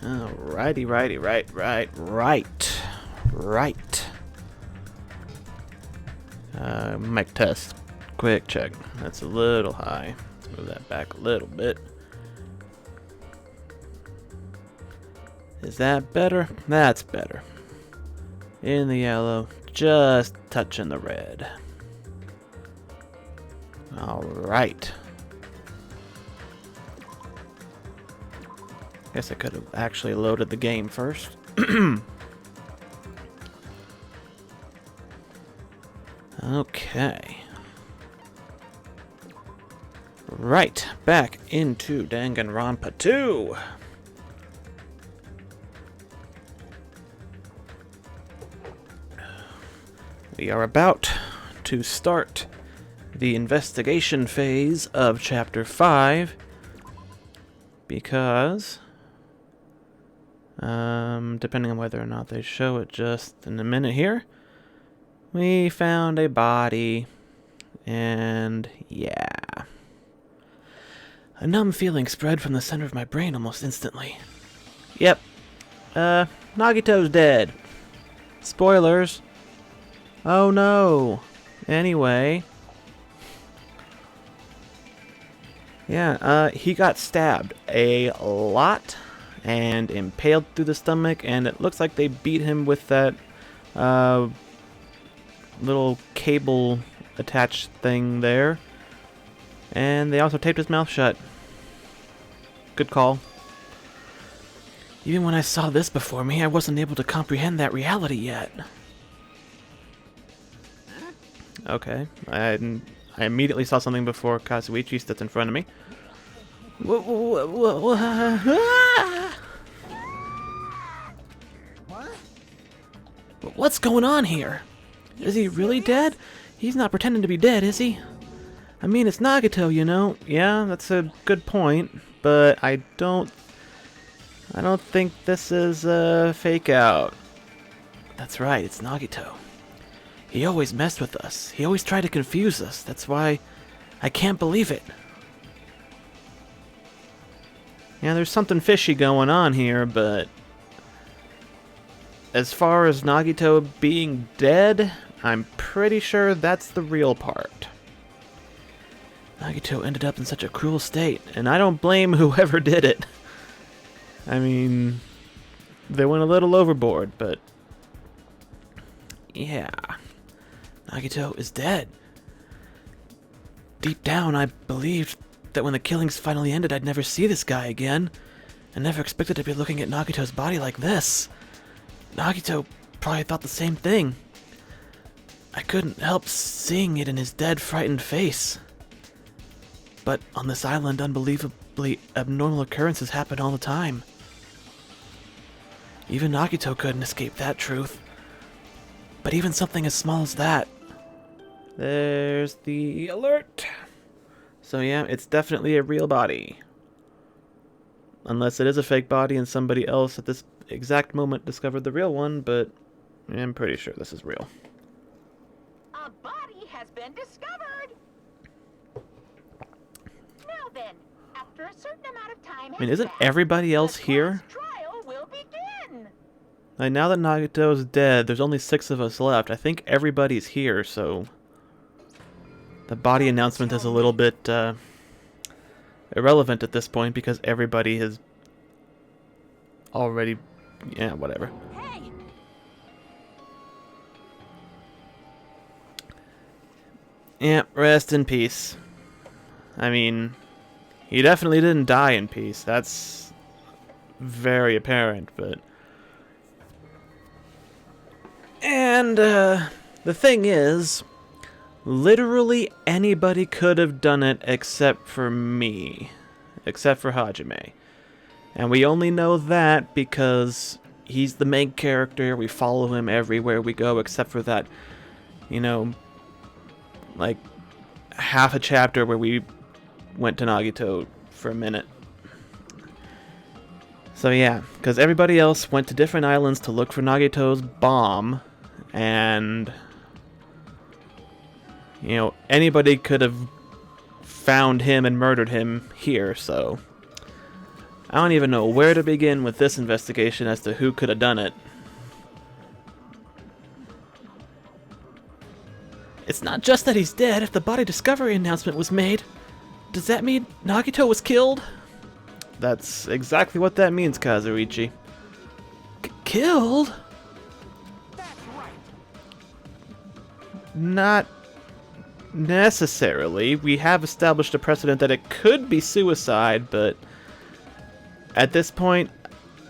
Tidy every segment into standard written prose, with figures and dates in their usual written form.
Alrighty, right. Mic test. Quick check. That's a little high. Let's move that back a little bit. Is that better? That's better. In the yellow, just touching the red. Alright. Guess I could have actually loaded the game first. Okay. Right, back into Danganronpa 2. We are about to start the investigation phase of Chapter 5 because, depending on whether or not they show it just in a minute here, we found a body, and yeah. A numb feeling spread from the center of my brain almost instantly. Yep, Nagito's dead. Spoilers. Oh no. Anyway. Yeah, he got stabbed a lot and impaled through the stomach, and it looks like they beat him with that little cable attached thing there. And they also taped his mouth shut. Good call. Even when I saw this before me, I wasn't able to comprehend that reality yet. Okay, I immediately saw something before Kazuichi stepped in front of me. What's going on here? Is he really dead? He's not pretending to be dead, is he? I mean, it's Nagito, you know. Yeah, that's a good point, but I don't think this is a fake out. That's right, it's Nagito. He always messed with us. He always tried to confuse us. That's why I can't believe it. Yeah, there's something fishy going on here, but as far as Nagito being dead, I'm pretty sure that's the real part. Nagito ended up in such a cruel state, and I don't blame whoever did it. I mean, they went a little overboard, but yeah. Nagito is dead. Deep down, I believed that when the killings finally ended, I'd never see this guy again. I never expected to be looking at Nagito's body like this. Nagito probably thought the same thing. I couldn't help seeing it in his dead, frightened face. But on this island, unbelievably abnormal occurrences happen all the time. Even Nagito couldn't escape that truth. But even something as small as that. There's the alert. So yeah, it's definitely a real body. Unless it is a fake body and somebody else at this exact moment discovered the real one, but I'm pretty sure this is real. A body has been discovered. Now then, after a certain amount of time, I mean, isn't everybody else here? Trial will begin. Like, now that Nagito's dead, there's only 6 of us left. I think everybody's here, so the body announcement is a little bit irrelevant at this point because everybody has already, yeah, whatever. Hey. Yeah, rest in peace. I mean, he definitely didn't die in peace. That's very apparent, but... And, the thing is, literally anybody could have done it except for me. Except for Hajime. And we only know that because he's the main character, we follow him everywhere we go, except for that, you know, like, half a chapter where we went to Nagito for a minute. So yeah, because everybody else went to different islands to look for Nagito's bomb, and, you know, anybody could have found him and murdered him here, so I don't even know where to begin with this investigation as to who could have done it. It's not just that he's dead. If the body discovery announcement was made, does that mean Nagito was killed? That's exactly what that means, Kazuichi. Killed? That's right. Not necessarily. We have established a precedent that it could be suicide, but at this point,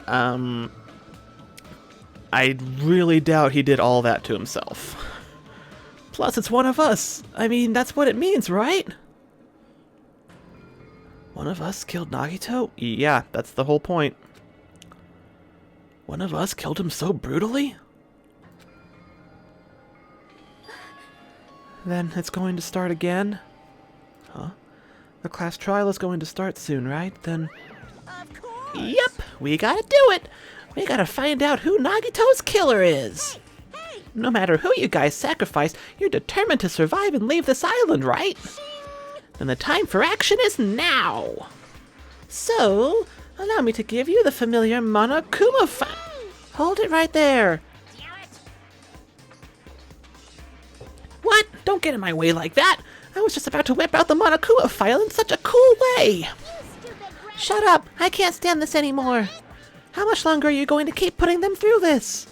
I really doubt he did all that to himself. Plus, it's one of us. I mean, that's what it means, right? One of us killed Nagito? Yeah, that's the whole point. One of us killed him so brutally? Then it's going to start again? Huh? The class trial is going to start soon, right? Then... Of course. Yep, we gotta do it! We gotta find out who Nagito's killer is! Hey, No matter who you guys sacrifice, you're determined to survive and leave this island, right? Then the time for action is now! So, allow me to give you the familiar Monokuma Hold it right there! What? Don't get in my way like that! I was just about to whip out the Monokuma file in such a cool way! Shut up! I can't stand this anymore! How much longer are you going to keep putting them through this?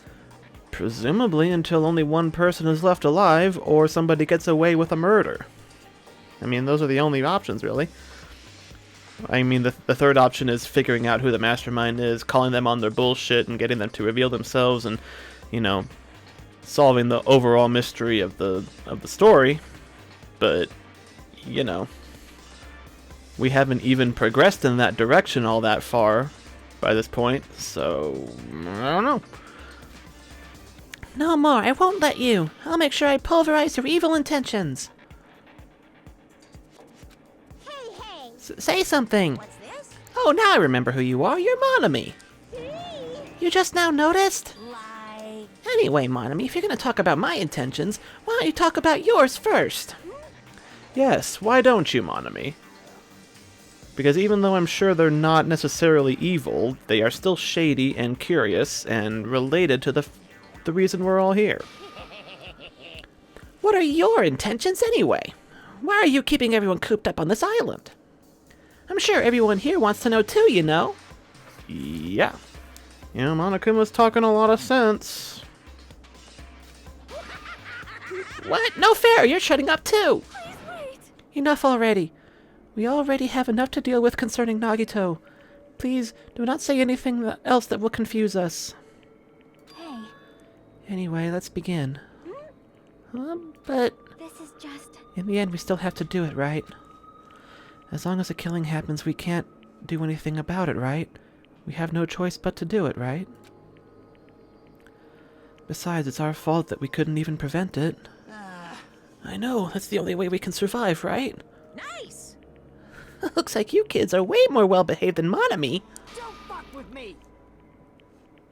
Presumably until only one person is left alive, or somebody gets away with a murder. I mean, those are the only options, really. I mean, the third option is figuring out who the mastermind is, calling them on their bullshit, and getting them to reveal themselves, and, you know, solving the overall mystery of the story. But, you know, we haven't even progressed in that direction all that far by this point, so I don't know. No more, I won't let you. I'll make sure I pulverize your evil intentions. hey, Say something. what's this? Oh, now I remember who you are. You're Monami. You just now noticed? Like, Anyway, Monami, if you're going to talk about my intentions, why don't you talk about yours first? Yes, why don't you, Monami? Because even though I'm sure they're not necessarily evil, they are still shady and curious and related to the reason we're all here. What are your intentions anyway? Why are you keeping everyone cooped up on this island? I'm sure everyone here wants to know too, you know? Yeah. You know, Monokuma's talking a lot of sense. What? No fair! You're shutting up too! wait. Enough already. We already have enough to deal with concerning Nagito. Please, do not say anything else that will confuse us. Hey, Anyway, let's begin. But this is just... in the end, we still have to do it, right? As long as a killing happens, we can't do anything about it, right? We have no choice but to do it, right? Besides, it's our fault that we couldn't even prevent it. I know, that's the only way we can survive, right? Nice! Looks like you kids are way more well-behaved than Monami. Don't fuck with me!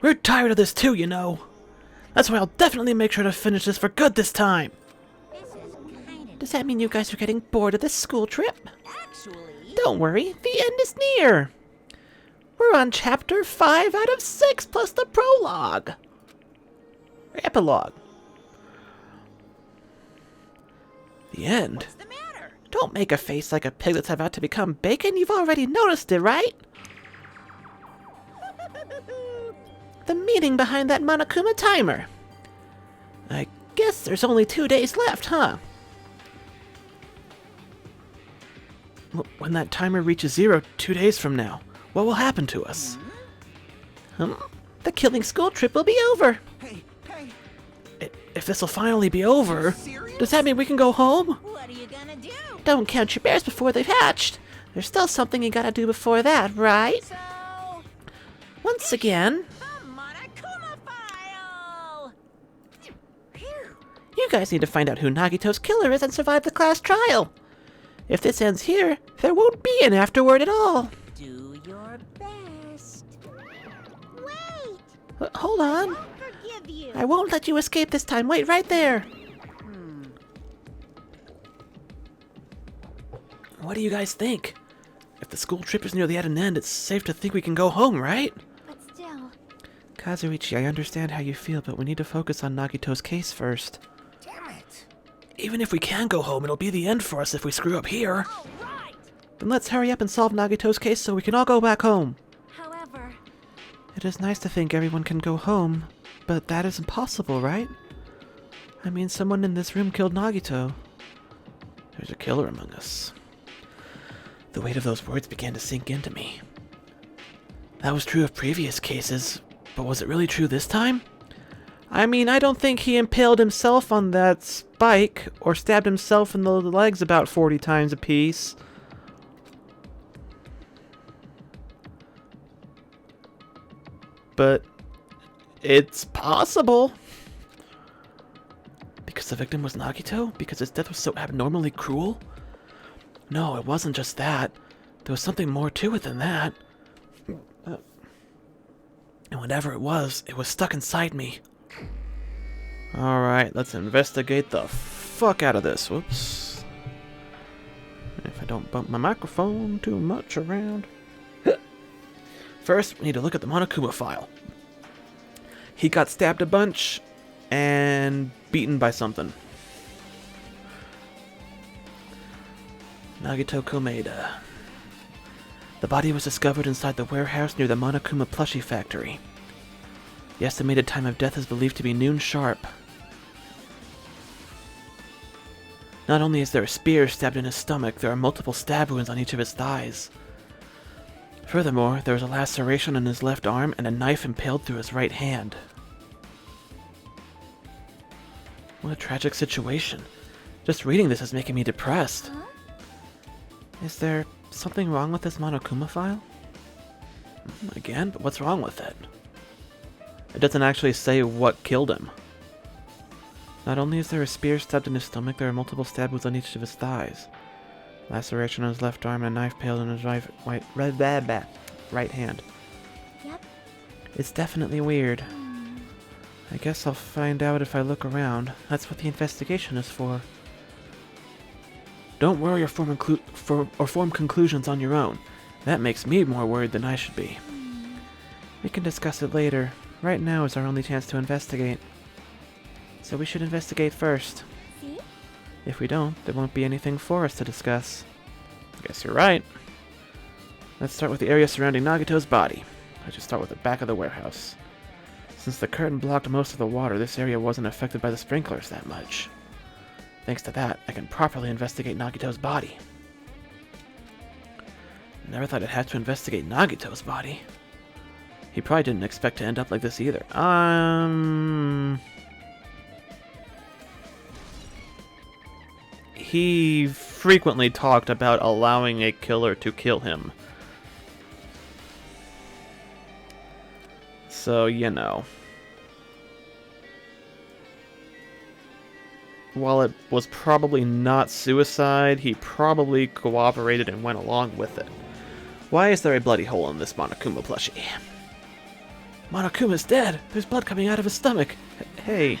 We're tired of this too, you know. That's why I'll definitely make sure to finish this for good this time. This is kind of... Does that mean you guys are getting bored of this school trip? Actually... Don't worry, the end is near. We're on chapter 5 out of 6 plus the prologue. Or epilogue. The end? What's the matter? Don't make a face like a pig that's about to become bacon. You've already noticed it, right? The meaning behind that Monokuma timer. I guess there's only 2 days left, huh? When that timer reaches 0 2 days from now, what will happen to us? The killing school trip will be over. Hey, If this will finally be over, serious? does that mean we can go home? What are you gonna do? Don't count your bears before they've hatched. There's still something you gotta do before that, right? So... Once again, the Monokuma file! Phew. you guys need to find out who Nagito's killer is and survive the class trial. If this ends here, there won't be an afterword at all. Do your best. Wait! Hold on. I'll forgive you. I won't let you escape this time. Wait right there. What do you guys think? If the school trip is nearly at an end, it's safe to think we can go home, right? But still. Kazuichi, I understand how you feel, but we need to focus on Nagito's case first. Damn it. Even if we can go home, it'll be the end for us if we screw up here. All right. Then let's hurry up and solve Nagito's case so we can all go back home. However, It is nice to think everyone can go home, but that is impossible, right? I mean, someone in this room killed Nagito. There's a killer among us. The weight of those words began to sink into me. That was true of previous cases, but was it really true this time? I mean, I don't think he impaled himself on that spike or stabbed himself in the legs about 40 times apiece. But it's possible. Because the victim was Nagito? Because his death was so abnormally cruel? No, it wasn't just that. There was something more to it than that. And whatever it was stuck inside me. Alright, let's investigate the fuck out of this. Whoops. If I don't bump my microphone too much around. First, we need to look at the Monokuma file. He got stabbed a bunch and beaten by something. Nagito Komeda. The body was discovered inside the warehouse near the Monokuma plushie factory. The estimated time of death is believed to be noon sharp. Not only is there a spear stabbed in his stomach, there are multiple stab wounds on each of his thighs. Furthermore, there is a laceration in his left arm and a knife impaled through his right hand. What a tragic situation. Just reading this is making me depressed. huh? Is there something wrong with this Monokuma file? Again, but what's wrong with it? It doesn't actually say what killed him. Not only is there a spear stabbed in his stomach, there are multiple stab wounds on each of his thighs. Laceration on his left arm and a knife impaled in his right hand. Yep. It's definitely weird. I guess I'll find out if I look around. That's what the investigation is for. Don't worry or form conclusions on your own. That makes me more worried than I should be. We can discuss it later. Right now is our only chance to investigate. So we should investigate first. See? If we don't, there won't be anything for us to discuss. I guess you're right. Let's start with the area surrounding Nagito's body. I should start with the back of the warehouse. Since the curtain blocked most of the water, this area wasn't affected by the sprinklers that much. Thanks to that, I can properly investigate Nagito's body. Never thought I'd have to investigate Nagito's body. He probably didn't expect to end up like this either. He frequently talked about allowing a killer to kill him. So, you know. While it was probably not suicide, he probably cooperated and went along with it. Why is there a bloody hole in this Monokuma plushie? Monokuma's dead! There's blood coming out of his stomach! Hey.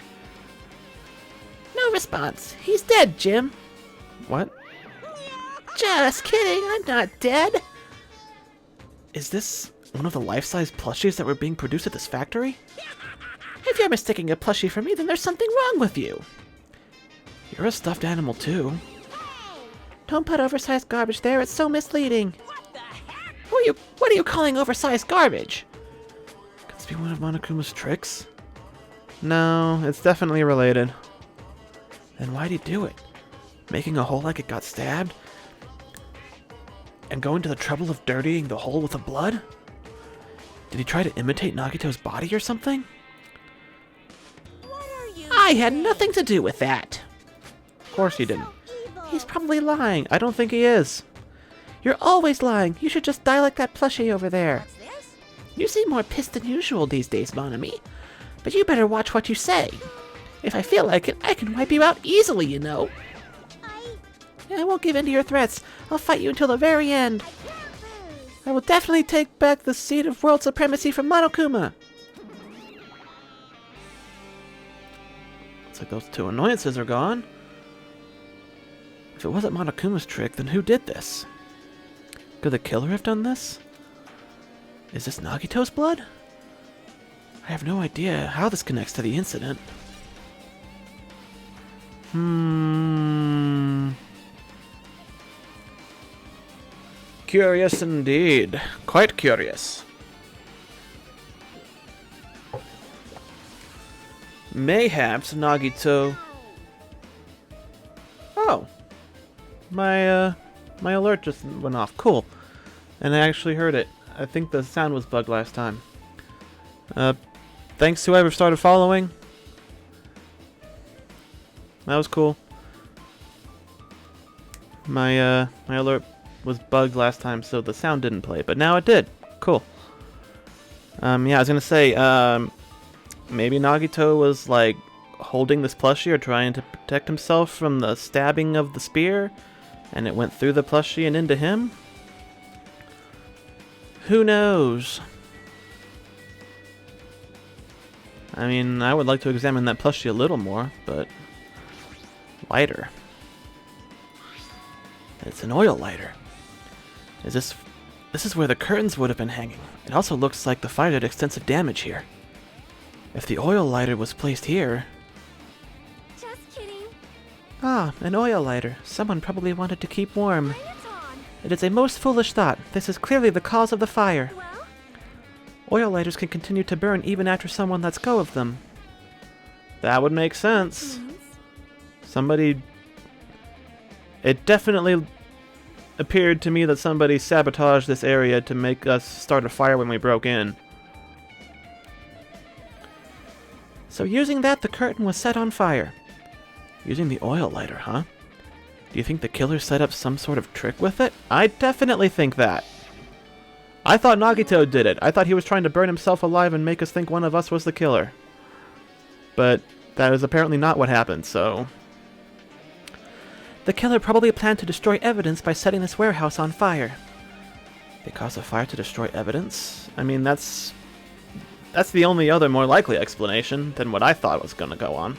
No response. He's dead, Jim. What? Just kidding, I'm not dead. Is this one of the life-size plushies that were being produced at this factory? If you're mistaking a plushie for me, then there's something wrong with you. You're a stuffed animal, too. Don't put oversized garbage there, it's so misleading. What the heck? What are you calling oversized garbage? Could this be one of Monokuma's tricks? No, it's definitely related. Then why'd he do it? Making a hole like it got stabbed? And going to the trouble of dirtying the hole with the blood? Did he try to imitate Nagito's body or something? What are you I had saying? nothing to do with that. Of course you didn't. So evil. He's probably lying. I don't think he is. You're always lying. You should just die like that plushie over there. What's this? You seem more pissed than usual these days, mon ami. But you better watch what you say. If I feel like it, I can wipe you out easily, you know. I won't give in to your threats. I'll fight you until the very end. I can't lose. I will definitely take back the seat of world supremacy from Monokuma. Looks like those two annoyances are gone. If it wasn't Monokuma's trick, then who did this? Could the killer have done this? Is this Nagito's blood? I have no idea how this connects to the incident. Curious indeed. Quite curious. Mayhaps Nagito... Oh. My alert just went off. Cool. And I actually heard it. I think the sound was bugged last time. Thanks to whoever started following. That was cool. My alert was bugged last time, so the sound didn't play, but now it did. Cool. Yeah, I was gonna say, maybe Nagito was like holding this plushie or trying to protect himself from the stabbing of the spear, and it went through the plushie and into him. Who knows? I mean, I would like to examine that plushie a little more, but... Lighter. It's an oil lighter. This is where the curtains would have been hanging. It also looks like the fire did extensive damage here. If the oil lighter was placed here... Just kidding. Ah, an oil lighter. Someone probably wanted to keep warm. Bring it on. It is a most foolish thought. This is clearly the cause of the fire. Well, Oil lighters can continue to burn even after someone lets go of them. That would make sense. means Somebody... It definitely appeared to me that somebody sabotaged this area to make us start a fire when we broke in. So using that, the curtain was set on fire. Using the oil lighter, huh? Do you think the killer set up some sort of trick with it? I definitely think that. I thought Nagito did it. I thought he was trying to burn himself alive and make us think one of us was the killer. But that is apparently not what happened, so... The killer probably planned to destroy evidence by setting this warehouse on fire. They caused a fire to destroy evidence? I mean, that's the only other more likely explanation than what I thought was going to go on.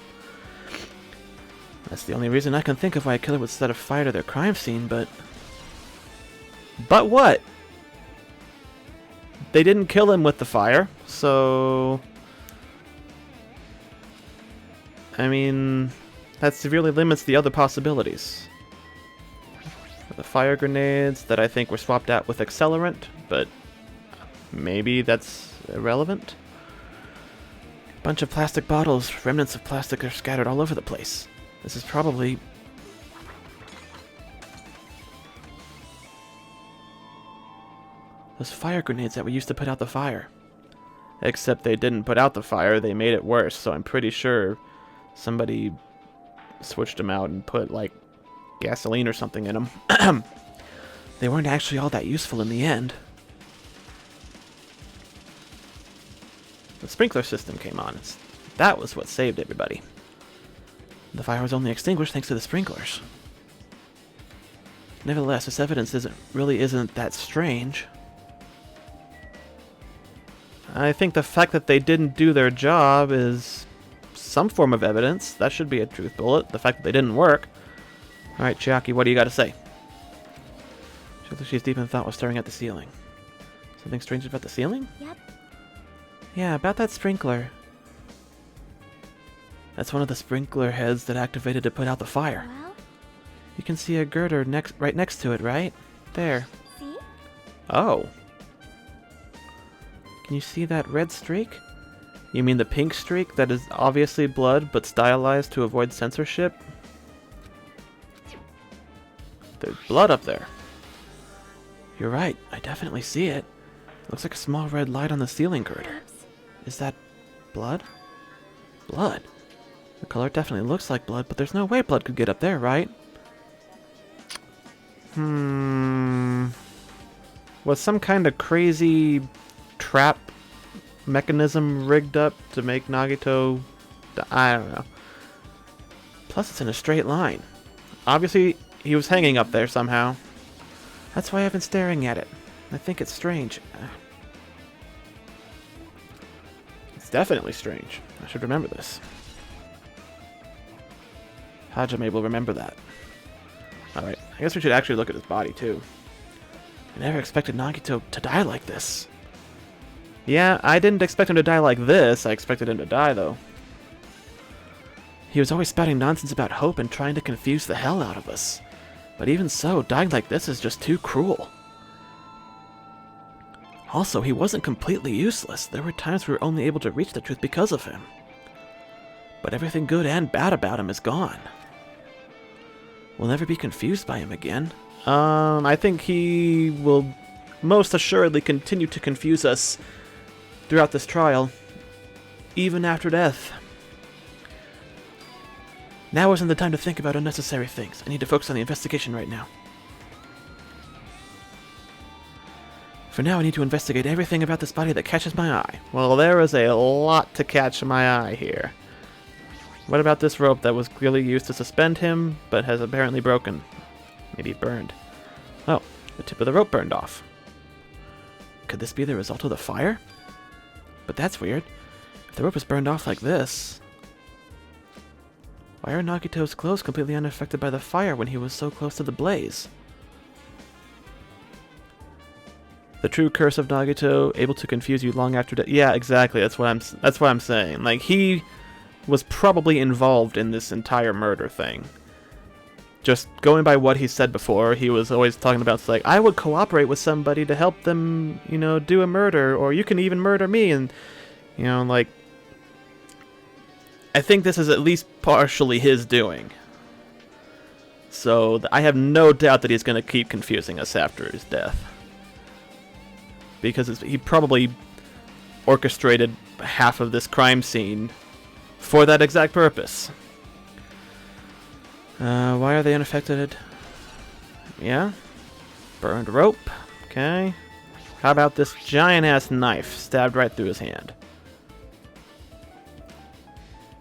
That's the only reason I can think of why a killer would set a fire to their crime scene, but... But what? They didn't kill him with the fire, so... I mean... That severely limits the other possibilities. The fire grenades that I think were swapped out with accelerant, but maybe that's irrelevant. Bunch of plastic bottles, remnants of plastic are scattered all over the place. This is probably... those fire grenades that we used to put out the fire. Except they didn't put out the fire, they made it worse, so I'm pretty sure somebody switched them out and put, like, gasoline or something in them. They weren't actually all that useful in the end. The sprinkler system came on. That was what saved everybody. The fire was only extinguished thanks to the sprinklers. Nevertheless, this evidence really isn't that strange. I think the fact that they didn't do their job is some form of evidence. That should be a truth bullet. The fact that they didn't work. Alright, Chiaki, what do you got to say? She looks like she's deep in thought while staring at the ceiling. Something strange about the ceiling? Yep. Yeah, about that sprinkler. That's one of the sprinkler heads that activated to put out the fire. Well, You can see a girder right next to it, right? There. see? Oh. Can you see that red streak? You mean the pink streak that is obviously blood but stylized to avoid censorship? There's blood up there. You're right, I definitely see it. Looks like a small red light on the ceiling girder. Oops. Is that blood? Blood? The color definitely looks like blood, but there's no way blood could get up there, right? Was some kind of crazy trap mechanism rigged up to make Nagito... I don't know. Plus it's in a straight line. Obviously, he was hanging up there somehow. That's why I've been staring at it. I think it's strange. It's definitely strange. I should remember this. Hajime will remember that. Alright, I guess we should actually look at his body too. I never expected Nagito to die like this. Yeah, I didn't expect him to die like this. I expected him to die, though. He was always spouting nonsense about hope and trying to confuse the hell out of us. But even so, dying like this is just too cruel. Also, he wasn't completely useless. There were times we were only able to reach the truth because of him. But everything good and bad about him is gone. We'll never be confused by him again. I think he will most assuredly continue to confuse us throughout this trial, even after death. Now isn't the time to think about unnecessary things. I need to focus on the investigation right now. For now, I need to investigate everything about this body that catches my eye. Well, there is a lot to catch my eye here. What about this rope that was clearly used to suspend him, but has apparently broken? Maybe burned. Oh, the tip of the rope burned off. Could this be the result of the fire? But that's weird. If the rope is burned off like this, why are Nagito's clothes completely unaffected by the fire when he was so close to the blaze? The true curse of Nagito, able to confuse you long after death. Yeah, exactly. That's what I'm saying. Like, he was probably involved in this entire murder thing. Just going by what he said before, he was always talking about, like, I would cooperate with somebody to help them, you know, do a murder, or you can even murder me, and, you know, like, I think this is at least partially his doing. So, I have no doubt that he's going to keep confusing us after his death. Because he probably orchestrated half of this crime scene for that exact purpose. Why are they unaffected? Yeah. Burned rope. Okay. How about this giant-ass knife stabbed right through his hand?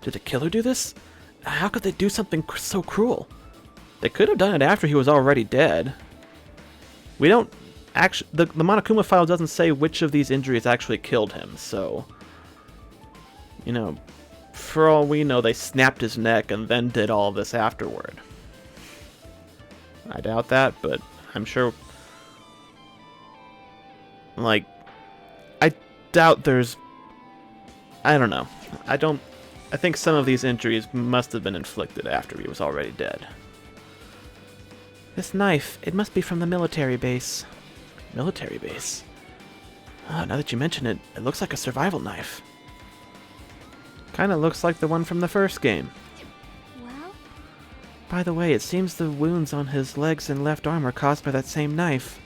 Did the killer do this? How could they do something so cruel? They could have done it after he was already dead. We don't actually... The Monokuma file doesn't say which of these injuries actually killed him, so... You know... For all we know, they snapped his neck and then did all this afterward. I doubt that, but I'm sure... Like, I doubt there's... I don't know. I think some of these injuries must have been inflicted after he was already dead. This knife, it must be from the military base. Military base? Ah, now that you mention it, it looks like a survival knife. Kinda looks like the one from the first game. Well? By the way, it seems the wounds on his legs and left arm are caused by that same knife.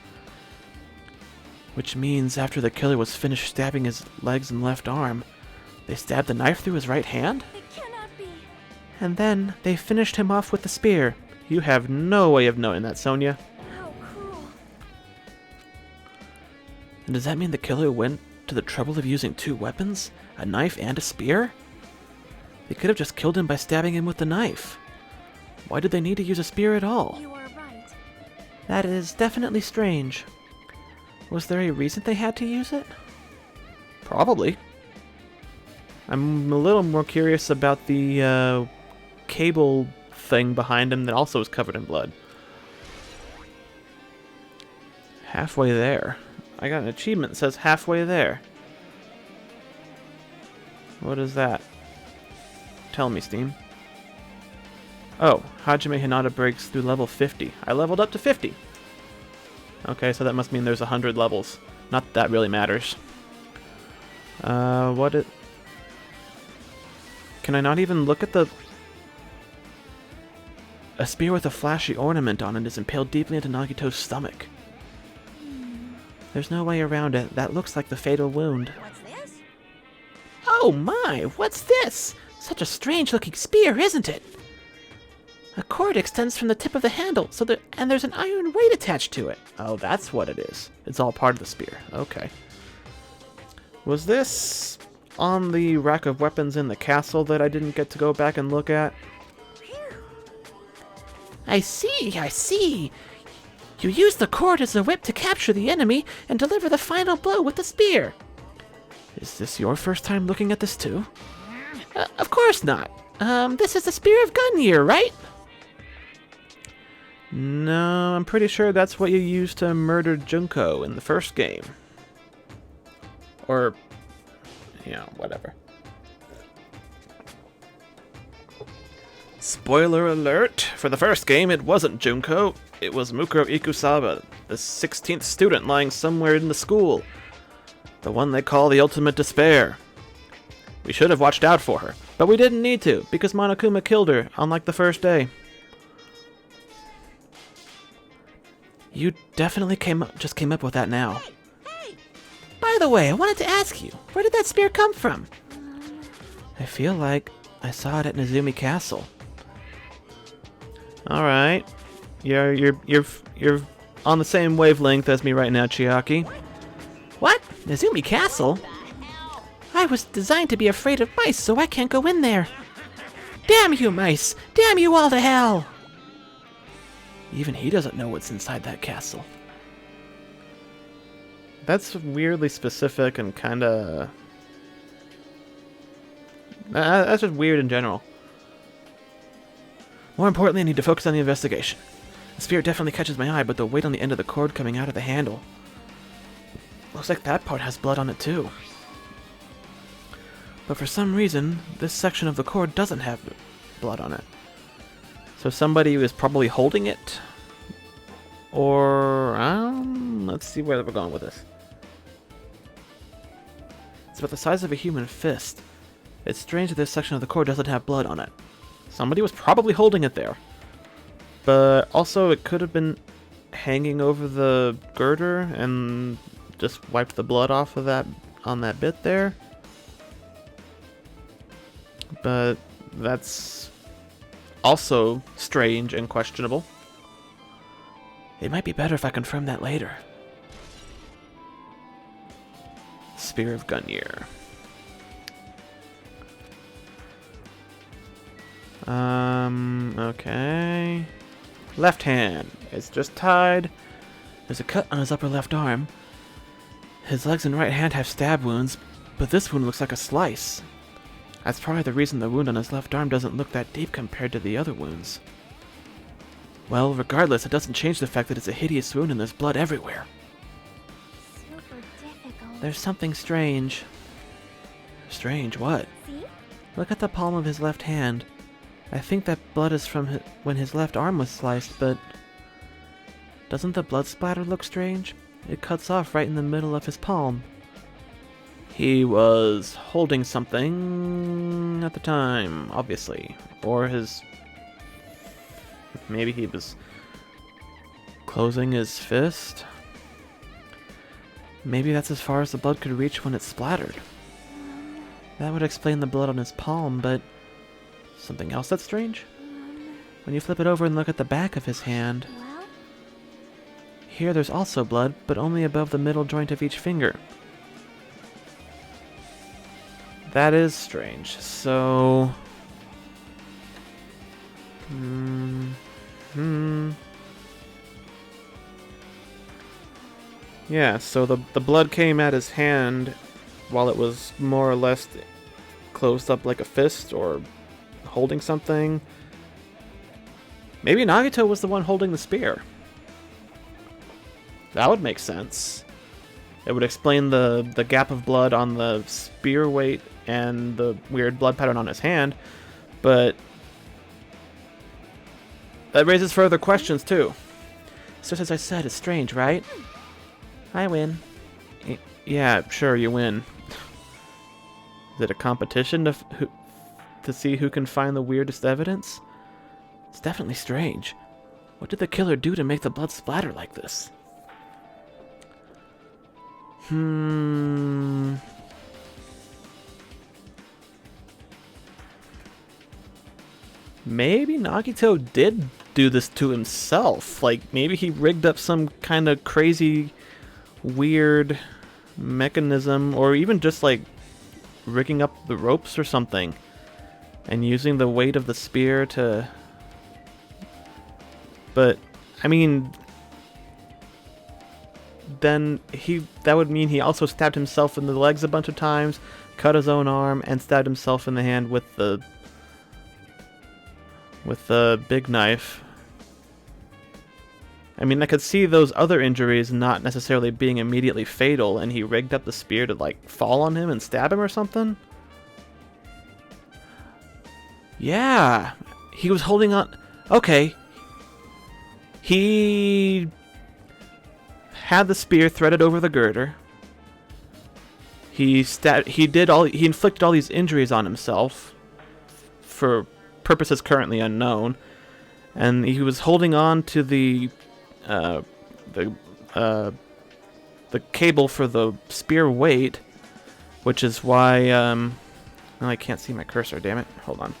Which means after the killer was finished stabbing his legs and left arm, they stabbed the knife through his right hand? It cannot be. And then they finished him off with the spear. You have no way of knowing that, Sonia. How cruel. And does that mean the killer went to the trouble of using two weapons? A knife and a spear? They could have just killed him by stabbing him with the knife. Why did they need to use a spear at all? You are right. That is definitely strange. Was there a reason they had to use it? Probably. I'm a little more curious about the cable thing behind him that also is covered in blood. Halfway there. I got an achievement that says halfway there. What is that? Tell me, Steam. Oh, Hajime Hinata breaks through level 50. I leveled up to 50. Okay, so that must mean there's 100 levels. Not that really matters. What it... Can I not even look at the... A spear with a flashy ornament on it is impaled deeply into Nagito's stomach. There's no way around it. That looks like the fatal wound. What's this? Oh my, what's this? Such a strange-looking spear, isn't it? A cord extends from the tip of the handle, and there's an iron weight attached to it. Oh, that's what it is. It's all part of the spear. Okay. Was this on the rack of weapons in the castle that I didn't get to go back and look at? I see. You use the cord as a whip to capture the enemy and deliver the final blow with the spear. Is this your first time looking at this too? Of course not. This is the Spear of Gungnir, right? No, I'm pretty sure that's what you used to murder Junko in the first game. Or, you know, whatever. Spoiler alert! For the first game, it wasn't Junko. It was Mukuro Ikusaba, the 16th student lying somewhere in the school. The one they call the Ultimate Despair. We should have watched out for her, but we didn't need to, because Monokuma killed her, unlike the first day. You definitely just came up with that now. Hey! By the way, I wanted to ask you, where did that spear come from? I feel like I saw it at Nezumi Castle. All right, you're on the same wavelength as me right now, Chiaki. What? Nezumi Castle? I was designed to be afraid of mice, so I can't go in there. Damn you, mice! Damn you all to hell! Even he doesn't know what's inside that castle. That's weirdly specific and kinda... that's just weird in general. More importantly, I need to focus on the investigation. The spear definitely catches my eye, but the weight on the end of the cord coming out of the handle. Looks like that part has blood on it too. But for some reason, this section of the cord doesn't have blood on it. So somebody was probably holding it? Or, let's see where we're going with this. It's about the size of a human fist. It's strange that this section of the cord doesn't have blood on it. Somebody was probably holding it there. But also it could have been hanging over the girder and just wiped the blood off of that on that bit there. But that's also strange and questionable. It might be better if I confirm that later. Spear of Gunyear. Okay. Left hand. It's just tied. There's a cut on his upper left arm. His legs and right hand have stab wounds, but this wound looks like a slice. That's probably the reason the wound on his left arm doesn't look that deep compared to the other wounds. Well, regardless, it doesn't change the fact that it's a hideous wound and there's blood everywhere. Super difficult. There's something strange. Strange what? See? Look at the palm of his left hand. I think that blood is from when his left arm was sliced, but... doesn't the blood splatter look strange? It cuts off right in the middle of his palm. He was holding something at the time, obviously. Or his... maybe he was closing his fist? Maybe that's as far as the blood could reach when it splattered. That would explain the blood on his palm, but... something else that's strange? When you flip it over and look at the back of his hand, Well, here there's also blood, but only above the middle joint of each finger. That is strange. So... yeah, so the blood came at his hand while it was more or less closed up like a fist or holding something. Maybe Nagito was the one holding the spear. That would make sense. It would explain the gap of blood on the spear weight and the weird blood pattern on his hand, but that raises further questions too. Just as I said, it's strange, right? I win. Yeah, sure, you win. Is it a competition to see who can find the weirdest evidence? It's definitely strange. What did the killer do to make the blood splatter like this? Maybe Nagito did do this to himself. Like, maybe he rigged up some kind of crazy, weird mechanism, or even just like rigging up the ropes or something and using the weight of the spear to... but, I mean... then that would mean he also stabbed himself in the legs a bunch of times, cut his own arm, and stabbed himself in the hand with the big knife. I mean, I could see those other injuries not necessarily being immediately fatal, and he rigged up the spear to, like, fall on him and stab him or something? Yeah! He was holding on... Okay. He had the spear threaded over the girder. He inflicted all these injuries on himself for purposes currently unknown, and he was holding on to the cable for the spear weight, which is why oh, I can't see my cursor. Damn it! Hold on.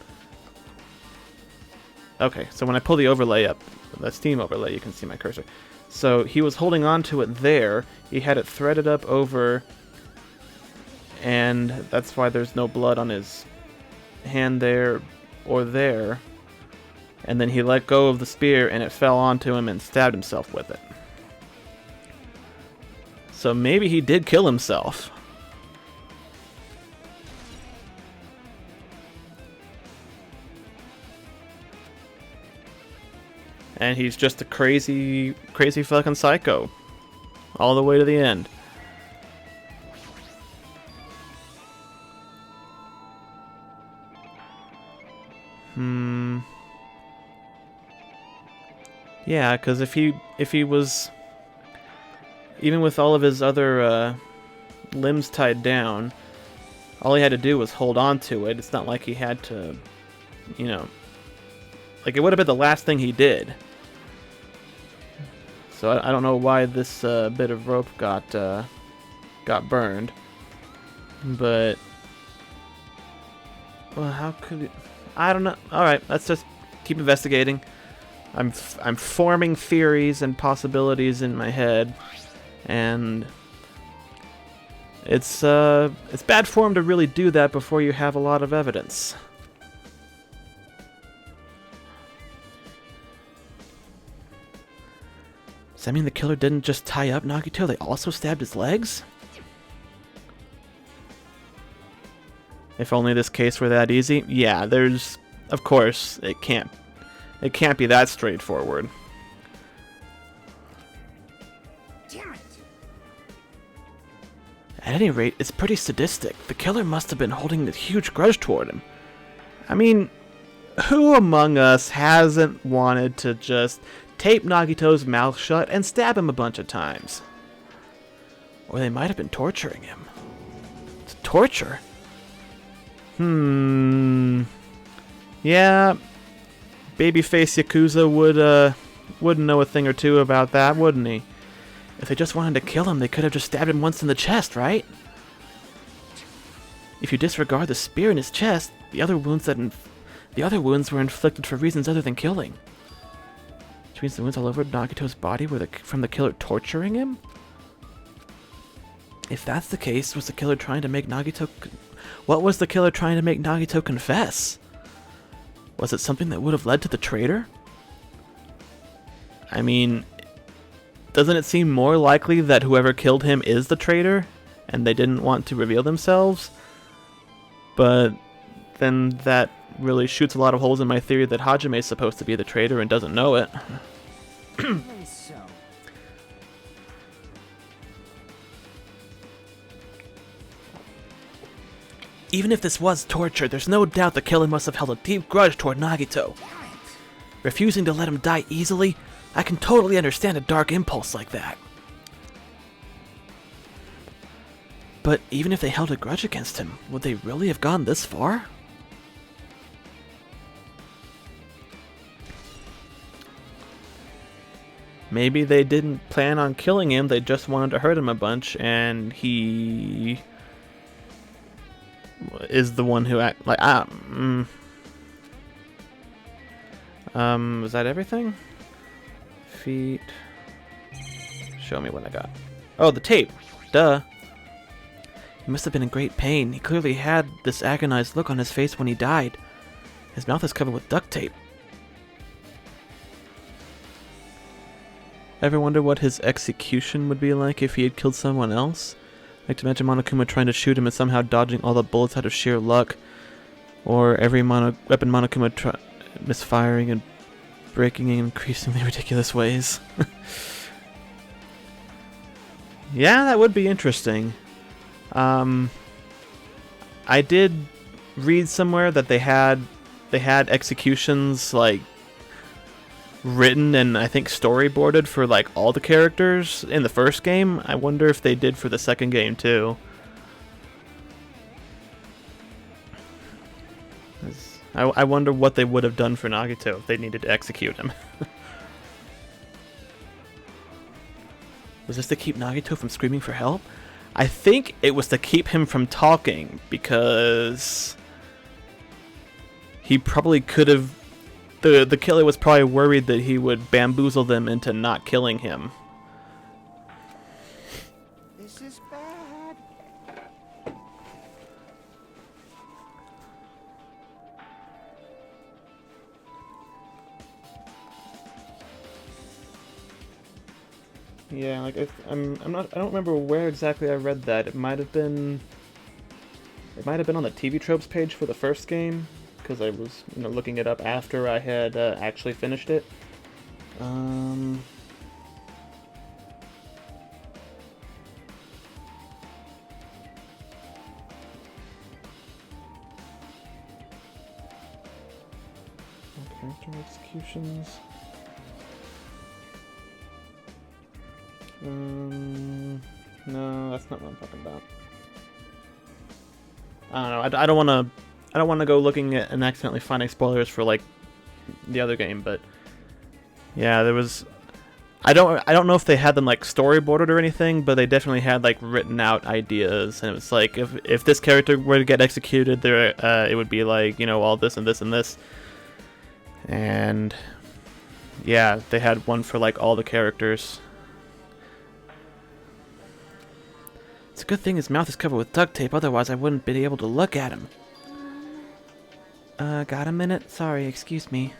Okay, so when I pull the overlay up, the Steam overlay, you can see my cursor. So he was holding on to it there. He had it threaded up over, and that's why there's no blood on his hand there or there. And then he let go of the spear, and it fell onto him and stabbed himself with it. So maybe he did kill himself. And he's just a crazy, crazy fucking psycho. All the way to the end. Yeah, because if he was... Even with all of his other limbs tied down, all he had to do was hold on to it. It's not like he had to, you know... Like, it would have been the last thing he did. So I don't know why this bit of rope got burned. But... Well, how could it... I don't know. Alright, let's just keep investigating. I'm forming theories and possibilities in my head. And... It's bad form to really do that before you have a lot of evidence. Does that mean the killer didn't just tie up Nagito? They also stabbed his legs? If only this case were that easy. Yeah, there's... Of course, it can't be that straightforward. Damn it. At any rate, it's pretty sadistic. The killer must have been holding a huge grudge toward him. I mean, who among us hasn't wanted to just tape Nagito's mouth shut and stab him a bunch of times? Or they might have been torturing him. It's torture? Yeah, babyface Yakuza wouldn't know a thing or two about that, wouldn't he? If they just wanted to kill him, they could have just stabbed him once in the chest, right? If you disregard the spear in his chest, the other wounds were inflicted for reasons other than killing. Which means the wounds all over Nagito's body were from the killer torturing him? If that's the case, was the killer trying to make Nagito... What was the killer trying to make Nagito confess? Was it something that would have led to the traitor? I mean, doesn't it seem more likely that whoever killed him is the traitor, and they didn't want to reveal themselves? But then that really shoots a lot of holes in my theory that Hajime is supposed to be the traitor and doesn't know it. Really so. Even if this was torture, there's no doubt the killer must have held a deep grudge toward Nagito. Damn it. Refusing to let him die easily, I can totally understand a dark impulse like that. But even if they held a grudge against him, would they really have gone this far? Maybe they didn't plan on killing him, they just wanted to hurt him a bunch, and he is the one who act like is that everything? Feet. Show me what I got. Oh, the tape. Duh. He must have been in great pain. He clearly had this agonized look on his face when he died. His mouth is covered with duct tape. Ever wonder what his execution would be like if he had killed someone else? I like to imagine Monokuma trying to shoot him and somehow dodging all the bullets out of sheer luck. Or every weapon Monokuma misfiring and breaking in increasingly ridiculous ways. Yeah, that would be interesting. I did read somewhere that they had executions like written and I think storyboarded for like all the characters in the first game. I wonder if they did for the second game too. I wonder what they would have done for Nagito if they needed to execute him. Was this to keep Nagito from screaming for help? I think it was to keep him from talking, because he probably could have... The killer was probably worried that he would bamboozle them into not killing him. This is bad. Yeah, like I don't remember where exactly I read that. It might have been on the TV tropes page for the first game, because I was looking it up after I had actually finished it. Character executions. No, that's not what I'm talking about. I don't know. I don't want to go looking at and accidentally finding spoilers for like the other game, but yeah, there was. I don't know if they had them like storyboarded or anything, but they definitely had like written out ideas, and it was like if this character were to get executed, there it would be like all this and this and this, and yeah, they had one for like all the characters. It's a good thing his mouth is covered with duct tape, otherwise I wouldn't be able to look at him. Got a minute? Sorry, excuse me.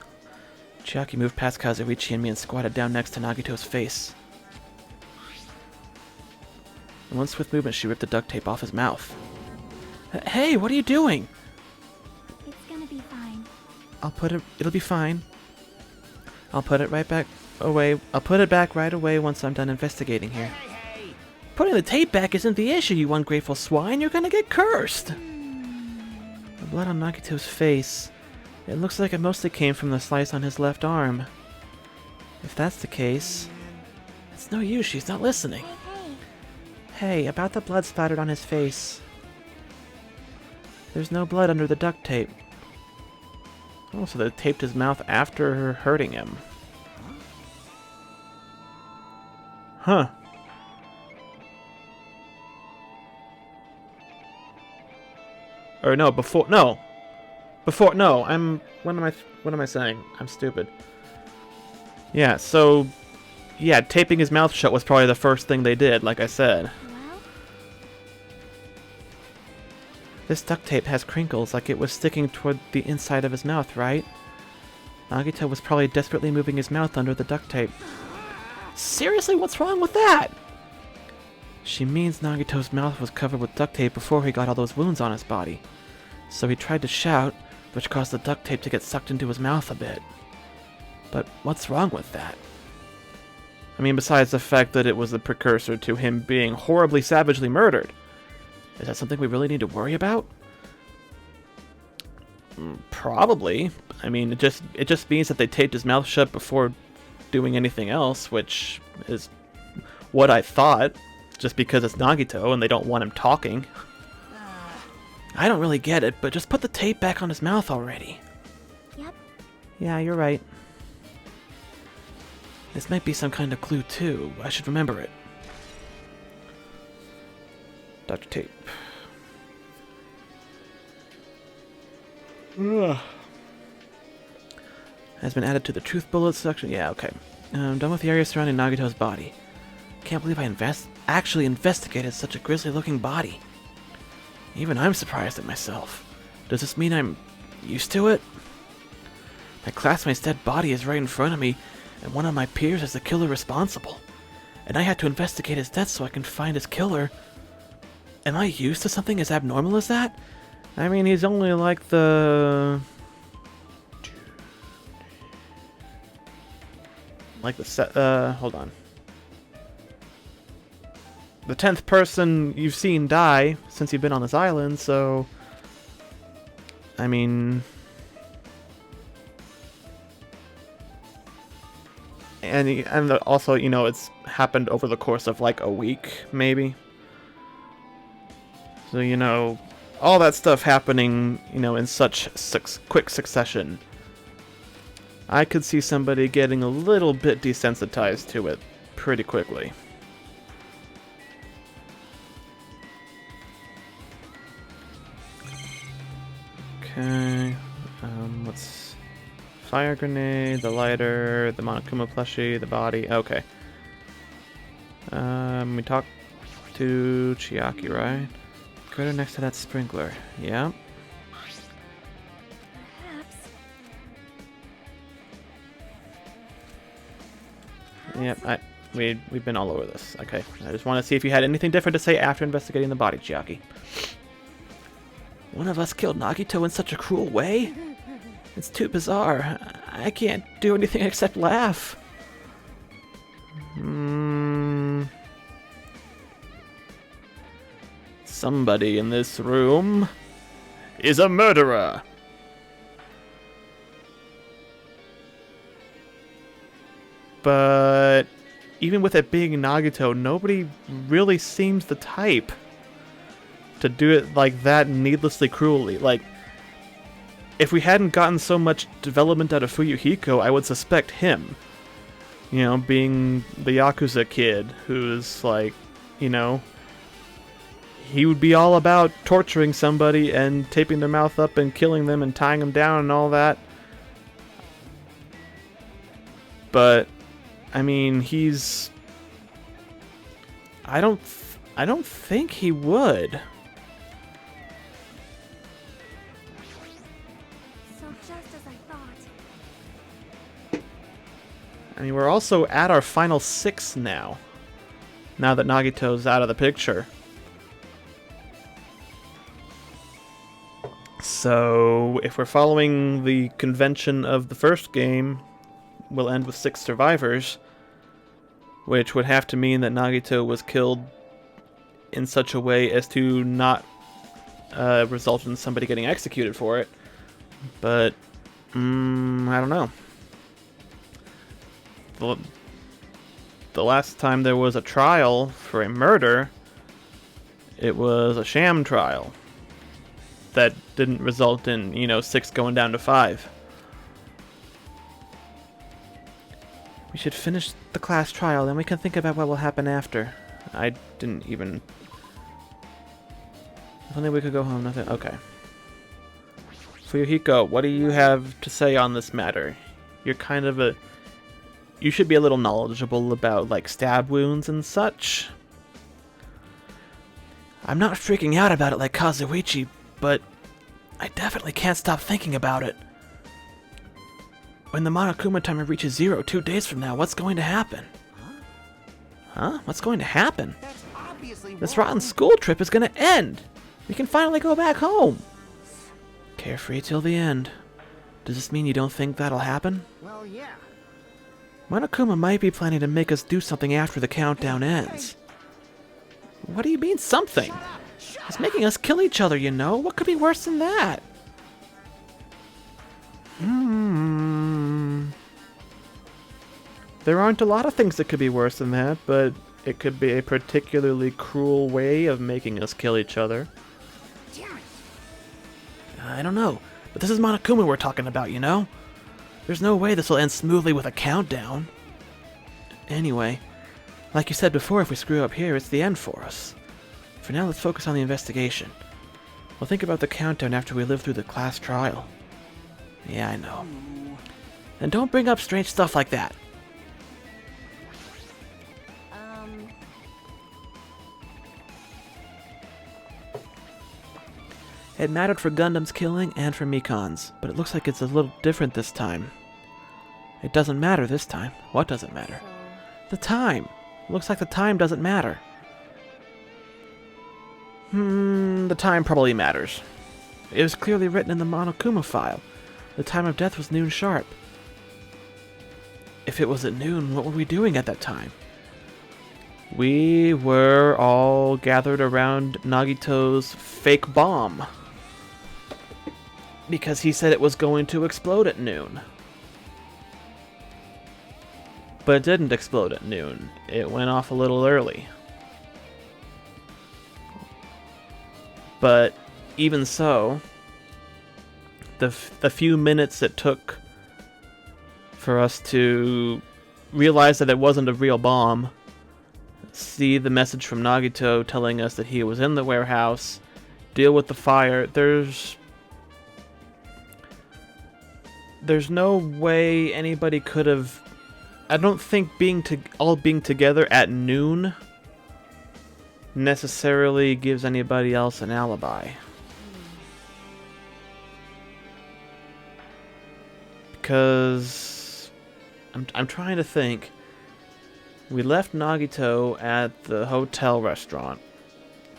Chiaki moved past Kazuichi and me and squatted down next to Nagito's face. In one swift movement, she ripped the duct tape off his mouth. Hey, what are you doing? It's gonna be fine. It'll be fine. I'll put it right back away. I'll put it back right away once I'm done investigating here. Hey. Putting the tape back isn't the issue, you ungrateful swine. You're gonna get cursed. The blood on Nagito's face. It looks like it mostly came from the slice on his left arm. If that's the case, it's no use. She's not listening. Hey, about the blood splattered on his face. There's no blood under the duct tape. Oh, so they taped his mouth after hurting him. Huh. Or no, before no. What am I saying? I'm stupid. Yeah, so yeah, taping his mouth shut was probably the first thing they did, like I said. Well, This duct tape has crinkles like it was sticking toward the inside of his mouth, right? Nagito was probably desperately moving his mouth under the duct tape. Seriously, what's wrong with that? She means Nagito's mouth was covered with duct tape before he got all those wounds on his body. So he tried to shout, which caused the duct tape to get sucked into his mouth a bit. But what's wrong with that? I mean, besides the fact that it was the precursor to him being horribly savagely murdered. Is that something we really need to worry about? Probably. I mean, it just means that they taped his mouth shut before doing anything else, which is what I thought, just because it's Nagito and they don't want him talking. I don't really get it, but just put the tape back on his mouth already. yep. Yeah, you're right. This might be some kind of clue, too. I should remember it. Dr. Tape. Ugh. Has been added to the truth bullet section. Yeah, okay. I'm done with the area surrounding Nagito's body. Can't believe I actually investigated such a grisly-looking body. Even I'm surprised at myself. Does this mean I'm used to it? My classmate's dead body is right in front of me, and one of my peers is the killer responsible. And I had to investigate his death so I can find his killer. Am I used to something as abnormal as that? I mean, he's only like the... like hold on. The 10th person you've seen die since you've been on this island, so... I mean... And also, you know, it's happened over the course of like a week, maybe. So, you know, all that stuff happening, you know, in such quick succession. I could see somebody getting a little bit desensitized to it pretty quickly. Okay, let's... Fire grenade, the lighter, the Monokuma plushie, the body. Okay. We talked to Chiaki, right? Go to next to that sprinkler. Yeah. Perhaps. Yep, we've been all over this. Okay. I just want to see if you had anything different to say after investigating the body, Chiaki. One of us killed Nagito in such a cruel way? It's too bizarre. I can't do anything except laugh. Somebody in this room is a murderer. But even with it being Nagito, nobody really seems the type to do it like that needlessly cruelly. Like, if we hadn't gotten so much development out of Fuyuhiko, I would suspect him. You know, being the Yakuza kid who's like, you know, he would be all about torturing somebody and taping their mouth up and killing them and tying them down and all that. But, I mean, he's... I don't think he would. I mean, we're also at our final 6 now. Now that Nagito's out of the picture. So, if we're following the convention of the first game, we'll end with 6 survivors. Which would have to mean that Nagito was killed in such a way as to not result in somebody getting executed for it. But, I don't know. The last time there was a trial for a murder, it was a sham trial that didn't result in, you know, 6 going down to 5. We should finish the class trial, then we can think about what will happen after. I didn't even... If only we could go home, nothing... Okay. Fuyuhiko, what do you have to say on this matter? You're kind of a... You should be a little knowledgeable about, like, stab wounds and such. I'm not freaking out about it like Kazuichi, but I definitely can't stop thinking about it. When the Monokuma timer reaches 0 2 days from now, what's going to happen? Huh? What's going to happen? That's obviously This wrong. rotten school trip is going to end. We can finally go back home. Carefree till the end. Does this mean you don't think that'll happen? Well, yeah. Monokuma might be planning to make us do something after the countdown ends. What do you mean, something? He's making us kill each other, you know? What could be worse than that? There aren't a lot of things that could be worse than that, but it could be a particularly cruel way of making us kill each other. Damn it. I don't know, but this is Monokuma we're talking about, you know? There's no way this will end smoothly with a countdown. Anyway, like you said before, if we screw up here, it's the end for us. For now, let's focus on the investigation. We'll think about the countdown after we live through the class trial. Yeah, I know. And don't bring up strange stuff like that. It mattered for Gundam's killing and for Mikan's, but it looks like it's a little different this time. It doesn't matter this time. What doesn't matter? The time. Looks like the time doesn't matter. The time probably matters. It was clearly written in the Monokuma file. The time of death was noon sharp. if it was at noon, what were we doing at that time? We were all gathered around Nagito's fake bomb. Because he said it was going to explode at noon. But it didn't explode at noon. It went off a little early. But even so, the few minutes it took for us to realize that it wasn't a real bomb, see the message from Nagito telling us that he was in the warehouse, deal with the fire, there's no way anybody could have... I don't think all being together at noon necessarily gives anybody else an alibi. Because I'm trying to think. We left Nagito at the hotel restaurant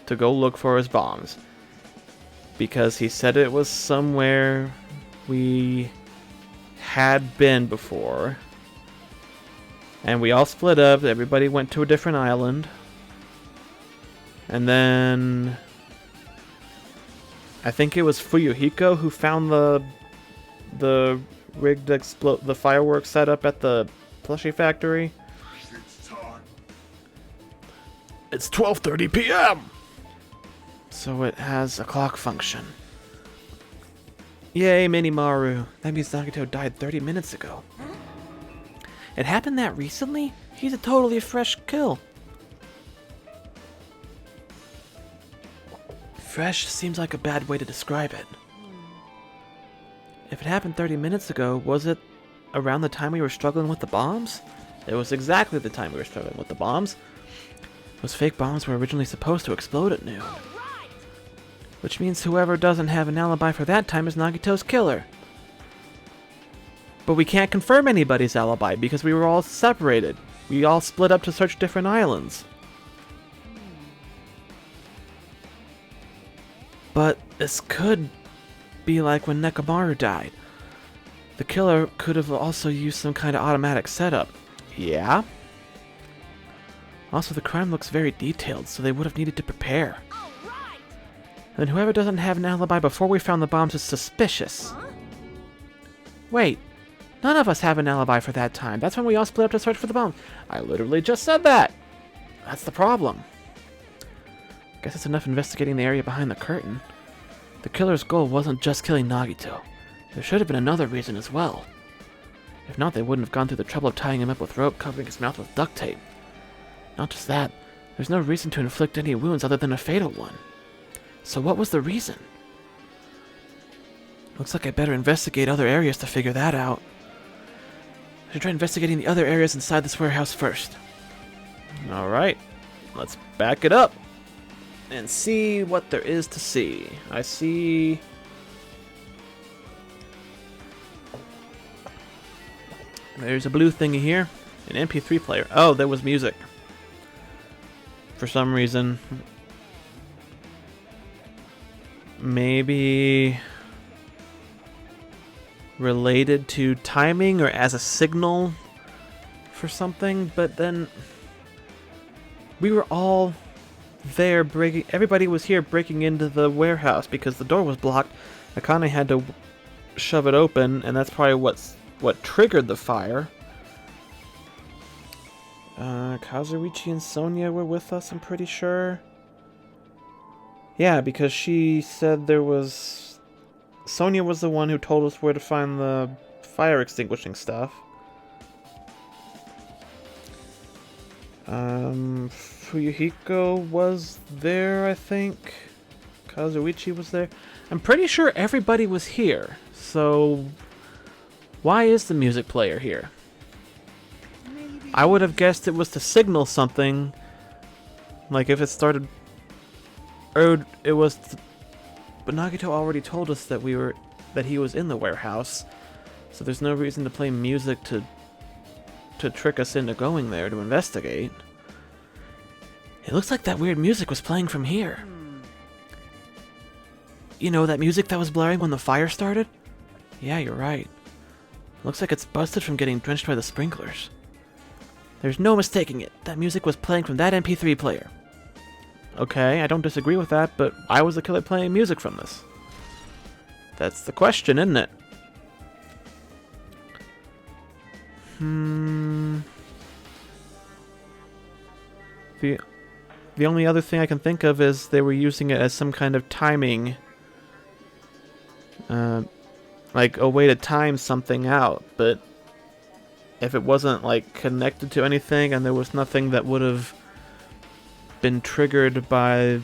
to go look for his bombs. Because he said it was somewhere we had been before. And we all split up. Everybody went to a different island. And then I think it was Fuyuhiko who found the rigged the fireworks set up at the plushie factory. It's 12:30 p.m. So it has a clock function. Yay, Minimaru. That means Nagito died 30 minutes ago. It happened that recently? He's a totally fresh kill. Fresh seems like a bad way to describe it. If it happened 30 minutes ago, was it around the time we were struggling with the bombs? It was exactly the time we were struggling with the bombs. Those fake bombs were originally supposed to explode at noon. Which means whoever doesn't have an alibi for that time is Nagito's killer. But we can't confirm anybody's alibi because we were all separated. We all split up to search different islands. But this could be like when Nekomaru died. The killer could have also used some kind of automatic setup. Yeah? Also, the crime looks very detailed, so they would have needed to prepare. And whoever doesn't have an alibi before we found the bombs is suspicious. Wait, none of us have an alibi for that time. That's when we all split up to search for the bombs. I literally just said that. That's the problem. Guess it's enough investigating the area behind the curtain. The killer's goal wasn't just killing Nagito. There should have been another reason as well. If not, they wouldn't have gone through the trouble of tying him up with rope, covering his mouth with duct tape. Not just that, there's no reason to inflict any wounds other than a fatal one. So what was the reason? Looks like I better investigate other areas to figure that out. I should try investigating the other areas inside this warehouse first. Alright, let's back it up and see what there is to see. I see... There's a blue thingy here. An MP3 player. Oh, there was music. For some reason. Maybe related to timing or as a signal for something, but then we were all there breaking... Everybody was here breaking into the warehouse because the door was blocked. Akane had to shove it open, and that's probably what triggered the fire. Kazuichi and Sonia were with us, I'm pretty sure. Yeah, because she said there was... Sonia was the one who told us where to find the fire extinguishing stuff. Fuyuhiko was there, I think. Kazuichi was there. I'm pretty sure everybody was here. So, why is the music player here? I would have guessed it was to signal something. Like if it started... Or it was... But Nagito already told us that he was in the warehouse. So there's no reason to play music to trick us into going there to investigate. It looks like that weird music was playing from here. You know, that music that was blaring when the fire started? Yeah, you're right. Looks like it's busted from getting drenched by the sprinklers. There's no mistaking it. That music was playing from that MP3 player. Okay, I don't disagree with that, but why was the killer playing music from this? That's the question, isn't it? The only other thing I can think of is they were using it as some kind of timing, like a way to time something out, but if it wasn't like connected to anything and there was nothing that would have been triggered by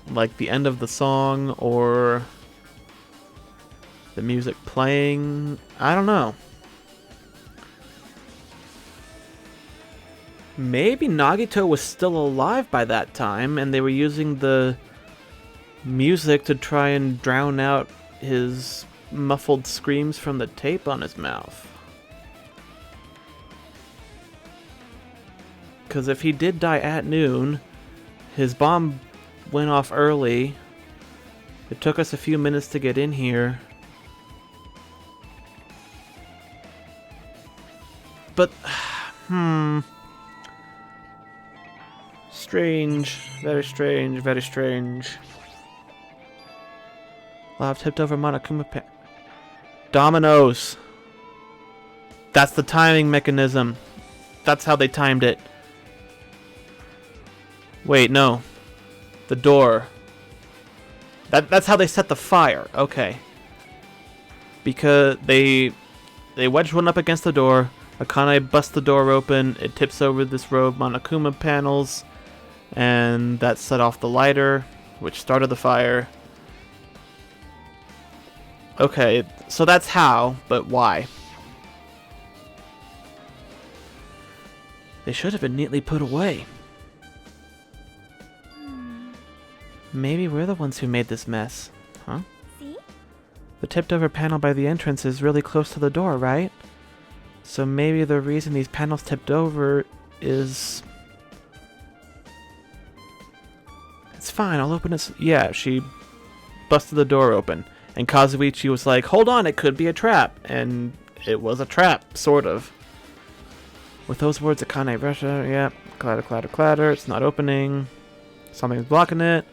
like the end of the song or the music playing, I don't know. Maybe Nagito was still alive by that time and they were using the music to try and drown out his muffled screams from the tape on his mouth. Because if he did die at noon, his bomb went off early. It took us a few minutes to get in here. But, strange. Very strange, very strange. Well, I've tipped over Monokuma Dominoes! That's the timing mechanism. That's how they timed it. Wait, no. The door. That's how they set the fire. Okay. Because they wedge one up against the door. Akane busts the door open. It tips over this row of Monokuma panels. And that set off the lighter, which started the fire. Okay, so that's how, but why? They should have been neatly put away. Maybe we're the ones who made this mess. Huh? See? The tipped over panel by the entrance is really close to the door, right? So maybe the reason these panels tipped over is... It's fine, I'll open it. Yeah, she busted the door open. And Kazuichi was like, hold on, it could be a trap. And it was a trap, sort of. With those words, Akane rushed out. Yeah, clatter, clatter, clatter. It's not opening. Something's blocking it.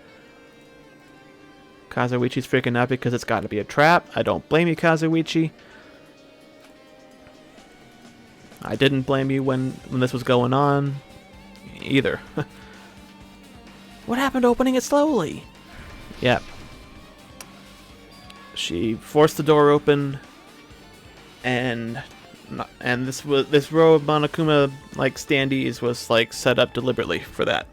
Kazuichi's freaking out because it's got to be a trap. I don't blame you, Kazuichi. I didn't blame you when this was going on either. What happened to opening it slowly? Yep. She forced the door open, and this row of Monokuma like standees was like set up deliberately for that.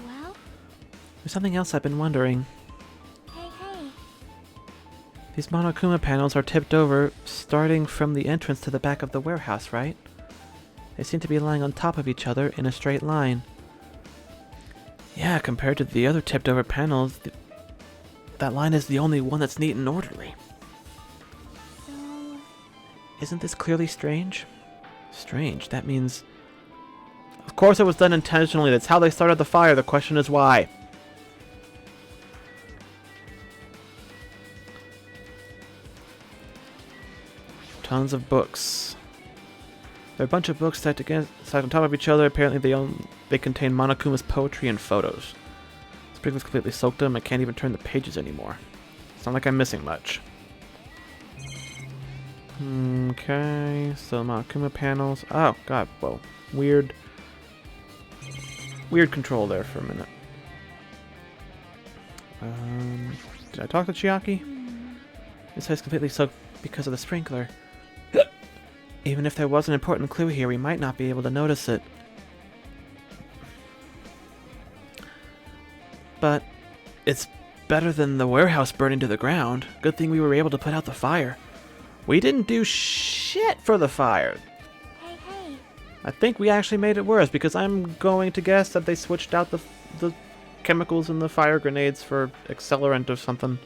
Well? There's something else I've been wondering. Hey. These Monokuma panels are tipped over, starting from the entrance to the back of the warehouse, right? They seem to be lying on top of each other in a straight line. Yeah, compared to the other tipped over panels, that line is the only one that's neat and orderly. So... Isn't this clearly strange? Strange, that means... Of course it was done intentionally, that's how they started the fire, the question is why? Tons of books. There are a bunch of books stacked on top of each other. Apparently they contain Monokuma's poetry and photos. Sprinklers completely soaked them. I can't even turn the pages anymore. It's not like I'm missing much. Okay, so Monokuma panels. Oh, god, whoa. Weird control there for a minute. Did I talk to Chiaki? This is completely soaked because of the sprinkler. Even if there was an important clue here, we might not be able to notice it. But it's better than the warehouse burning to the ground. Good thing we were able to put out the fire. We didn't do shit for the fire. Hey. I think we actually made it worse because I'm going to guess that they switched out the chemicals in the fire grenades for accelerant or something.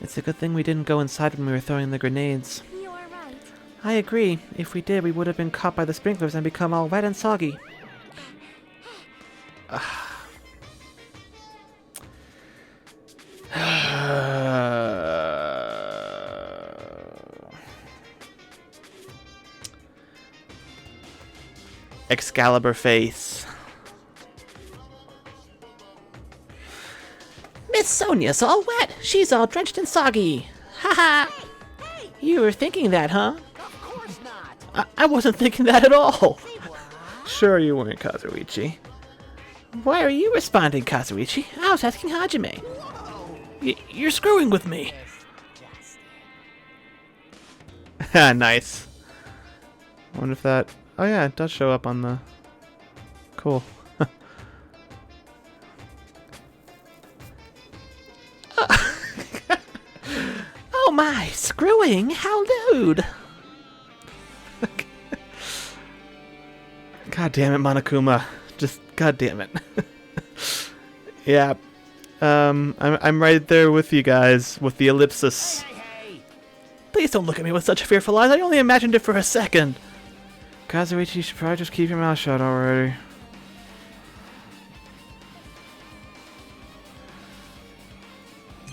It's a good thing we didn't go inside when we were throwing the grenades. You are right. I agree. If we did, we would have been caught by the sprinklers and become all wet and soggy. Excalibur face. Miss Sonia's all wet. She's all drenched and soggy. Haha. You were thinking that, huh? Of course not. I wasn't thinking that at all. Sure you weren't, Kazuichi. Why are you responding, Kazuichi? I was asking Hajime. You're screwing with me. Nice. I wonder if that... Oh yeah, it does show up on the... Cool. Oh my, screwing? How lewd! God damn it, Monokuma. Just, god damn it. Yeah. I'm right there with you guys, with the ellipsis. Please don't look at me with such fearful eyes. I only imagined it for a second. Kazuichi, you should probably just keep your mouth shut already.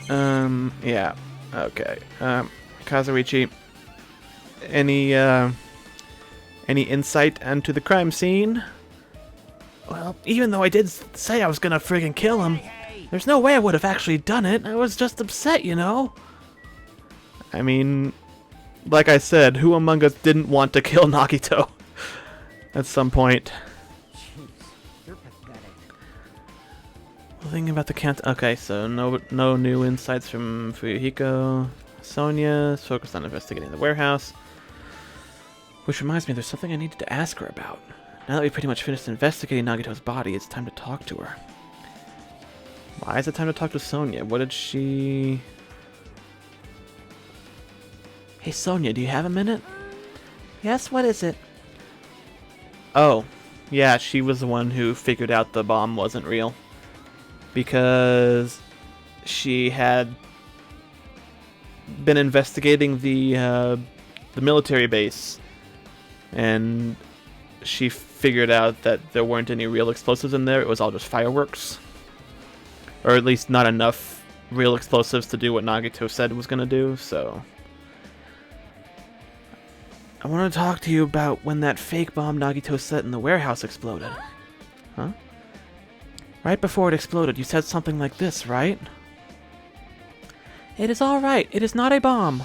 Yeah. Okay. Kazuichi, any insight into the crime scene? Well, even though I did say I was gonna friggin' kill him, there's no way I would have actually done it. I was just upset, you know? I mean, like I said, who among us didn't want to kill Nagito at some point? Jeez, you're pathetic. Well, thinking about the count. Okay, so no new insights from Fuyuhiko. Sonia is focused on investigating the warehouse. Which reminds me, there's something I needed to ask her about. Now that we've pretty much finished investigating Nagito's body, it's time to talk to her. Why is it time to talk to Sonia? What did she... Hey Sonia, do you have a minute? Yes, what is it? Oh, yeah, she was the one who figured out the bomb wasn't real. Because she had been investigating the military base, and she figured out that there weren't any real explosives in there. It was all just fireworks. Or at least not enough real explosives to do what Nagito said it was going to do, so... I want to talk to you about when that fake bomb Nagito set in the warehouse exploded. Huh? Right before it exploded, you said something like this, right? It is all right. It is not a bomb.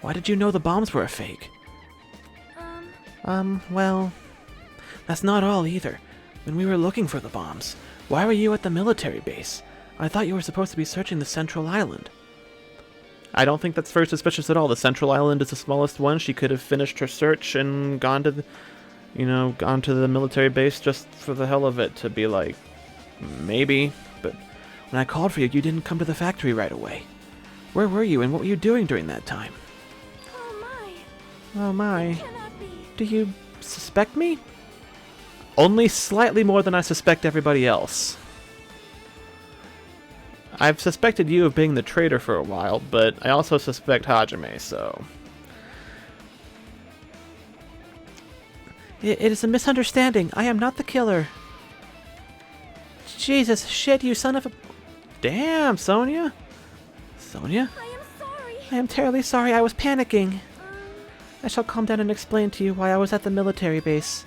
Why did you know the bombs were a fake? Well... That's not all either. When we were looking for the bombs, why were you at the military base? I thought you were supposed to be searching the central island. I don't think that's very suspicious at all. The central island is the smallest one. She could have finished her search and gone to the, gone to the military base just for the hell of it to be like, maybe. But when I called for you, you didn't come to the factory right away. Where were you and what were you doing during that time? Oh my. Oh my. Cannot be. Do you suspect me? Only slightly more than I suspect everybody else. I've suspected you of being the traitor for a while, but I also suspect Hajime, so... It is a misunderstanding. I am not the killer. Jesus, shit, you son of a... Damn, Sonia. Sonia? I am sorry. I am terribly sorry. I was panicking. I shall calm down and explain to you why I was at the military base.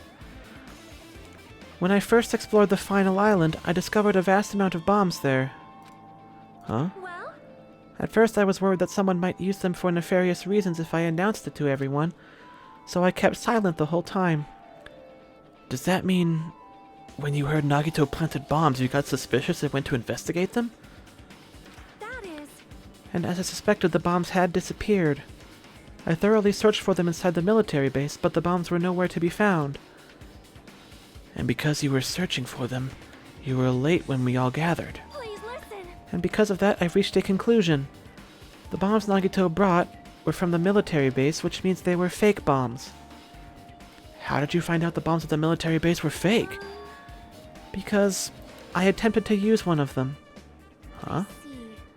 When I first explored the final island, I discovered a vast amount of bombs there. Huh? Well, At first I was worried that someone might use them for nefarious reasons if I announced it to everyone, so I kept silent the whole time. Does that mean when you heard Nagito planted bombs you got suspicious and went to investigate them? that is. And as I suspected, the bombs had disappeared. I thoroughly searched for them inside the military base, but the bombs were nowhere to be found. And because you were searching for them, you were late when we all gathered. Please listen. And because of that, I've reached a conclusion. The bombs Nagito brought were from the military base, which means they were fake bombs. How did you find out the bombs at the military base were fake? Because I attempted to use one of them. Huh?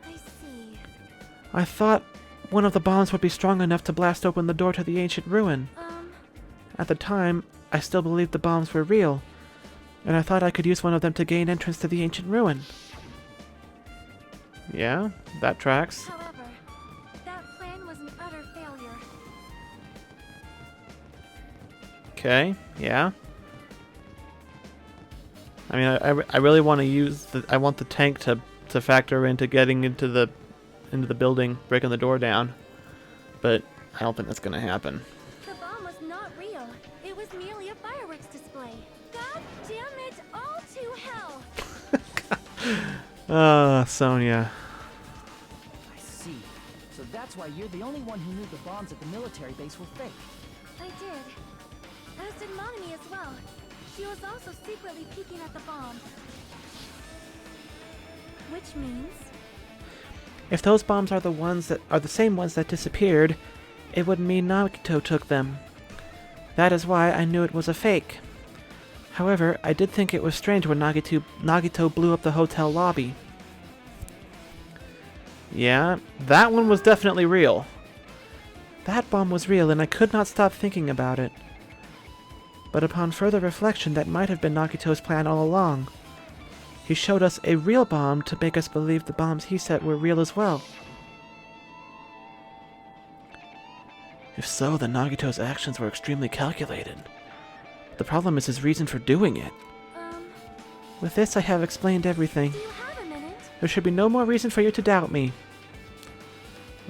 I see. I thought one of the bombs would be strong enough to blast open the door to the ancient ruin. At the time, I still believed the bombs were real, and I thought I could use one of them to gain entrance to the ancient ruin. Yeah, that tracks. However, that plan was an utter failure. Okay, yeah. I mean, I really want to use the... I want the tank to factor into getting into the building, breaking the door down. But I don't think that's going to happen. The bomb was not real. It was merely a fireworks display. God damn it, all to hell! Sonia. I see. So that's why you're the only one who knew the bombs at the military base were fake. I did. As did Monami as well. She was also secretly peeking at the bomb. Which means... If those bombs are the same ones that disappeared, it would mean Nagito took them. That is why I knew it was a fake. However, I did think it was strange when Nagito blew up the hotel lobby. Yeah, that one was definitely real. That bomb was real, and I could not stop thinking about it. But upon further reflection, that might have been Nagito's plan all along. He showed us a real bomb to make us believe the bombs he set were real as well. If so, then Nagito's actions were extremely calculated. The problem is his reason for doing it. With this, I have explained everything. Do you have a minute? There should be no more reason for you to doubt me.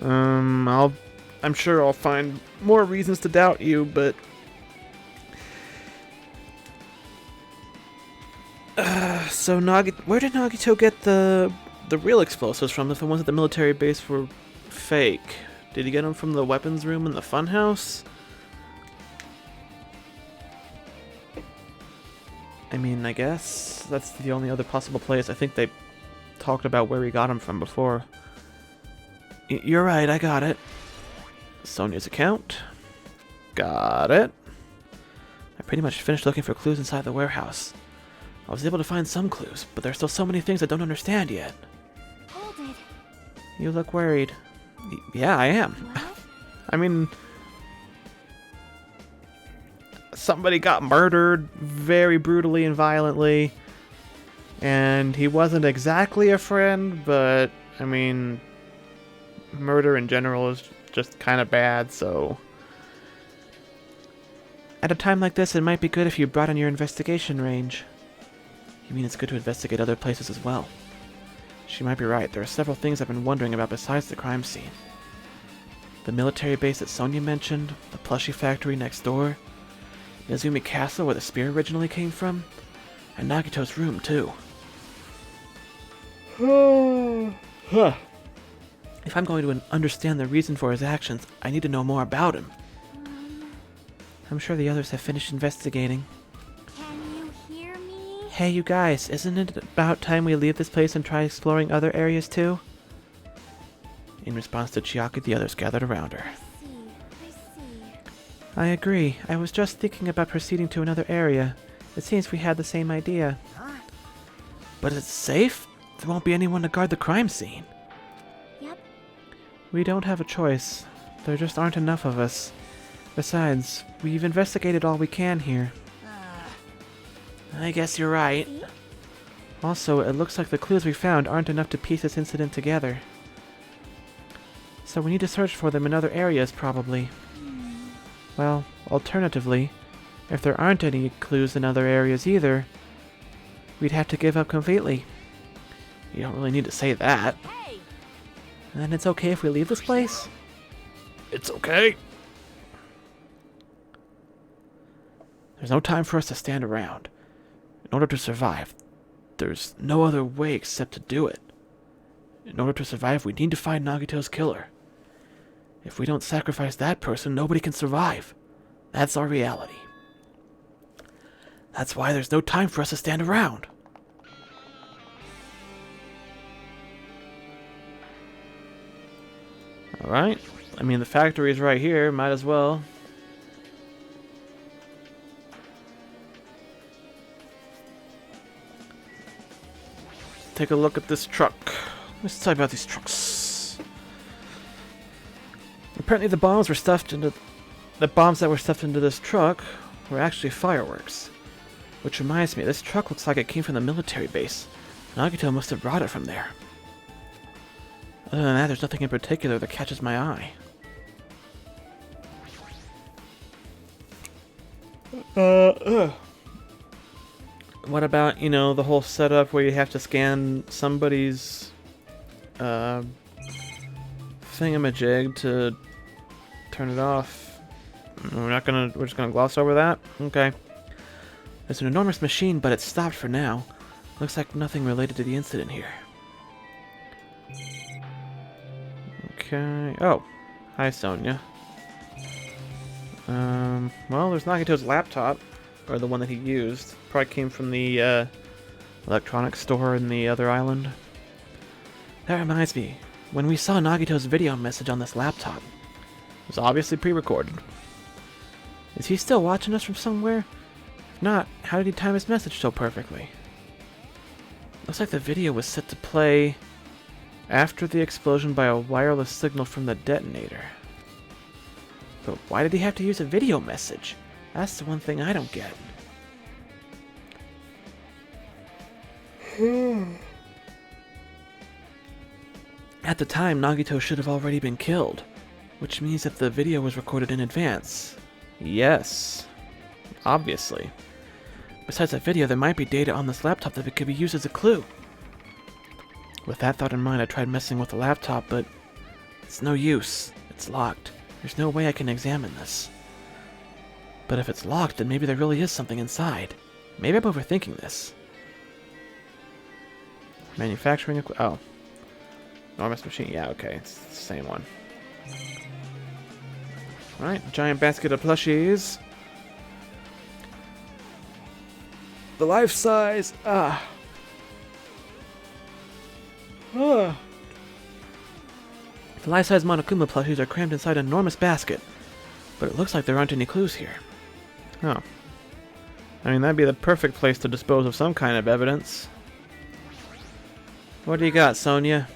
I'm sure I'll find more reasons to doubt you, but... So where did Nagito get the real explosives from if the ones at the military base were fake? Did he get them from the weapons room in the funhouse? I mean, I guess that's the only other possible place. I think they talked about where he got them from before. You're right, I got it. Sonia's account. Got it. I pretty much finished looking for clues inside the warehouse. I was able to find some clues, but there's still so many things I don't understand yet. Hold it. You look worried. Yeah, I am. What? I mean... Somebody got murdered very brutally and violently. And he wasn't exactly a friend, but, I mean... Murder in general is just kind of bad, so... At a time like this, it might be good if you broaden your investigation range. You mean it's good to investigate other places as well? She might be right. There are several things I've been wondering about besides the crime scene. The military base that Sonia mentioned, the plushie factory next door, Nezumi Castle where the spear originally came from, and Nagito's room, too. If I'm going to understand the reason for his actions, I need to know more about him. I'm sure the others have finished investigating. Can you hear me? Hey, you guys, isn't it about time we leave this place and try exploring other areas too? In response to Chiaki, the others gathered around her. I see. I agree. I was just thinking about proceeding to another area. It seems we had the same idea. Huh? But it's safe? There won't be anyone to guard the crime scene. Yep. We don't have a choice. There just aren't enough of us. Besides, we've investigated all we can here. I guess you're right. See? Also, it looks like the clues we found aren't enough to piece this incident together. So we need to search for them in other areas, probably. Well, alternatively, if there aren't any clues in other areas either, we'd have to give up completely. You don't really need to say that. Hey! And it's okay if we leave this place? It's okay. There's no time for us to stand around. In order to survive, there's no other way except to do it. In order to survive, we need to find Nagito's killer. If we don't sacrifice that person, nobody can survive. That's our reality. That's why there's no time for us to stand around. Alright. I mean, the factory is right here. Might as well. Take a look at this truck. Let's talk about these trucks. Apparently the bombs that were stuffed into this truck were actually fireworks. Which reminds me, this truck looks like it came from the military base. Nagito must have brought it from there. Other than that, there's nothing in particular that catches my eye. What about, you know, the whole setup where you have to scan somebody's thingamajig to turn it off? We're just gonna gloss over that? Okay. There's an enormous machine, but it's stopped for now. Looks like nothing related to the incident here. Okay. Oh. Hi, Sonia. Well, there's Nagito's laptop, or the one that he used. Probably came from the electronics store in the other island. That reminds me, when we saw Nagito's video message on this laptop, it was obviously pre-recorded. Is he still watching us from somewhere? If not, how did he time his message so perfectly? Looks like the video was set to play after the explosion by a wireless signal from the detonator. But why did he have to use a video message? That's the one thing I don't get. At the time, Nagito should have already been killed, which means that the video was recorded in advance. Yes, obviously. Besides that video, there might be data on this laptop that could be used as a clue. With that thought in mind, I tried messing with the laptop, but it's no use. It's locked. There's no way I can examine this. But if it's locked, then maybe there really is something inside. Maybe I'm overthinking this. Manufacturing oh. Enormous machine. Yeah, okay. It's the same one. Alright, giant basket of plushies. The life size. The life-size Monokuma plushies are crammed inside an enormous basket, but it looks like there aren't any clues here. Oh. I mean, that'd be the perfect place to dispose of some kind of evidence. What do you got, Sonia?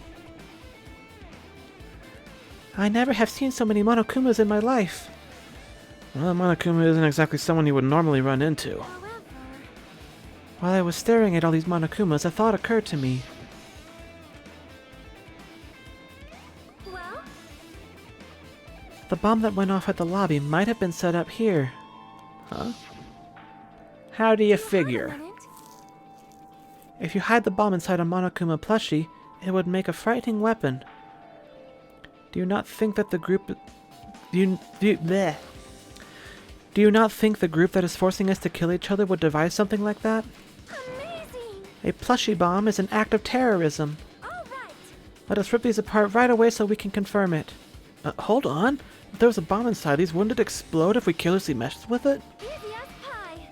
I never have seen so many Monokumas in my life. Well, Monokuma isn't exactly someone you would normally run into. However, While I was staring at all these Monokumas, a thought occurred to me. well, The bomb that went off at the lobby might have been set up here. Huh? How do you wait a figure? minute. If you hide the bomb inside a Monokuma plushie, it would make a frightening weapon. Do you not think that the group... Do you not think the group that is forcing us to kill each other would devise something like that? Amazing! A plushie bomb is an act of terrorism. All right. Let us rip these apart right away so we can confirm it. Hold on. If there was a bomb inside these, wouldn't it explode if we carelessly messed with it? Easy as pie.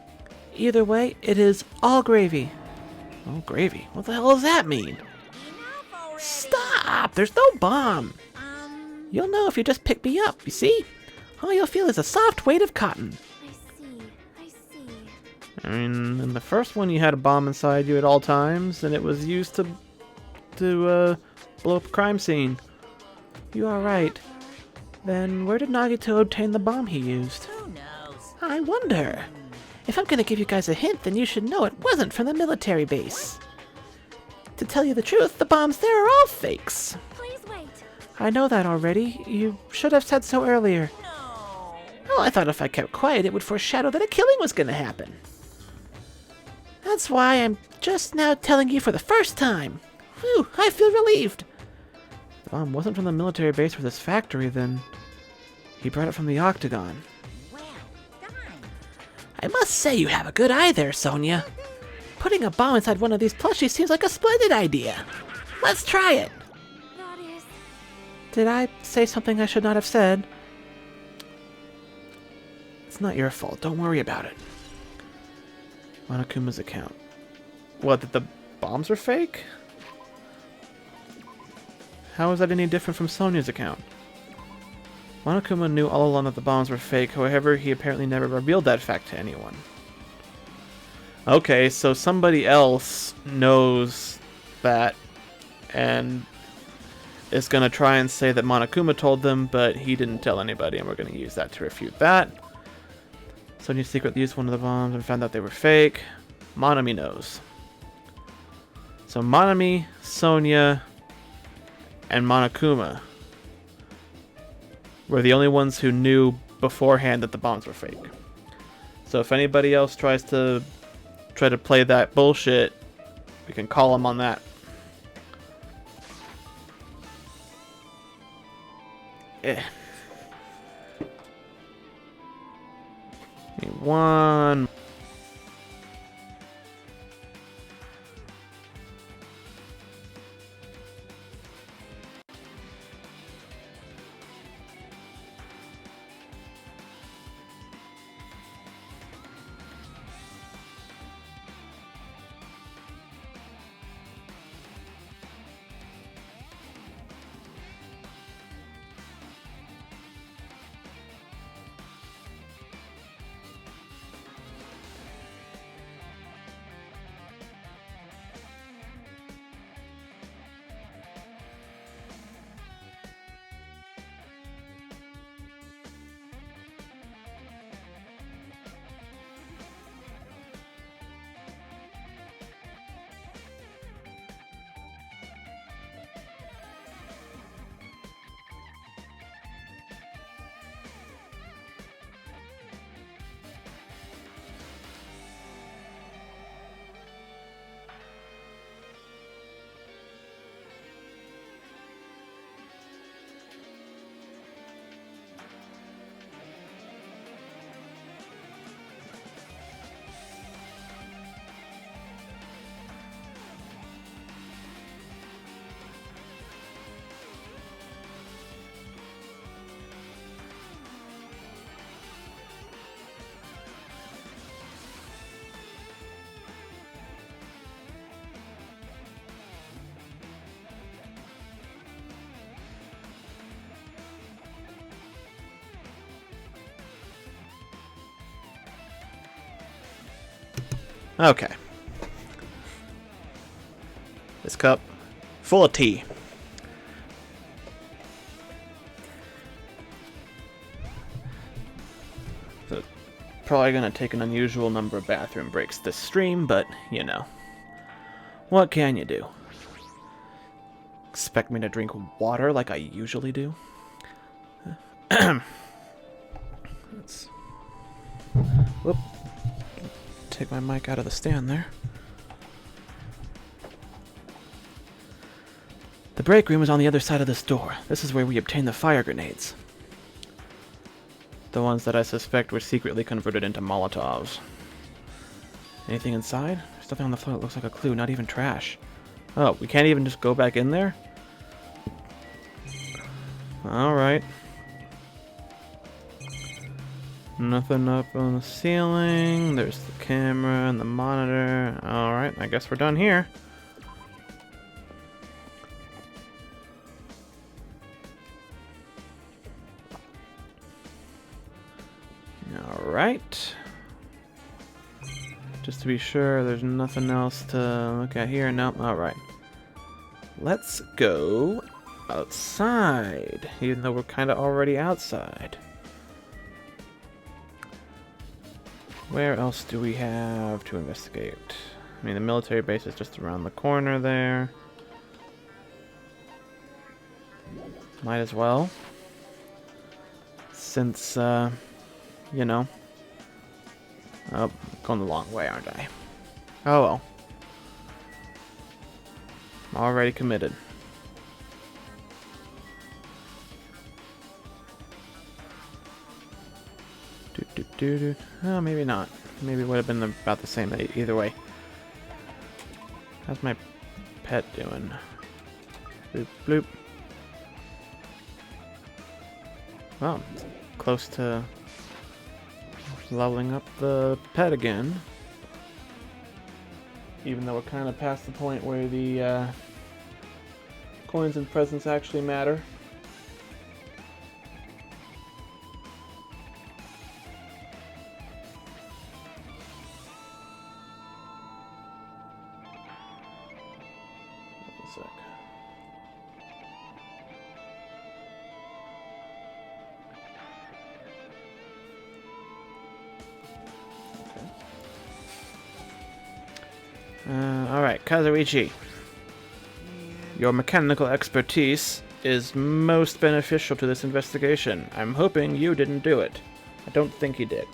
Either way, it is all gravy. All gravy? What the hell does that mean? Stop! There's no bomb! You'll know if you just pick me up, you see? All you'll feel is a soft weight of cotton. I see. I mean, in the first one you had a bomb inside you at all times, and it was used to blow up a crime scene. You are right. Then where did Nagito obtain the bomb he used? Who knows? I wonder. If I'm gonna give you guys a hint, then you should know it wasn't from the military base. To tell you the truth, the bombs there are all fakes. Please wait. I know that already. You should have said so earlier. No. Well, I thought if I kept quiet, it would foreshadow that a killing was gonna happen. That's why I'm just now telling you for the first time. Whew, I feel relieved. The bomb wasn't from the military base or this factory, then he brought it from the Octagon. Well done. I must say you have a good eye there, Sonia. Putting a bomb inside one of these plushies seems like a splendid idea. Let's try it. That is... Did I say something I should not have said? It's not your fault. Don't worry about it. Monokuma's account. What, that the bombs are fake? How is that any different from Sonia's account? Monokuma knew all along that the bombs were fake, however, he apparently never revealed that fact to anyone. Okay, so somebody else knows that and is going to try and say that Monokuma told them, but he didn't tell anybody, and we're going to use that to refute that. Sonia secretly used one of the bombs and found out they were fake. Monami knows. So Monami, Sonia, and Monokuma were the only ones who knew beforehand that the bombs were fake. So if anybody else tries to play that bullshit, we can call them on that. Eh. Need one. Okay. This cup full of tea. So probably gonna take an unusual number of bathroom breaks this stream, but you know. What can you do? Expect me to drink water like I usually do? Let's whoop. Take my mic out of the stand there. The break room is on the other side of this door. This is where we obtain the fire grenades. The ones that I suspect were secretly converted into Molotovs. Anything inside? There's nothing on the floor that looks like a clue, not even trash. Oh, we can't even just go back in there? Alright. Nothing up on the ceiling. There's the camera and the monitor. Alright, I guess we're done here. Alright. Just to be sure there's nothing else to look at here. Nope, alright. Let's go outside, even though we're kind of already outside. Where else do we have to investigate? I mean, the military base is just around the corner there. Might as well. Since, you know. Oh, I'm going the long way, aren't I? Oh well. I'm already committed. Oh, maybe not. Maybe it would have been about the same either way. How's my pet doing? Bloop, bloop. Well, it's close to leveling up the pet again. Even though we're kind of past the point where the coins and presents actually matter. Alright, Kazuichi. Your mechanical expertise is most beneficial to this investigation. I'm hoping you didn't do it. I don't think he did.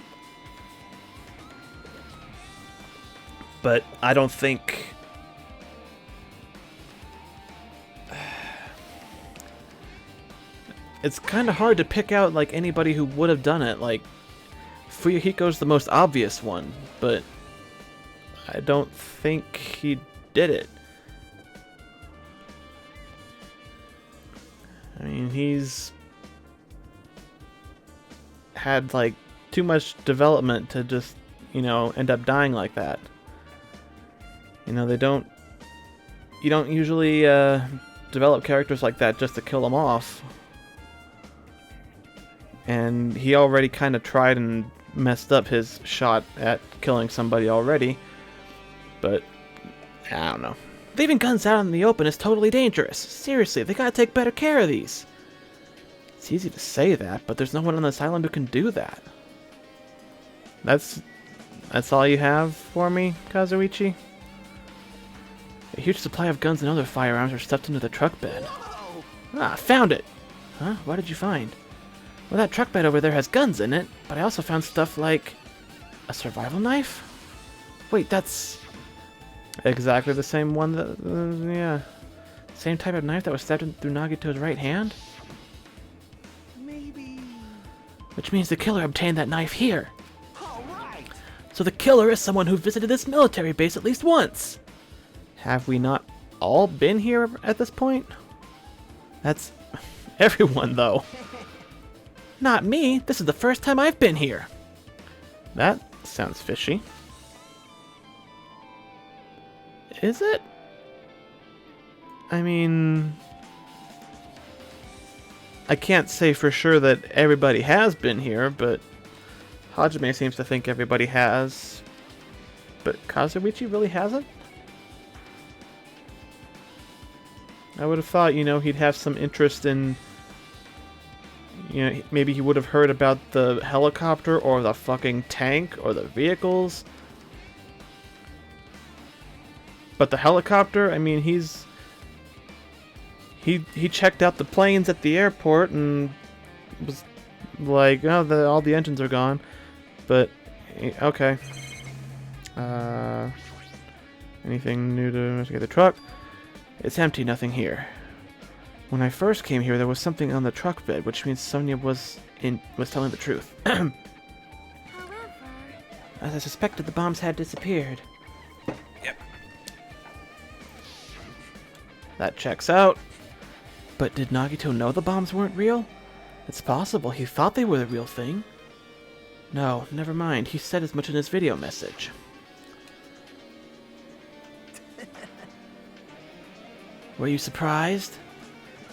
But I don't think... It's kind of hard to pick out, like, anybody who would have done it. Like, Fuyuhiko's the most obvious one, but I don't think he did it. I mean, he's had, like, too much development to just, you know, end up dying like that. You know, you don't usually develop characters like that just to kill them off. And he already kind of tried and messed up his shot at killing somebody already. But, I don't know. Leaving guns out in the open is totally dangerous. Seriously, they gotta take better care of these. It's easy to say that, but there's no one on this island who can do that. That's all you have for me, Kazuichi? A huge supply of guns and other firearms are stuffed into the truck bed. Ah, found it! Huh? What did you find? Well, that truck bed over there has guns in it, but I also found stuff like... a survival knife? Wait, that's... exactly the same one that... yeah. Same type of knife that was stabbed through Nagito's right hand? Maybe. Which means the killer obtained that knife here. All right. So the killer is someone who visited this military base at least once. Have we not all been here at this point? That's everyone, though. Not me. This is the first time I've been here. That sounds fishy. Is it? I mean... I can't say for sure that everybody has been here, but Hajime seems to think everybody has. But Kazuichi really hasn't? I would have thought, you know, he'd have some interest in... you know, maybe he would have heard about the helicopter or the fucking tank or the vehicles. But the helicopter, I mean, he checked out the planes at the airport and was like, oh, all the engines are gone. But, okay. Anything new to investigate the truck? It's empty, nothing here. When I first came here, there was something on the truck bed, which means Sonia was telling the truth. However, As I suspected, the bombs had disappeared. Yep. That checks out. But did Nagito know the bombs weren't real? It's possible he thought they were the real thing. No, never mind. He said as much in his video message. Were you surprised?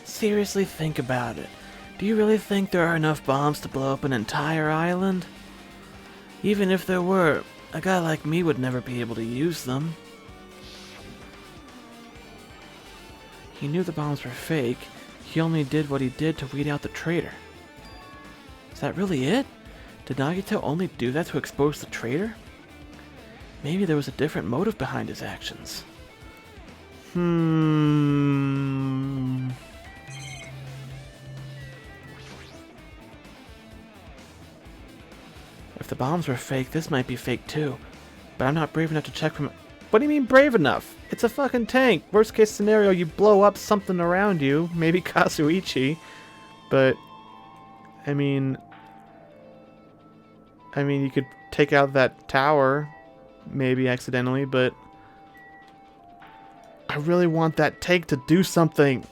Seriously, think about it. Do you really think there are enough bombs to blow up an entire island? Even if there were, a guy like me would never be able to use them. He knew the bombs were fake. He only did what he did to weed out the traitor. Is that really it? Did Nagito only do that to expose the traitor? Maybe there was a different motive behind his actions. If the bombs were fake, this might be fake too. But I'm not brave enough to check from... What do you mean brave enough? It's a fucking tank. Worst case scenario, you blow up something around you. Maybe Kazuichi. But, I mean, you could take out that tower, maybe accidentally, but I really want that tank to do something.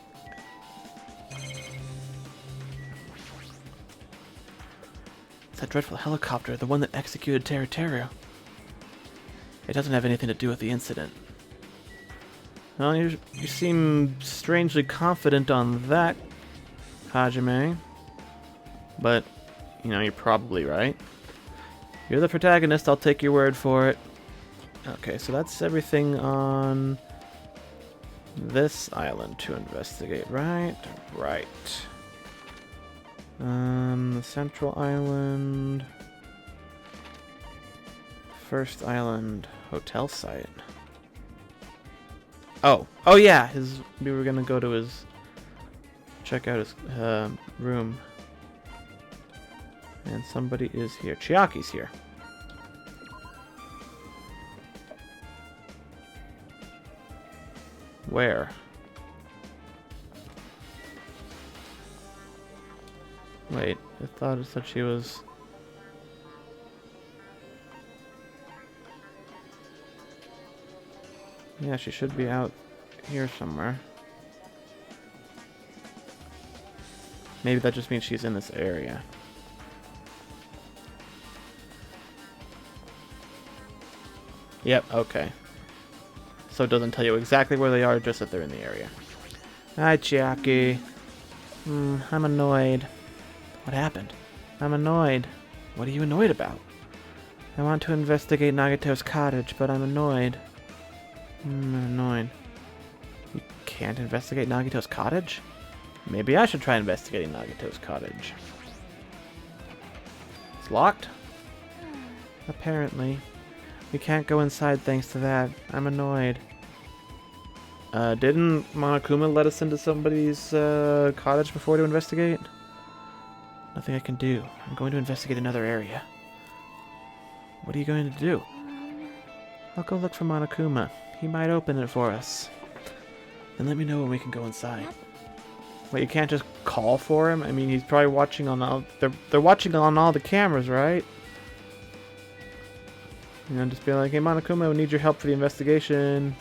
It's that dreadful helicopter, the one that executed Teruteru. It doesn't have anything to do with the incident. Well, you seem strangely confident on that, Hajime. But, you know, you're probably right. You're the protagonist, I'll take your word for it. Okay, so that's everything on this island to investigate, right? Right. The central island... First island hotel site. Oh yeah, we were gonna go to his, check out his room. And somebody is here. Chiaki's here. Where? Wait, I thought it said she was... Yeah, she should be out here somewhere. Maybe that just means she's in this area. Yep, okay. So it doesn't tell you exactly where they are, just that they're in the area. Hi, Chiaki. I'm annoyed. What happened? I'm annoyed. What are you annoyed about? I want to investigate Nagito's cottage, but I'm annoyed. I'm annoyed. You can't investigate Nagito's cottage? Maybe I should try investigating Nagito's cottage. It's locked? Apparently. We can't go inside thanks to that. I'm annoyed. Didn't Monokuma let us into somebody's cottage before to investigate? Nothing I can do. I'm going to investigate another area. What are you going to do? I'll go look for Monokuma. He might open it for us. And let me know when we can go inside. Wait, you can't just call for him? I mean, he's probably watching on all... They're watching on all the cameras, right? You know, just be like, hey, Monokuma, we need your help for the investigation.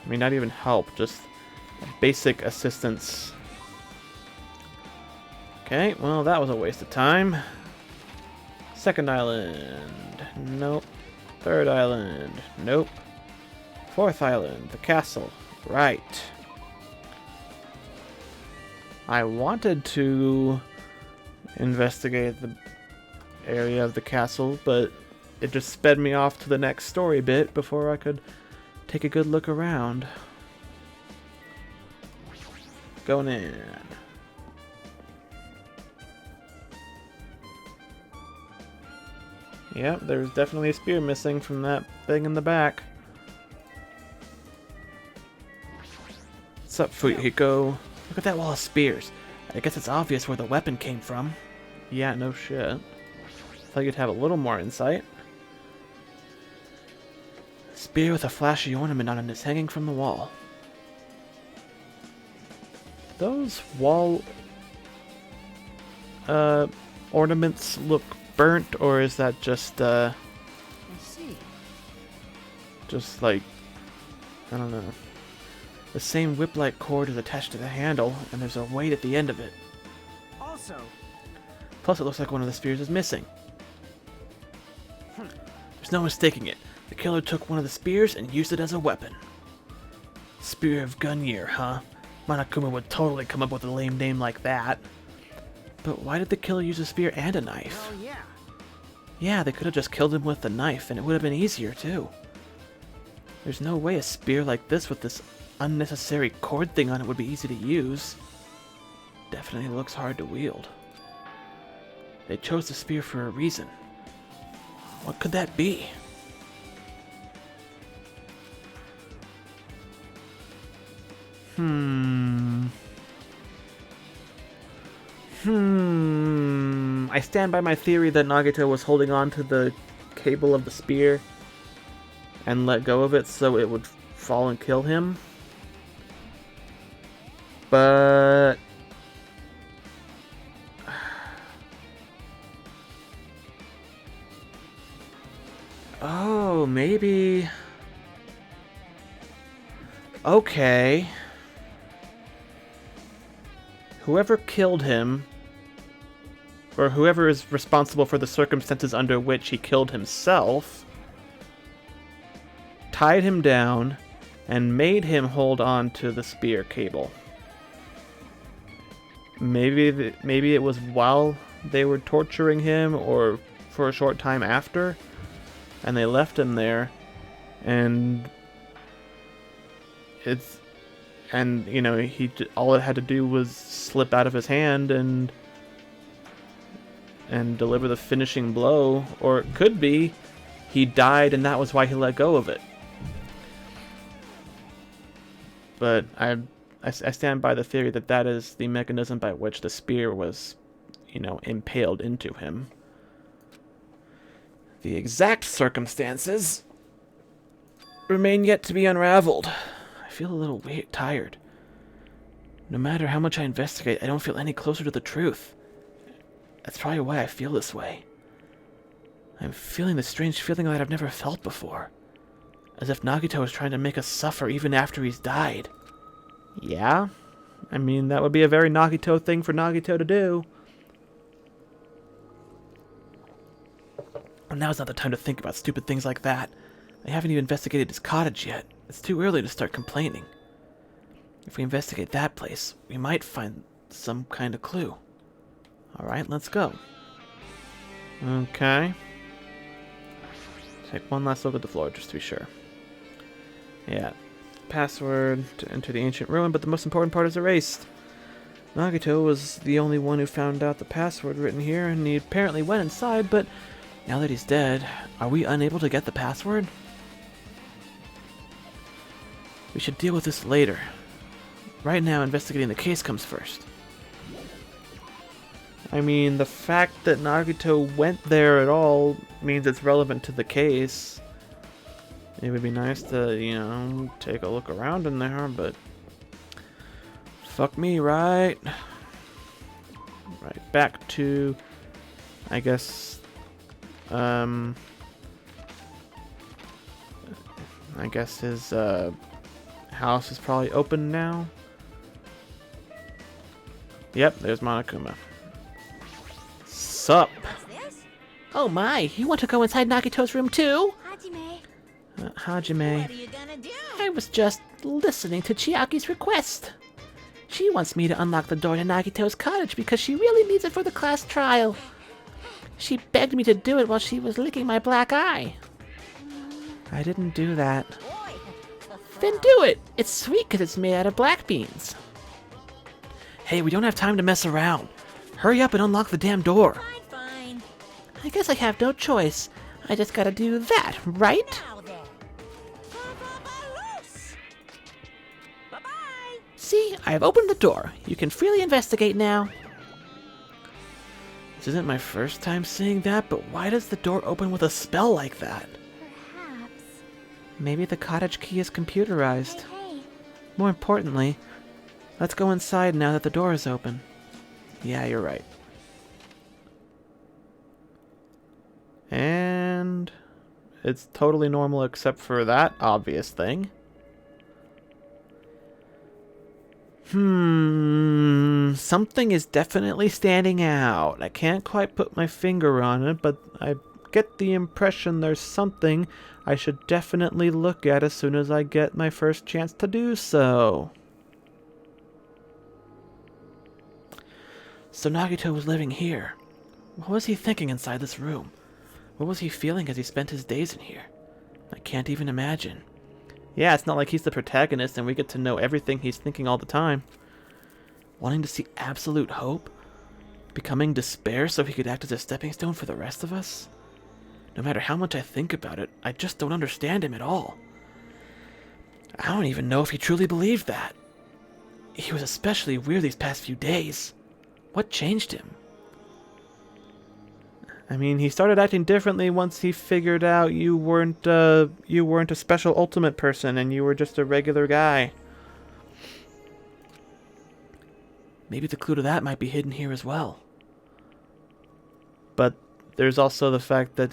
I mean, not even help, just basic assistance. Okay, well, that was a waste of time. Second island. Nope. Third island. Nope. Fourth island. The castle. Right. I wanted to investigate the area of the castle, but it just sped me off to the next story bit before I could take a good look around. Going in. Yep, there's definitely a spear missing from that thing in the back. What's up, Fuyuhiko? Look at that wall of spears. I guess it's obvious where the weapon came from. Yeah, no shit. Thought you'd have a little more insight. Spear with a flashy ornament on it is hanging from the wall. Those wall ornaments look burnt, or is that just I see. just like, I don't know. The same whip-like cord is attached to the handle, and there's a weight at the end of it. Also, Plus, it looks like one of the spears is missing. There's no mistaking it. The killer took one of the spears and used it as a weapon. Spear of Gunyear, huh? Monokuma would totally come up with a lame name like that. But why did the killer use a spear and a knife? well, yeah. Yeah, they could have just killed him with the knife, and it would have been easier, too. There's no way a spear like this with this unnecessary cord thing on it would be easy to use. Definitely looks hard to wield. They chose the spear for a reason. What could that be? I stand by my theory that Nagito was holding on to the cable of the spear and let go of it so it would fall and kill him. But oh, maybe. Okay. Whoever killed him, or whoever is responsible for the circumstances under which he killed himself, tied him down and made him hold on to the spear cable. Maybe it was while they were torturing him or for a short time after, and they left him there, and you know, all it had to do was slip out of his hand and deliver the finishing blow. Or it could be he died and that was why he let go of it. but I stand by the theory that that is the mechanism by which the spear was, you know, impaled into him. The exact circumstances remain yet to be unraveled. I feel a little tired. No matter how much I investigate, I don't feel any closer to the truth. That's probably why I feel this way. I'm feeling this strange feeling that I've never felt before. As if Nagito is trying to make us suffer even after he's died. Yeah? I mean, that would be a very Nagito thing for Nagito to do. Well, now's not the time to think about stupid things like that. I haven't even investigated his cottage yet. It's too early to start complaining. If we investigate that place, we might find some kind of clue. Alright, let's go. Okay. Take one last look at the floor, just to be sure. Yeah. Password to enter the ancient ruin, but the most important part is erased. Nagito was the only one who found out the password written here, and he apparently went inside, but now that he's dead, are we unable to get the password? We should deal with this later. Right now, investigating the case comes first. I mean, the fact that Nagito went there at all means it's relevant to the case. It would be nice to, you know, take a look around in there, but fuck me, right? Right, back to, I guess, his house is probably open now. Yep, there's Monokuma. Sup? What's this? Oh my, you want to go inside Nagito's room too? Hajime. Hajime. What are you gonna do? I was just listening to Chiaki's request. She wants me to unlock the door to Nagito's cottage because she really needs it for the class trial. She begged me to do it while she was licking my black eye. I didn't do that. Boy. Then do it! It's sweet because it's made out of black beans. Hey, we don't have time to mess around. Hurry up and unlock the damn door. Fine, fine. I guess I have no choice. I just gotta do that, right? Now then. Loose. Bye-bye. See, I have opened the door. You can freely investigate now. This isn't my first time seeing that, but why does the door open with a spell like that? Perhaps. Maybe the cottage key is computerized. Hey, More importantly, let's go inside now that the door is open. Yeah, you're right. And it's totally normal except for that obvious thing. Something is definitely standing out. I can't quite put my finger on it, but I get the impression there's something I should definitely look at as soon as I get my first chance to do so. So Nagito was living here. What was he thinking inside this room? What was he feeling as he spent his days in here? I can't even imagine. Yeah, it's not like he's the protagonist and we get to know everything he's thinking all the time. Wanting to see absolute hope? Becoming despair so he could act as a stepping stone for the rest of us? No matter how much I think about it, I just don't understand him at all. I don't even know if he truly believed that. He was especially weird these past few days. What changed him? I mean, he started acting differently once he figured out you weren't a special ultimate person and you were just a regular guy. Maybe the clue to that might be hidden here as well. But there's also the fact that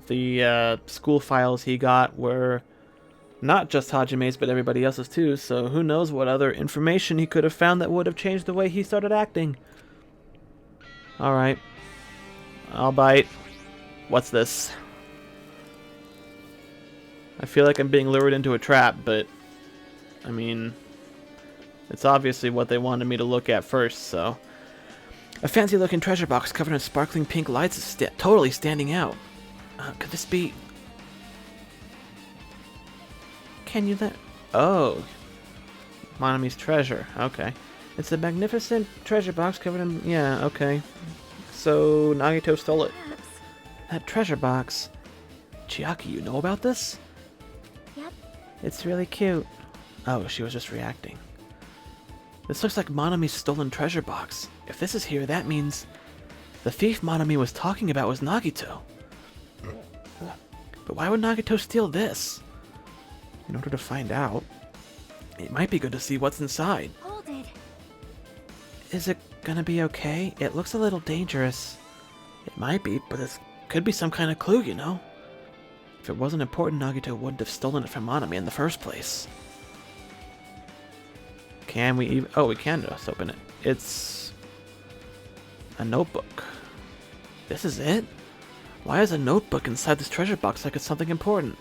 the school files he got were not just Hajime's but everybody else's too, so who knows what other information he could have found that would have changed the way he started acting. Alright. I'll bite. What's this? I feel like I'm being lured into a trap, but I mean, it's obviously what they wanted me to look at first, so. A fancy looking treasure box covered in sparkling pink lights is totally standing out. Could this be... Can you let... Oh. Monami's treasure. Okay. It's a magnificent treasure box covered in... Yeah, okay. So, Nagito stole it. perhaps. That treasure box. Chiaki, you know about this? Yep. It's really cute. Oh, she was just reacting. This looks like Monami's stolen treasure box. If this is here, that means the thief Monami was talking about was Nagito. But why would Nagito steal this? In order to find out, it might be good to see what's inside. Hold it. Is it gonna be okay? It looks a little dangerous. It might be, but this could be some kind of clue, you know? If it wasn't important, Nagito wouldn't have stolen it from Monami in the first place. Can we even... Oh, we can just open it. It's a notebook. This is it? Why is a notebook inside this treasure box like it's something important?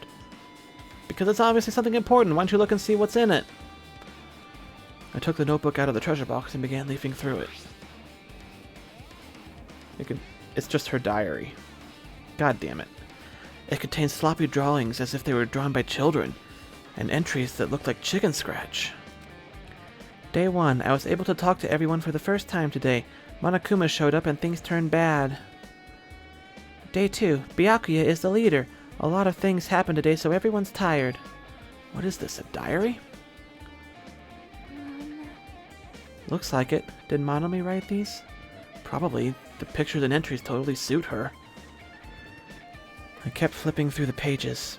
Because it's obviously something important. Why don't you look and see what's in it? I took the notebook out of the treasure box and began leafing through it. It's just her diary. God damn it. It contains sloppy drawings as if they were drawn by children, and entries that looked like chicken scratch. Day 1, I was able to talk to everyone for the first time today. Monokuma showed up and things turned bad. Day 2, Byakuya is the leader. A lot of things happened today, so everyone's tired. What is this, a diary? Looks like it. Did Monami write these? Probably. The pictures and entries totally suit her. I kept flipping through the pages.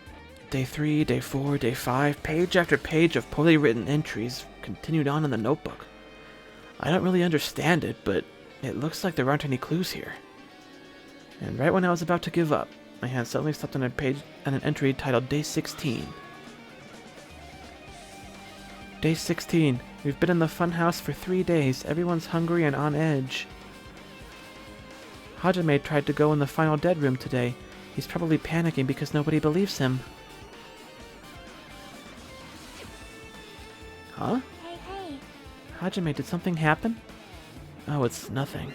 Day 3, day 4, day 5, page after page of poorly written entries continued on in the notebook. I don't really understand it, but it looks like there aren't any clues here. And right when I was about to give up, my hand suddenly stopped on a page and an entry titled Day 16. Day 16. We've been in the funhouse for 3 days. Everyone's hungry and on edge. Hajime tried to go in the final dead room today. He's probably panicking because nobody believes him. Huh? Hey. Hajime, did something happen? Oh, it's nothing.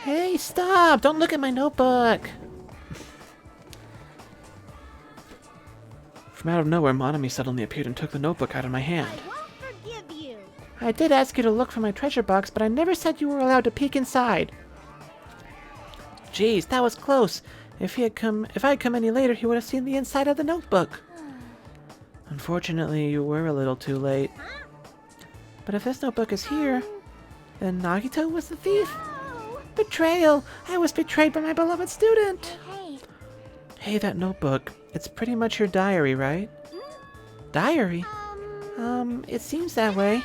Hey, stop! Don't look at my notebook! From out of nowhere, Monami suddenly appeared and took the notebook out of my hand. I won't forgive you. I did ask you to look for my treasure box, but I never said you were allowed to peek inside. Jeez, that was close. If I'd come any later, he would have seen the inside of the notebook. Unfortunately, you were a little too late. But if this notebook is here, then Nagito was the thief? Oh. Betrayal! I was betrayed by my beloved student! Hey. Hey, that notebook. It's pretty much your diary, right? Diary? It seems that way.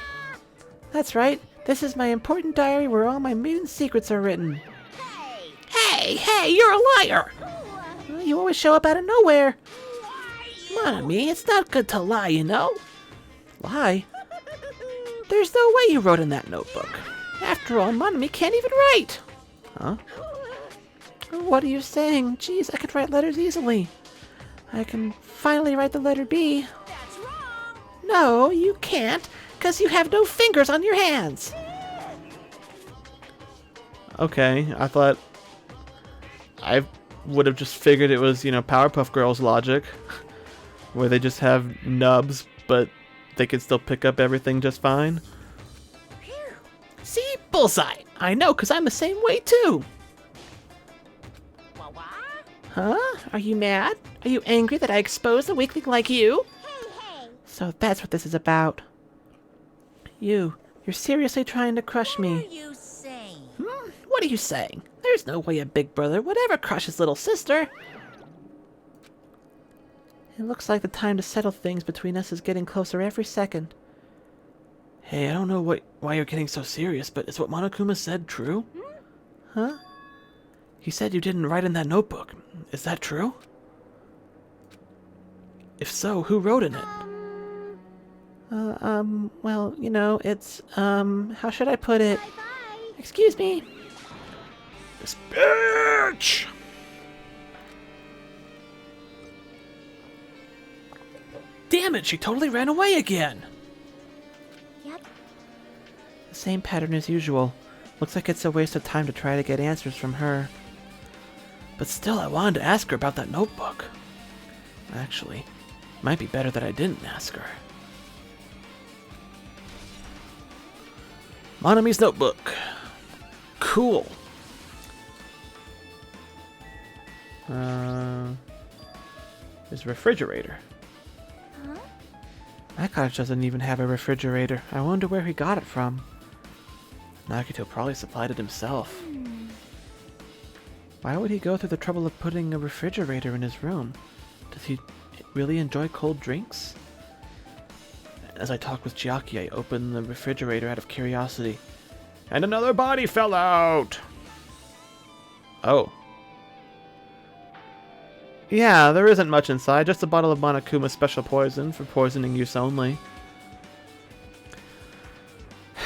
That's right. This is my important diary where all my maiden secrets are written. Hey, you're a liar! Well, you always show up out of nowhere. Monami, it's not good to lie, you know? Lie? There's no way you wrote in that notebook. After all, Monami can't even write. Huh? What are you saying? Jeez, I could write letters easily. I can finally write the letter B. That's wrong. No, you can't, because you have no fingers on your hands. Okay, I would have just figured it was, Powerpuff Girls logic, where they just have nubs, but they can still pick up everything just fine. See? Bullseye. I know, because I'm the same way, too. What? Huh? Are you mad? Are you angry that I exposed a weakling like you? Hey. So that's what this is about. You're seriously trying to crush What are me. you saying? What are you saying? There's no way a big brother would ever crush his little sister. It looks like the time to settle things between us is getting closer every second. Hey, I don't know why you're getting so serious, but is what Monokuma said true? Huh? He said you didn't write in that notebook. Is that true? If so, who wrote in it? Well, it's, how should I put it? Bye. Excuse me. This bitch! Damn it, she totally ran away again! Yep. The same pattern as usual. Looks like it's a waste of time to try to get answers from her. But still, I wanted to ask her about that notebook. Actually, it might be better that I didn't ask her. Monami's notebook. Cool. There's a refrigerator. Huh? That cottage doesn't even have a refrigerator. I wonder where he got it from. Nagito probably supplied it himself. Why would he go through the trouble of putting a refrigerator in his room? Does he really enjoy cold drinks? As I talked with Chiaki, I opened the refrigerator out of curiosity. And another body fell out! Oh. Yeah, there isn't much inside, just a bottle of Monokuma's special poison for poisoning use only.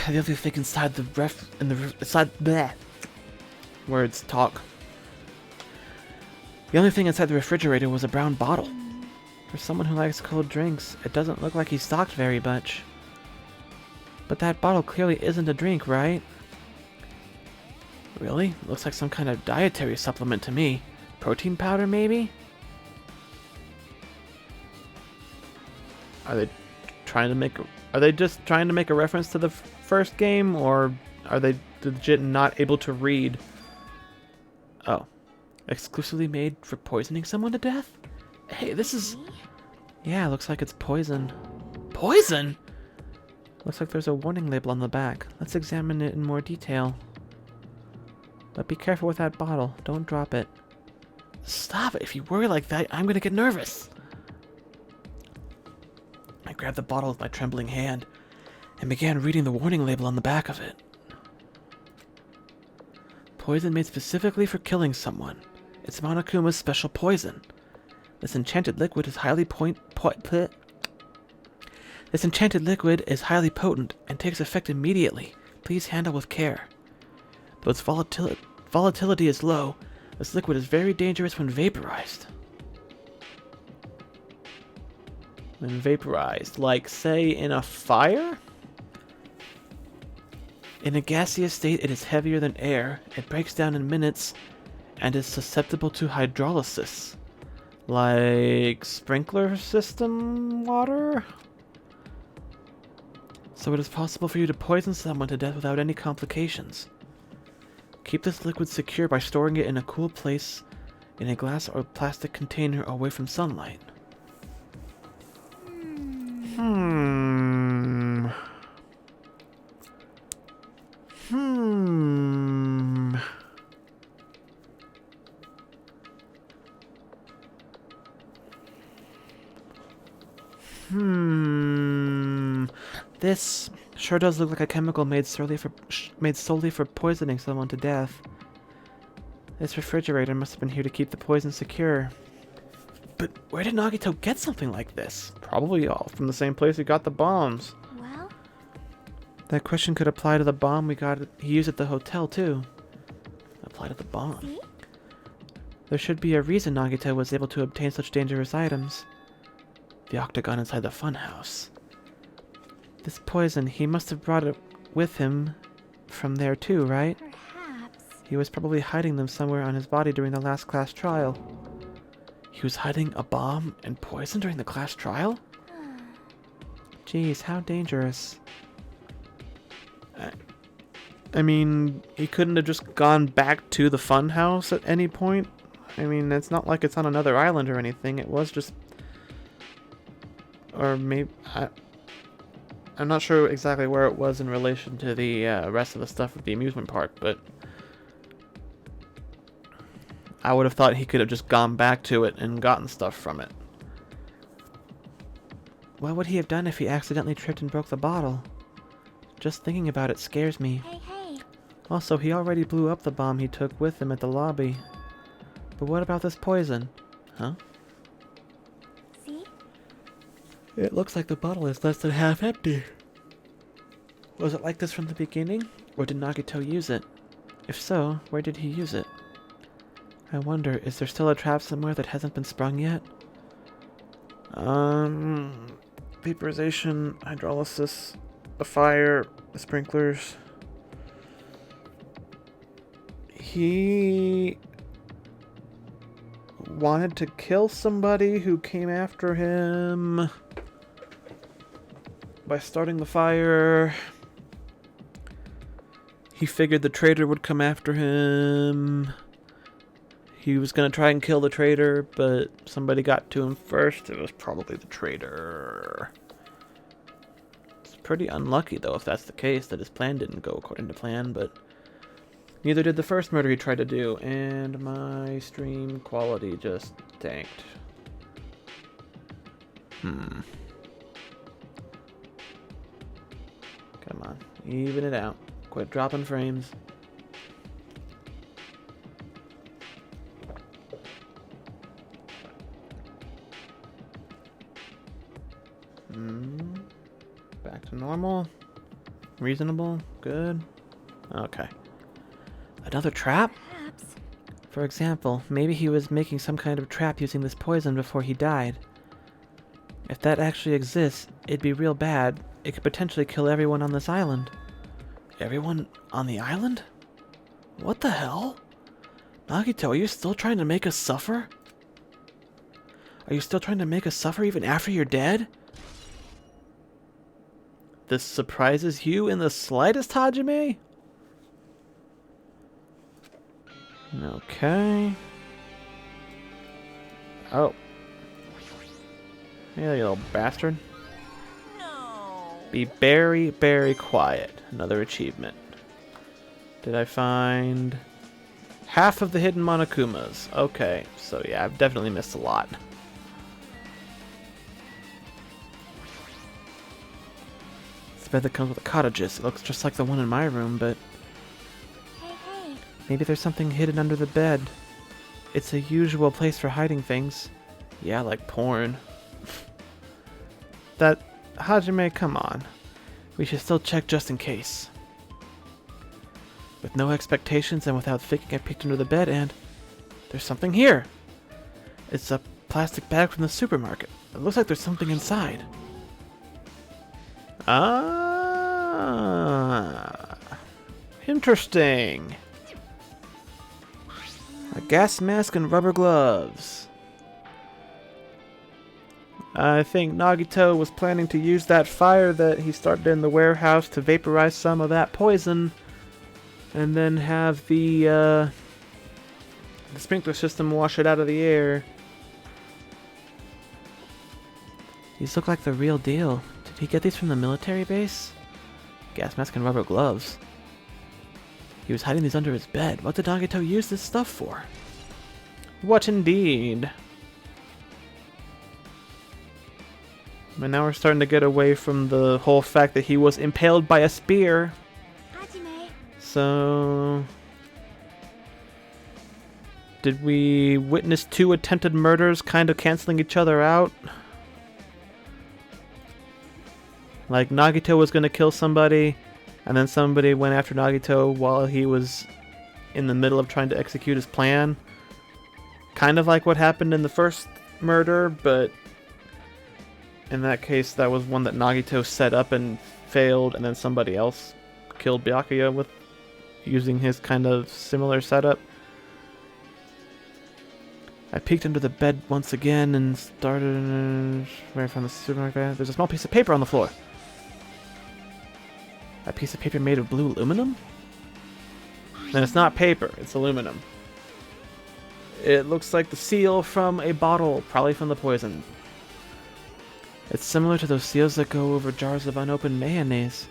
The other thing inside the words talk. The only thing inside the refrigerator was a brown bottle. For someone who likes cold drinks, it doesn't look like he's stocked very much. But that bottle clearly isn't a drink, right? Really? Looks like some kind of dietary supplement to me. Protein powder, maybe? Are they just trying to make a reference to the first game, or are they legit not able to read? Oh. Exclusively made for poisoning someone to death? Hey, this is... Yeah, looks like it's poison. Poison? Looks like there's a warning label on the back. Let's examine it in more detail. But be careful with that bottle. Don't drop it. Stop it. If you worry like that, I'm gonna get nervous. I grabbed the bottle with my trembling hand and began reading the warning label on the back of it. Poison made specifically for killing someone. It's Monokuma's special poison. This enchanted liquid is highly potent and takes effect immediately. Please handle with care. Though its volatility is low, this liquid is very dangerous when vaporized. When vaporized, like, say, in a fire? In a gaseous state, it is heavier than air, it breaks down in minutes, and is susceptible to hydrolysis. Like sprinkler system water? So it is possible for you to poison someone to death without any complications. Keep this liquid secure by storing it in a cool place in a glass or plastic container away from sunlight. This sure does look like a chemical made solely for poisoning someone to death. This refrigerator must have been here to keep the poison secure. But where did Nagito get something like this? Probably all from the same place he got the bombs. Well, That question could apply to the bomb he used at the hotel too. Apply to the bomb. see? There should be a reason Nagito was able to obtain such dangerous items. The octagon inside the funhouse. This poison, he must have brought it with him from there too, right? Perhaps. He was probably hiding them somewhere on his body during the last class trial. He was hiding a bomb and poison during the class trial? Jeez, how dangerous. I mean, he couldn't have just gone back to the funhouse at any point? I mean, it's not like it's on another island or anything. It was just... Or maybe... I'm not sure exactly where it was in relation to the rest of the stuff at the amusement park, but... I would have thought he could have just gone back to it and gotten stuff from it. What would he have done if he accidentally tripped and broke the bottle? Just thinking about it scares me. Hey, hey. Also, he already blew up the bomb he took with him at the lobby. But what about this poison? Huh? See? It looks like the bottle is less than half empty. Was it like this from the beginning? Or did Nagito use it? If so, where did he use it? I wonder, is there still a trap somewhere that hasn't been sprung yet? Vaporization, hydrolysis, a fire, the sprinklers. He wanted to kill somebody who came after him by starting the fire. He figured the traitor would come after him. He was going to try and kill the traitor, but somebody got to him first. It was probably the traitor. pretty unlucky, though, if that's the case, that his plan didn't go according to plan, but neither did the first murder he tried to do, and my stream quality just tanked. Come on, even it out. Quit dropping frames. Back to normal. Reasonable. Good. Okay. Another trap? Perhaps. For example, maybe he was making some kind of trap using this poison before he died. If that actually exists, it'd be real bad. It could potentially kill everyone on this island. Everyone on the island? What the hell? Nagito, are you still trying to make us suffer? Are you still trying to make us suffer even after you're dead? This surprises you in the slightest, Hajime? Okay. Oh. Yeah, you little bastard. No. Be very, very quiet. Another achievement. Did I find half of the hidden Monokumas? Okay, so yeah, I've definitely missed a lot. It's the bed that comes with the cottages. It looks just like the one in my room, but Hey, hey. maybe there's something hidden under the bed. It's a usual place for hiding things. Yeah, like porn. That... Hajime, come on. We should still check just in case. With no expectations and without thinking, I peeked under the bed and there's something here. It's a plastic bag from the supermarket. It looks like there's something inside. Ah, interesting. A gas mask and rubber gloves. I think Nagito was planning to use that fire that he started in the warehouse to vaporize some of that poison, and then have the sprinkler system wash it out of the air. These look like the real deal. Did he get these from the military base? Gas mask and rubber gloves. He was hiding these under his bed. What did Nagito use this stuff for? What indeed? And now we're starting to get away from the whole fact that he was impaled by a spear. Hajime. So... did we witness two attempted murders kind of canceling each other out? Like, Nagito was going to kill somebody, and then somebody went after Nagito while he was in the middle of trying to execute his plan. Kind of like what happened in the first murder, but in that case, that was one that Nagito set up and failed, and then somebody else killed Byakuya with using his kind of similar setup. I peeked under the bed once again and started right from the supermarket. There's a small piece of paper on the floor. A piece of paper made of blue aluminum? And it's not paper, it's aluminum. It looks like the seal from a bottle, probably from the poison. It's similar to those seals that go over jars of unopened mayonnaise.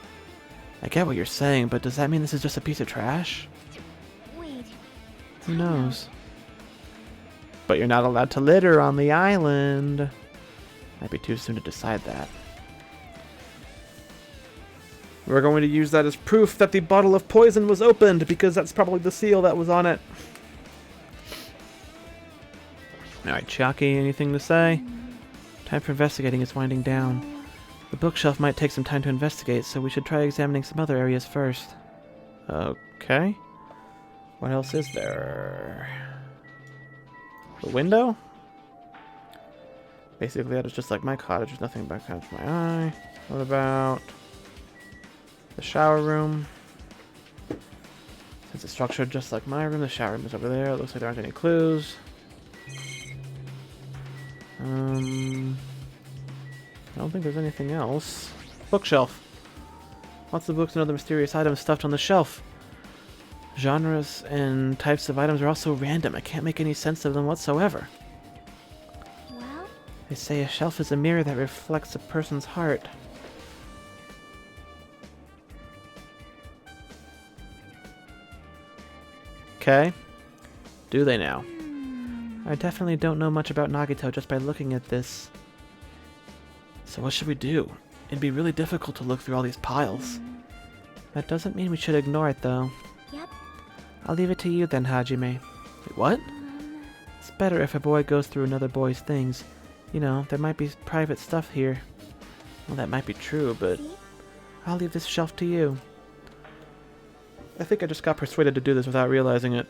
I get what you're saying, but does that mean this is just a piece of trash? Wait. Who knows? But you're not allowed to litter on the island. Might be too soon to decide that. We're going to use that as proof that the bottle of poison was opened, because that's probably the seal that was on it. Alright, Chiaki, anything to say? Time for investigating is winding down. The bookshelf might take some time to investigate, so we should try examining some other areas first. Okay. What else is there? The window? Basically, that is just like my cottage. There's nothing but catch my eye. What about the shower room? Since it's structured just like my room, the shower room is over there. It looks like there aren't any clues. I don't think there's anything else. Bookshelf. Lots of books and other mysterious items stuffed on the shelf. Genres and types of items are also random. I can't make any sense of them whatsoever. Well, They say a shelf is a mirror that reflects a person's heart. Okay. Do they now? I definitely don't know much about Nagito just by looking at this. So what should we do? It'd be really difficult to look through all these piles. That doesn't mean we should ignore it, though. Yep. I'll leave it to you then, Hajime. Wait, what? It's better if a boy goes through another boy's things. You know, there might be private stuff here. Well, that might be true, but See? I'll leave this shelf to you. I think I just got persuaded to do this without realizing it.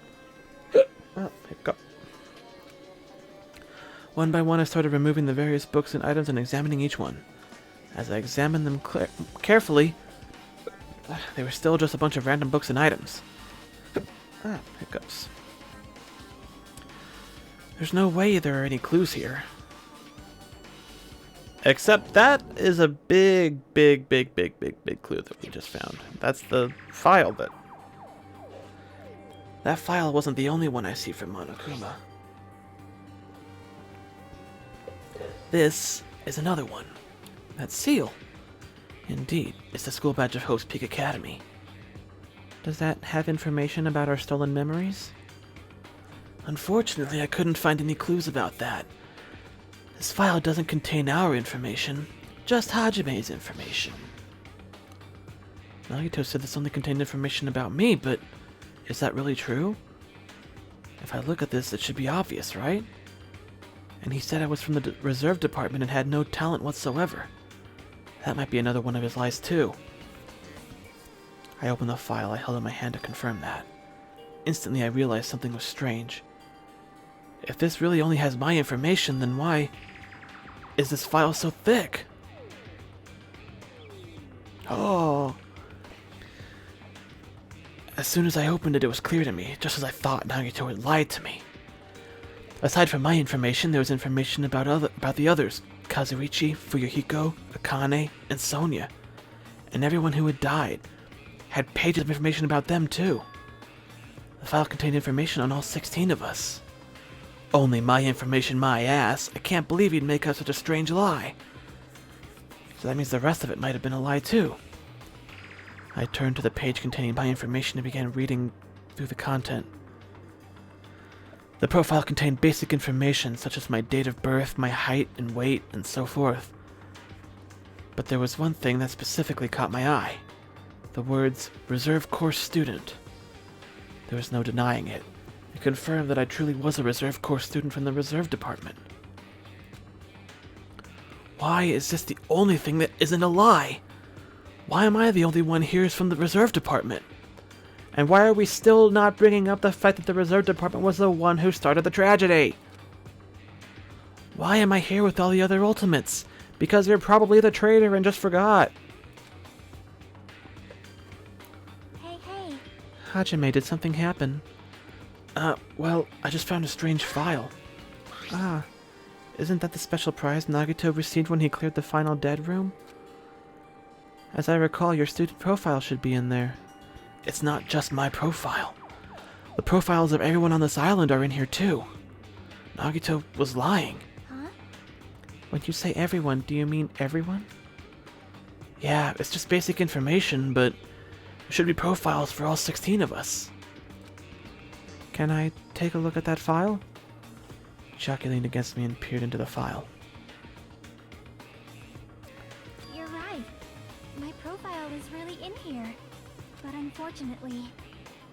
Oh, hiccup. One by one, I started removing the various books and items and examining each one. As I examined them carefully, they were still just a bunch of random books and items. Ah, hiccups. There's no way there are any clues here. Except that is a big clue that we just found. That's the file that... That file wasn't the only one I see from Monokuma. This is another one. That seal. Indeed, it's the school badge of Hope's Peak Academy. Does that have information about our stolen memories? Unfortunately, I couldn't find any clues about that. This file doesn't contain our information, just Hajime's information. Nagito said this only contained information about me, but is that really true? If I look at this, it should be obvious, right? And he said I was from the reserve department and had no talent whatsoever. That might be another one of his lies, too. I opened the file I held in my hand to confirm that. Instantly, I realized something was strange. If this really only has my information, then why is this file so thick? Oh. As soon as I opened it, it was clear to me, just as I thought Nagito had lied to me. Aside from my information, there was information about the others, Kazuichi, Fuyuhiko, Akane, and Sonia. And everyone who had died had pages of information about them, too. The file contained information on all 16 of us. Only my information, my ass. I can't believe he'd make up such a strange lie. So that means the rest of it might have been a lie, too. I turned to the page containing my information and began reading through the content. The profile contained basic information such as my date of birth, my height and weight, and so forth. But there was one thing that specifically caught my eye. The words, Reserve Course Student. There was no denying it. It confirmed that I truly was a Reserve Course student from the Reserve Department. Why is this the only thing that isn't a lie? Why am I the only one here from the Reserve Department? And why are we still not bringing up the fact that the Reserve Department was the one who started the tragedy? Why am I here with all the other Ultimates? Because you're probably the traitor and just forgot. Hey, hey. Hajime, did something happen? Well, I just found a strange file. Ah, isn't that the special prize Nagito received when he cleared the final dead room? As I recall, your student profile should be in there. It's not just my profile. The profiles of everyone on this island are in here too. Nagito was lying. Huh? When you say everyone, do you mean everyone? Yeah, it's just basic information, but there should be profiles for all 16 of us. Can I take a look at that file? Chiaki leaned against me and peered into the file. You're right. My profile is really in here. But unfortunately,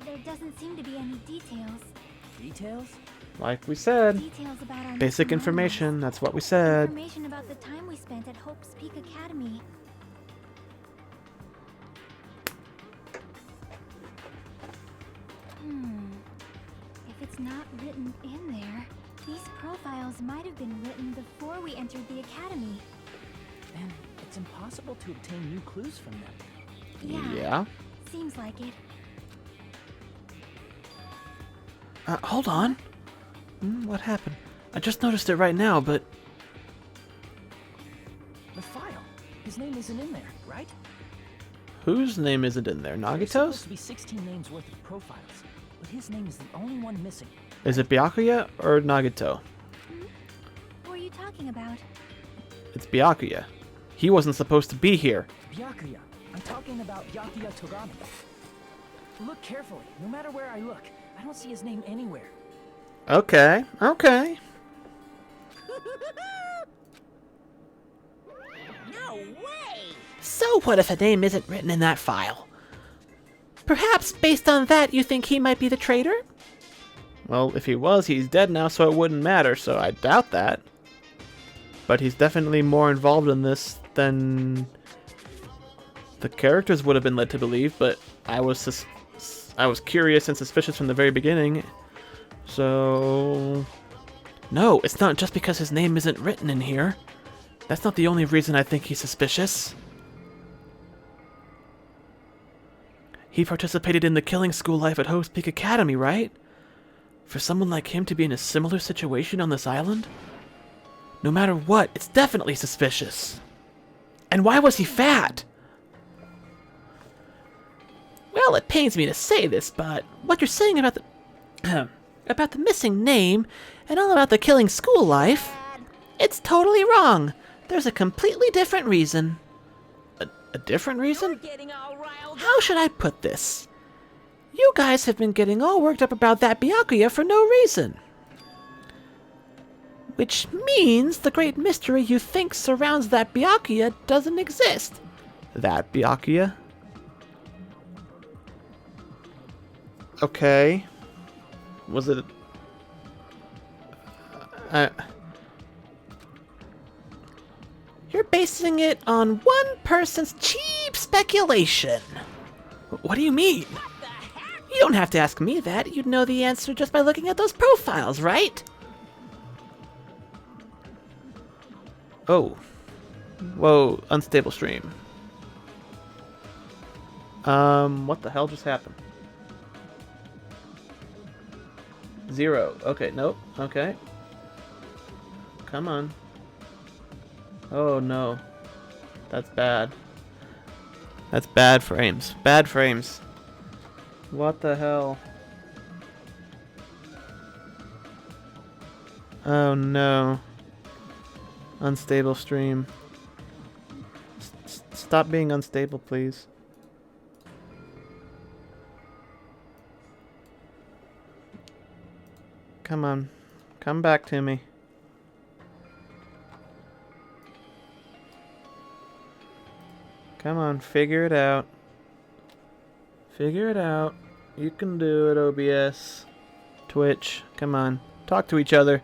there doesn't seem to be any details. Details? Like we said, Details about our basic missing information, moments. that's what we said. Information about the time we spent at Hope's Peak Academy. If it's not written in there, these profiles might have been written before we entered the academy. And it's impossible to obtain new clues from them. Yeah. Seems like it. Hold on. What happened? I just noticed it right now, but... The file. His name isn't in there, right? Whose name isn't in there? There's supposed Nagito's? to be 16 names worth of profiles, but his name is the only one missing. Is it Byakuya or Nagito? Who are you talking about? It's Byakuya. He wasn't supposed to be here. Byakuya. I'm talking about Byakuya Togami. Look carefully. No matter where I look, I don't see his name anywhere. Okay, okay. No way! So what if a name isn't written in that file? Perhaps based on that you think he might be the traitor? Well, if he was, he's dead now, so it wouldn't matter, so I doubt that. But he's definitely more involved in this than the characters would have been led to believe, but I was curious and suspicious from the very beginning. So no, it's not just because his name isn't written in here. That's not the only reason I think he's suspicious. He participated in the killing school life at Hope's Peak Academy, right? For someone like him to be in a similar situation on this island? No matter what, it's definitely suspicious. And why was he fat? Well, it pains me to say this, but what you're saying about the about the missing name and all about the killing school life, it's totally wrong. There's a completely different reason. A different reason? Getting all riled How should I put this? You guys have been getting all worked up about that Byakuya for no reason. Which means the great mystery you think surrounds that Byakuya doesn't exist. That Byakuya? Okay. Was it... You're basing it on one person's cheap speculation. What do you mean? You don't have to ask me that. You'd know the answer just by looking at those profiles, right? Oh. Whoa, unstable stream. What the hell just happened? 0. Okay, nope. Okay. Come on. Oh no. That's bad. That's bad frames. Bad frames. What the hell? Oh no. Unstable stream. Stop being unstable, please. Come on. Come back to me. Come on, figure it out. Figure it out. You can do it, OBS. Twitch. Come on. Talk to each other.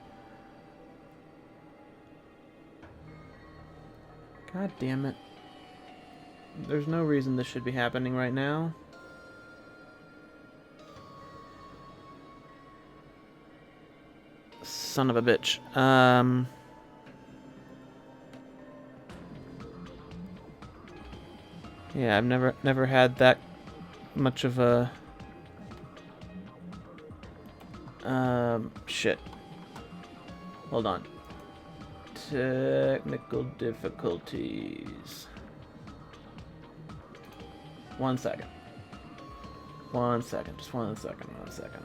God damn it. There's no reason this should be happening right now. Son of a bitch. Yeah, I've never had that much of a shit. Hold on. Technical difficulties. 1 second. 1 second. Just 1 second. 1 second.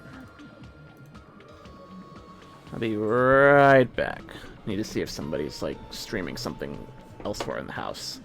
I'll be right back. Need to see if somebody's like streaming something elsewhere in the house.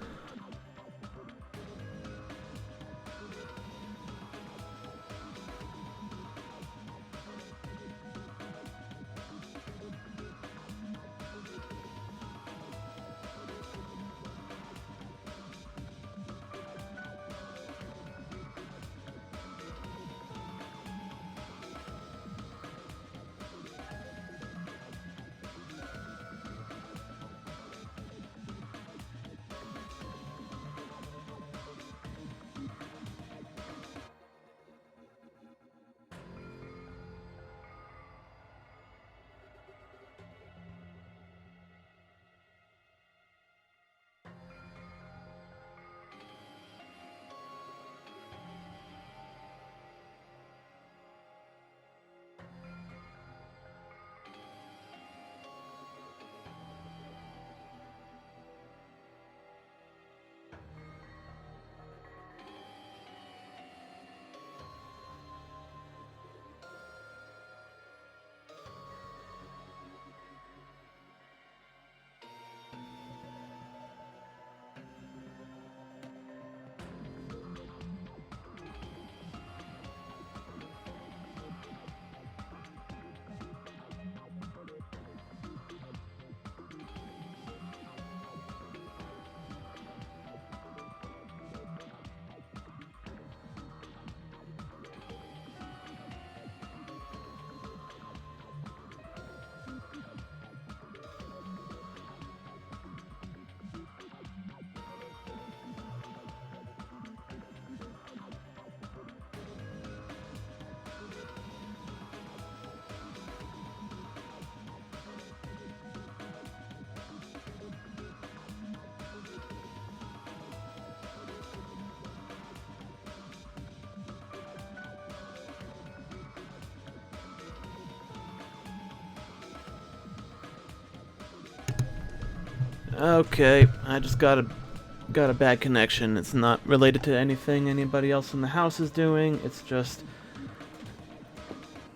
Okay, I just got a bad connection. It's not related to anything anybody else in the house is doing. It's just,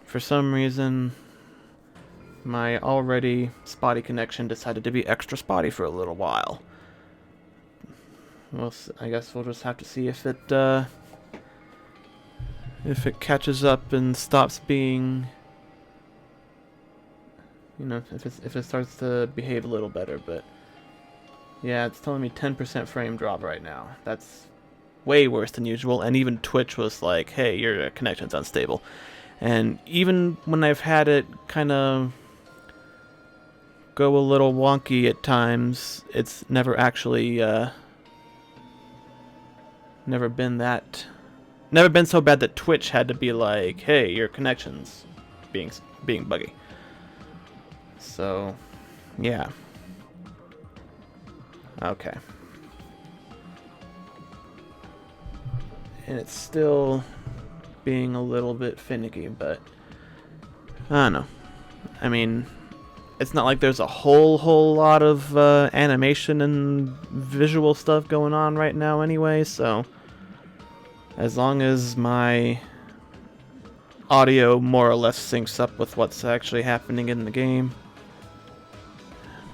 for some reason, my already spotty connection decided to be extra spotty for a little while. Well, I guess we'll just have to see if it catches up and stops being, you know, if it starts to behave a little better. But yeah, it's telling me 10% frame drop right now. That's way worse than usual. And even Twitch was like, "Hey, your connection's unstable." And even when I've had it kind of go a little wonky at times, it's never actually never been so bad that Twitch had to be like, "Hey, your connection's being buggy." So, yeah. Okay. And it's still being a little bit finicky, but I don't know. I mean, it's not like there's a whole lot of animation and visual stuff going on right now anyway, so as long as my audio more or less syncs up with what's actually happening in the game.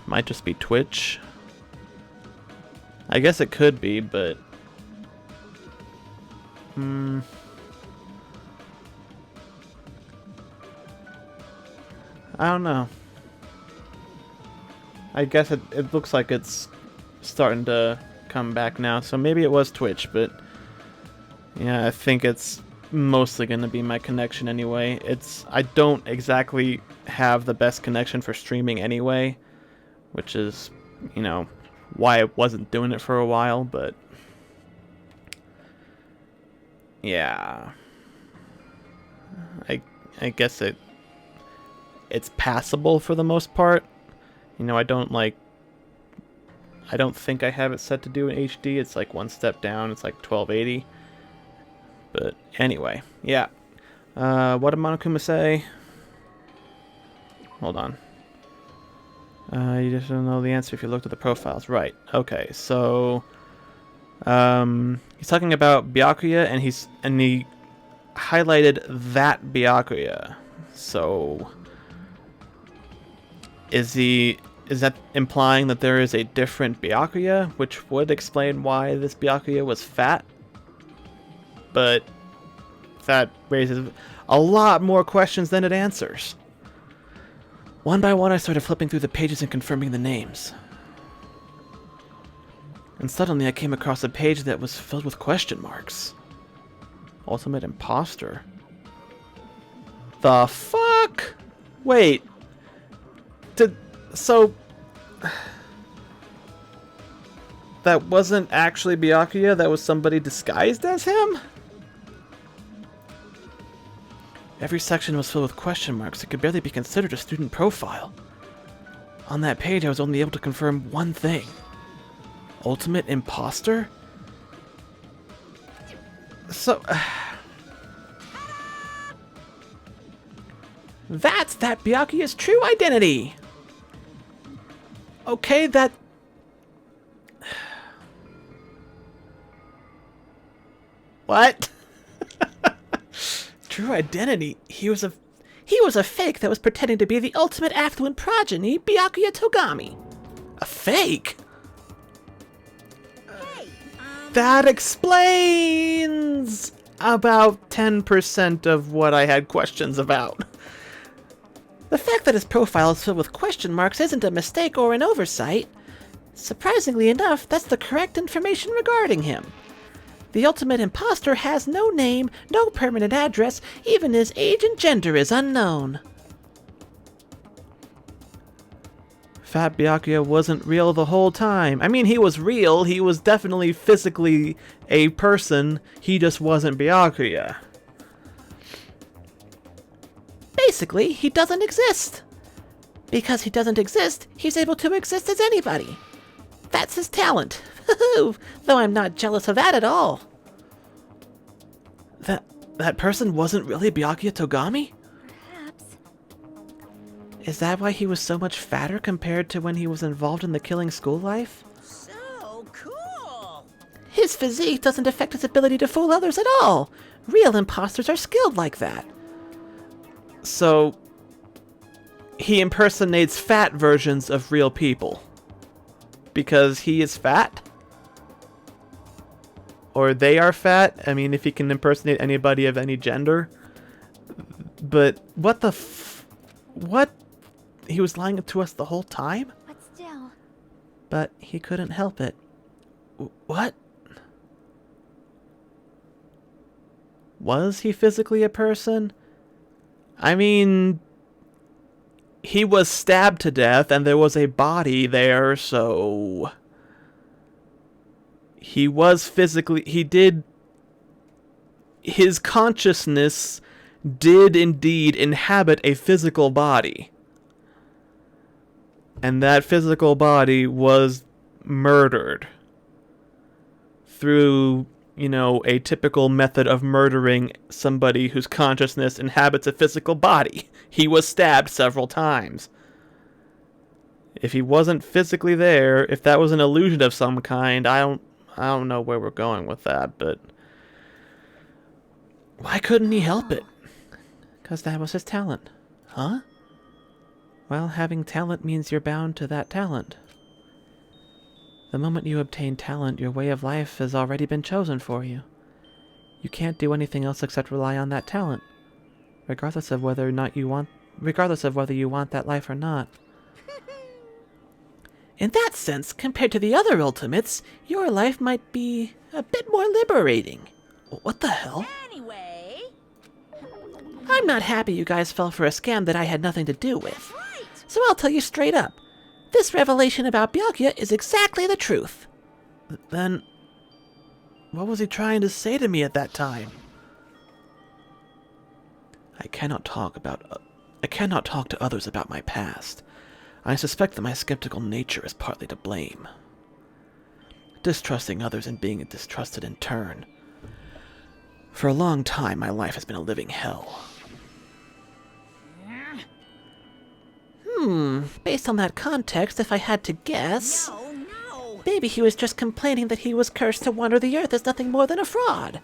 Might just be Twitch. I guess it could be, but I don't know. I guess it looks like it's starting to come back now, so maybe it was Twitch, but yeah, I think it's mostly going to be my connection anyway. I don't exactly have the best connection for streaming anyway, which is, you know, why I wasn't doing it for a while, but yeah. I guess it's passable for the most part. You know, I don't think I have it set to do in HD. It's like one step down. It's like 1280. But anyway, yeah. What did Monokuma say? Hold on. You just don't know the answer if you looked at the profiles. Right. Okay, so he's talking about Byakuya, and he highlighted that Byakuya. So is that implying that there is a different Byakuya, which would explain why this Byakuya was fat? But that raises a lot more questions than it answers. One by one, I started flipping through the pages and confirming the names. And suddenly I came across a page that was filled with question marks. Ultimate imposter. The fuck? Wait. So that wasn't actually Byakuya, that was somebody disguised as him? Every section was filled with question marks. It could barely be considered a student profile. On that page, I was only able to confirm one thing. Ultimate imposter? So that's that Byakuya's true identity! Okay, that... What? True identity? He was a fake that was pretending to be the ultimate affluent progeny, Byakuya Togami. A fake? That explains about 10% of what I had questions about. The fact that his profile is filled with question marks isn't a mistake or an oversight. Surprisingly enough, that's the correct information regarding him. The ultimate imposter has no name, no permanent address, even his age and gender is unknown. Fat Byakuya wasn't real the whole time. I mean, he was real, he was definitely physically a person, he just wasn't Byakuya. Basically, he doesn't exist. Because he doesn't exist, he's able to exist as anybody. That's his talent. Though I'm not jealous of that at all. That person wasn't really Byakuya Togami? Perhaps. Is that why he was so much fatter compared to when he was involved in the killing school life? So cool. His physique doesn't affect his ability to fool others at all. Real imposters are skilled like that. So, he impersonates fat versions of real people. Because he is fat? Or they are fat? I mean, if he can impersonate anybody of any gender. But what the what? He was lying to us the whole time? But still, But he couldn't help it. What? Was he physically a person? I mean, he was stabbed to death and there was a body there, so he was physically, his consciousness did indeed inhabit a physical body. And that physical body was murdered through, you know, a typical method of murdering somebody whose consciousness inhabits a physical body. He was stabbed several times. If he wasn't physically there, if that was an illusion of some kind, I don't know where we're going with that, but why couldn't he help it? 'Cause that was his talent. Huh? Well, having talent means you're bound to that talent. The moment you obtain talent, your way of life has already been chosen for you. You can't do anything else except rely on that talent, regardless of whether you want that life or not. In that sense, compared to the other ultimates, your life might be a bit more liberating. What the hell? Anyway, I'm not happy you guys fell for a scam that I had nothing to do with. right. So I'll tell you straight up. This revelation about Byakuya is exactly the truth. Then, what was he trying to say to me at that time? I cannot talk to others about my past. I suspect that my skeptical nature is partly to blame. Distrusting others and being distrusted in turn. For a long time, my life has been a living hell. Based on that context, if I had to guess, No. maybe he was just complaining that he was cursed to wander the earth as nothing more than a fraud.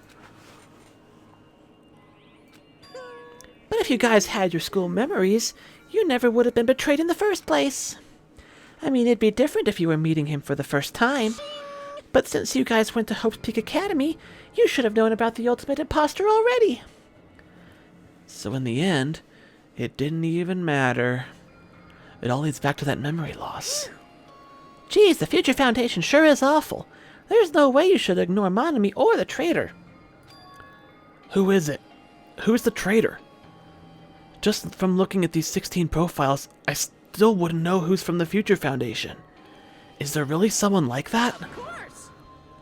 But if you guys had your school memories, you never would have been betrayed in the first place. I mean, it'd be different if you were meeting him for the first time. But since you guys went to Hope's Peak Academy, you should have known about the ultimate imposter already. So in the end, it didn't even matter. It all leads back to that memory loss. Geez, the Future Foundation sure is awful. There's no way you should ignore Monami or the traitor. Who is it? Who's the traitor? Just from looking at these 16 profiles, I still wouldn't know who's from the Future Foundation. Is there really someone like that? Of course.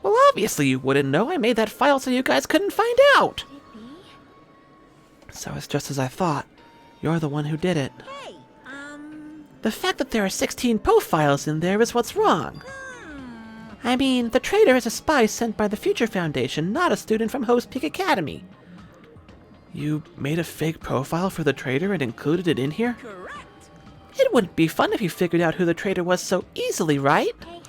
Well, obviously you wouldn't know. I made that file so you guys couldn't find out. So it's just as I thought. You're the one who did it. Hey, The fact that there are 16 profiles in there is what's wrong. I mean, the traitor is a spy sent by the Future Foundation, not a student from Hope's Peak Academy. You made a fake profile for the traitor and included it in here? correct. It wouldn't be fun if you figured out who the traitor was so easily, right? hey.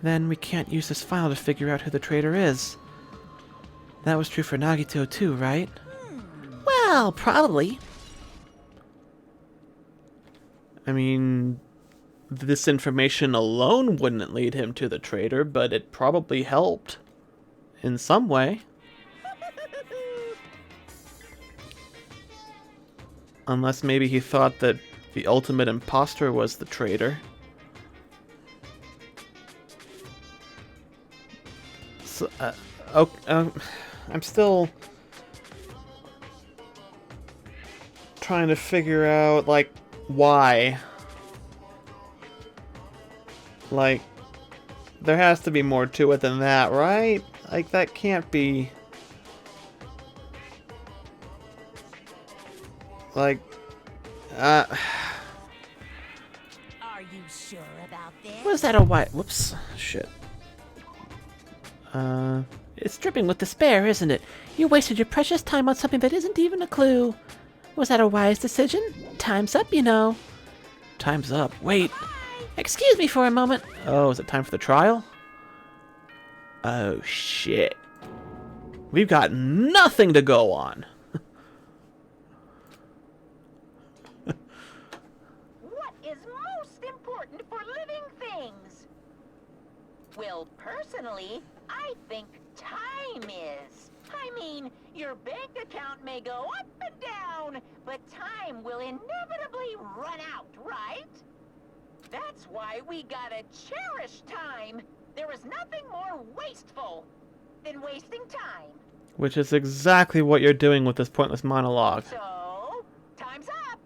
Then we can't use this file to figure out who the traitor is. That was true for Nagito too, right? Well, probably. I mean, this information alone wouldn't lead him to the traitor, but it probably helped. In some way. Unless maybe he thought that the ultimate imposter was the traitor. So, I'm still trying to figure out, like, why. Like, there has to be more to it than that, right? Like, that can't be... Like, Are you sure about this? Was that a white... Whoops. shit. It's dripping with despair, isn't it? You wasted your precious time on something that isn't even a clue. Was that a wise decision? Time's up, you know. Time's up. Wait. Excuse me for a moment. Oh, is it time for the trial? Oh, shit. We've got nothing to go on. What is most important for living things? Well, personally, I think time is. I mean, your bank account may go up and down, but time will inevitably run out, right? That's why we gotta cherish time. There is nothing more wasteful than wasting time. Which is exactly what you're doing with this pointless monologue. So, time's up.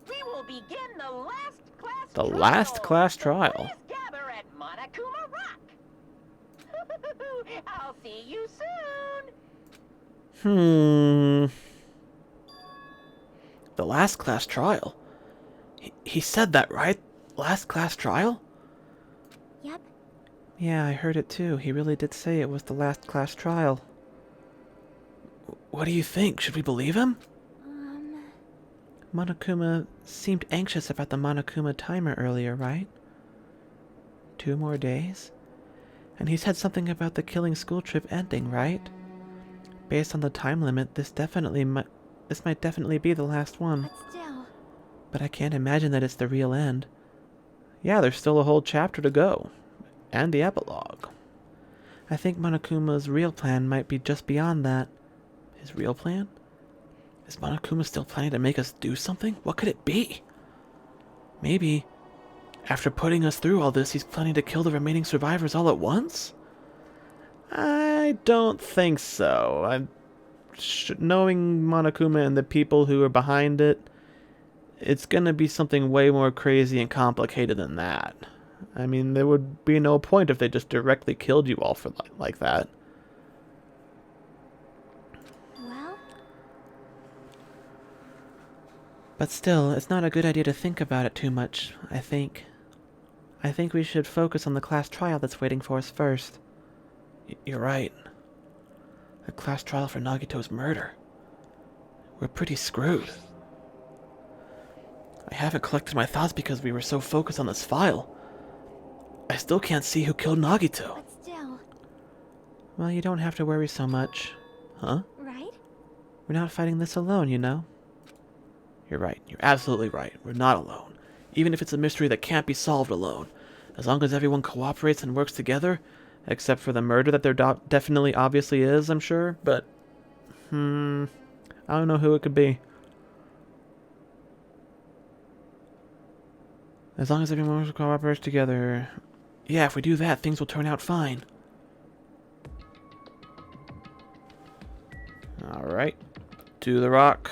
We will begin the last class The trial. last class So trial. please gather at Monokuma Rock. I'll see you soon. The last class trial? He said that, right? Last class trial? Yep. Yeah, I heard it too. He really did say it was the last class trial. What do you think? Should we believe him? Monokuma seemed anxious about the Monokuma timer earlier, right? 2 more days? And he said something about the killing school trip ending, right? Based on the time limit, this might definitely be the last one. But still, But I can't imagine that it's the real end. Yeah, there's still a whole chapter to go. And the epilogue. I think Monokuma's real plan might be just beyond that. His real plan? Is Monokuma still planning to make us do something? What could it be? Maybe, after putting us through all this, he's planning to kill the remaining survivors all at once? I don't think so. Knowing Monokuma and the people who are behind it, it's gonna be something way more crazy and complicated than that. I mean, there would be no point if they just directly killed you all for like that. well, But still, it's not a good idea to think about it too much, I think. I think we should focus on the class trial that's waiting for us first. You're right. A class trial for Nagito's murder. We're pretty screwed. I haven't collected my thoughts because we were so focused on this file. I still can't see who killed Nagito. but still, Well, you don't have to worry so much. Huh? right? We're not fighting this alone, you know? You're right. You're absolutely right. We're not alone. Even if it's a mystery that can't be solved alone. As long as everyone cooperates and works together, except for the murder that there definitely obviously is, I'm sure, but I don't know who it could be. As long as everyone cooperates together. Yeah, if we do that, things will turn out fine. Alright. To the rock.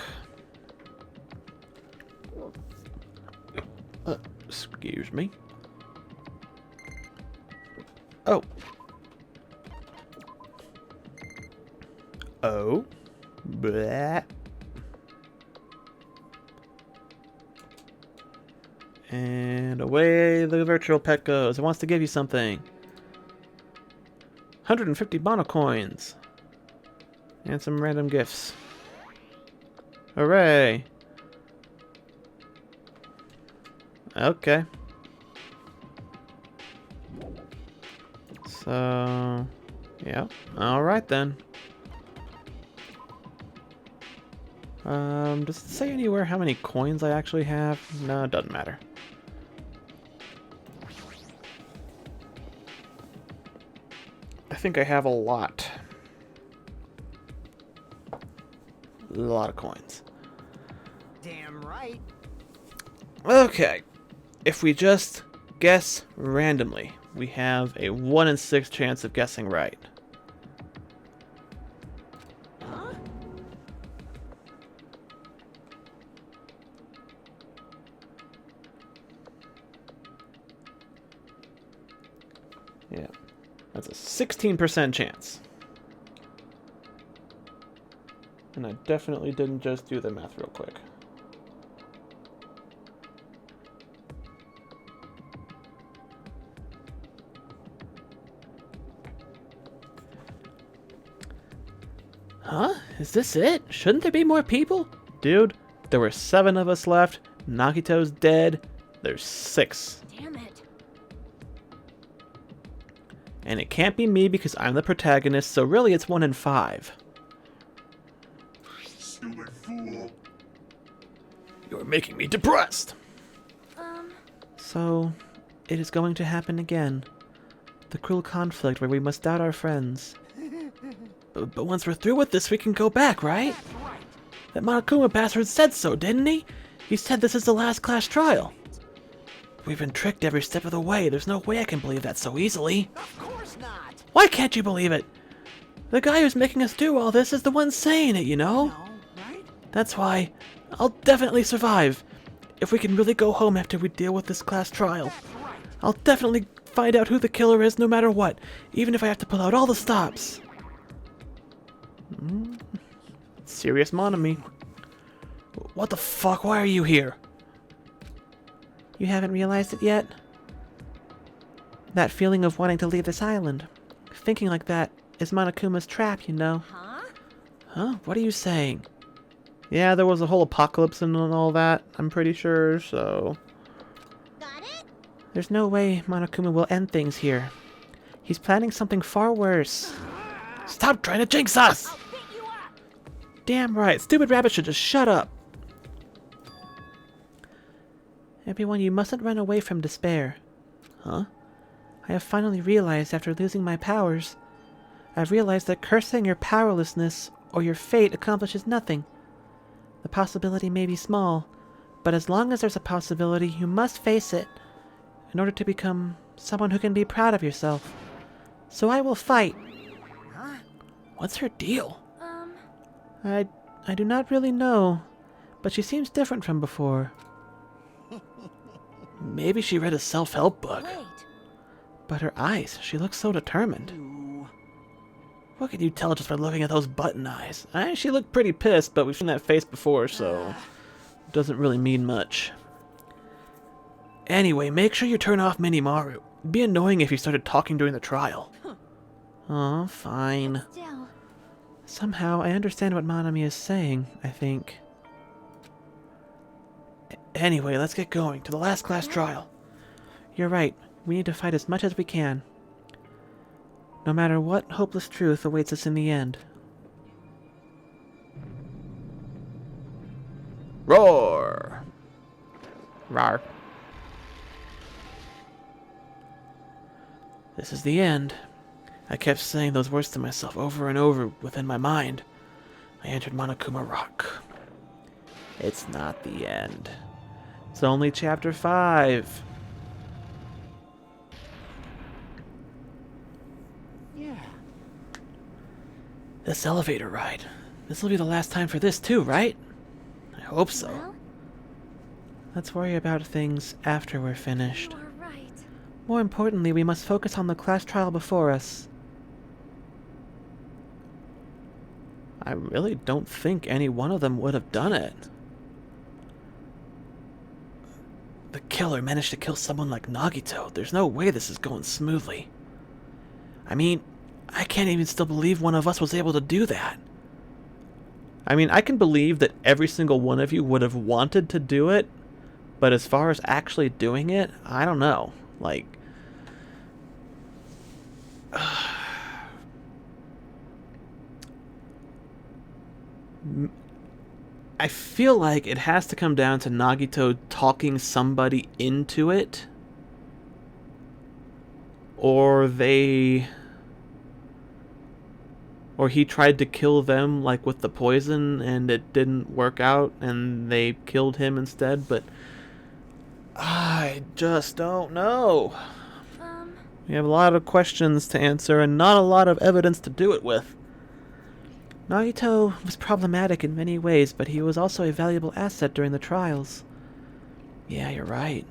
Excuse me. Oh. Oh. Blah. And away the virtual pet goes. It wants to give you something. 150 mono coins. And some random gifts. Hooray. Okay. So, yeah. Alright then. Does it say anywhere how many coins I actually have? No, it doesn't matter. I think I have a lot. A lot of coins. Damn right. Okay. If we just guess randomly, we have a 1 in 6 chance of guessing right. Huh? Yeah. That's a 16% chance. And I definitely didn't just do the math real quick. Huh? Is this it? Shouldn't there be more people? Dude, there were 7 of us left. Nagito's dead. There's 6. Damn it. And it can't be me because I'm the protagonist, so really it's 1 in 5. Stupid fool. You're making me depressed. Um, So, it is going to happen again. The cruel conflict where we must doubt our friends. But once we're through with this, we can go back, right? That Monokuma bastard said so, didn't he? He said this is the last class trial. We've been tricked every step of the way. There's no way I can believe that so easily. Of course not. Why can't you believe it? The guy who's making us do all this is the one saying it, you know? No, right? That's why I'll definitely survive. If we can really go home after we deal with this class trial. I'll definitely find out who the killer is no matter what, even if I have to pull out all the stops. Serious Monami. What the fuck? Why are you here? You haven't realized it yet? That feeling of wanting to leave this island. Thinking like that is Monokuma's trap, you know. huh? Huh? What are you saying? Yeah, there was a whole apocalypse and all that, I'm pretty sure, so... Got it? There's no way Monokuma will end things here. He's planning something far worse. Stop trying to jinx us! I'll pick you up. Damn right, stupid rabbit should just shut up. Everyone, you mustn't run away from despair. Huh? I have finally realized after losing my powers, I've realized that cursing your powerlessness or your fate accomplishes nothing. The possibility may be small, but as long as there's a possibility, you must face it in order to become someone who can be proud of yourself. So I will fight. Huh? What's her deal? Um, I do not really know, but she seems different from before. Maybe she read a self-help book. wait. But her eyes, she looks so determined. Ooh. What can you tell just by looking at those button eyes? She looked pretty pissed, but we've seen that face before, so it doesn't really mean much. Anyway, make sure you turn off Minimaru. It'd be annoying if you started talking during the trial. Oh, fine. Still, Somehow, I understand what Manami is saying, I think. Anyway, let's get going to the last class trial. You're right. We need to fight as much as we can. No matter what hopeless truth awaits us in the end. Roar! Rar. This is the end. I kept saying those words to myself over and over within my mind. I entered Monokuma Rock. It's not the end. It's only chapter 5. Yeah. This elevator ride. This will be the last time for this too, right? I hope so. well, Let's worry about things after we're finished. you are right. More importantly, we must focus on the class trial before us. I really don't think any one of them would have done it. The killer managed to kill someone like Nagito. There's no way this is going smoothly. I mean, I can't even still believe one of us was able to do that. I mean, I can believe that every single one of you would have wanted to do it, but as far as actually doing it, I don't know. Like... I feel like it has to come down to Nagito talking somebody into it. Or he tried to kill them, like, with the poison, and it didn't work out, and they killed him instead, but... I just don't know. We have a lot of questions to answer, and not a lot of evidence to do it with. Nagito was problematic in many ways, but he was also a valuable asset during the trials. Yeah, you're right.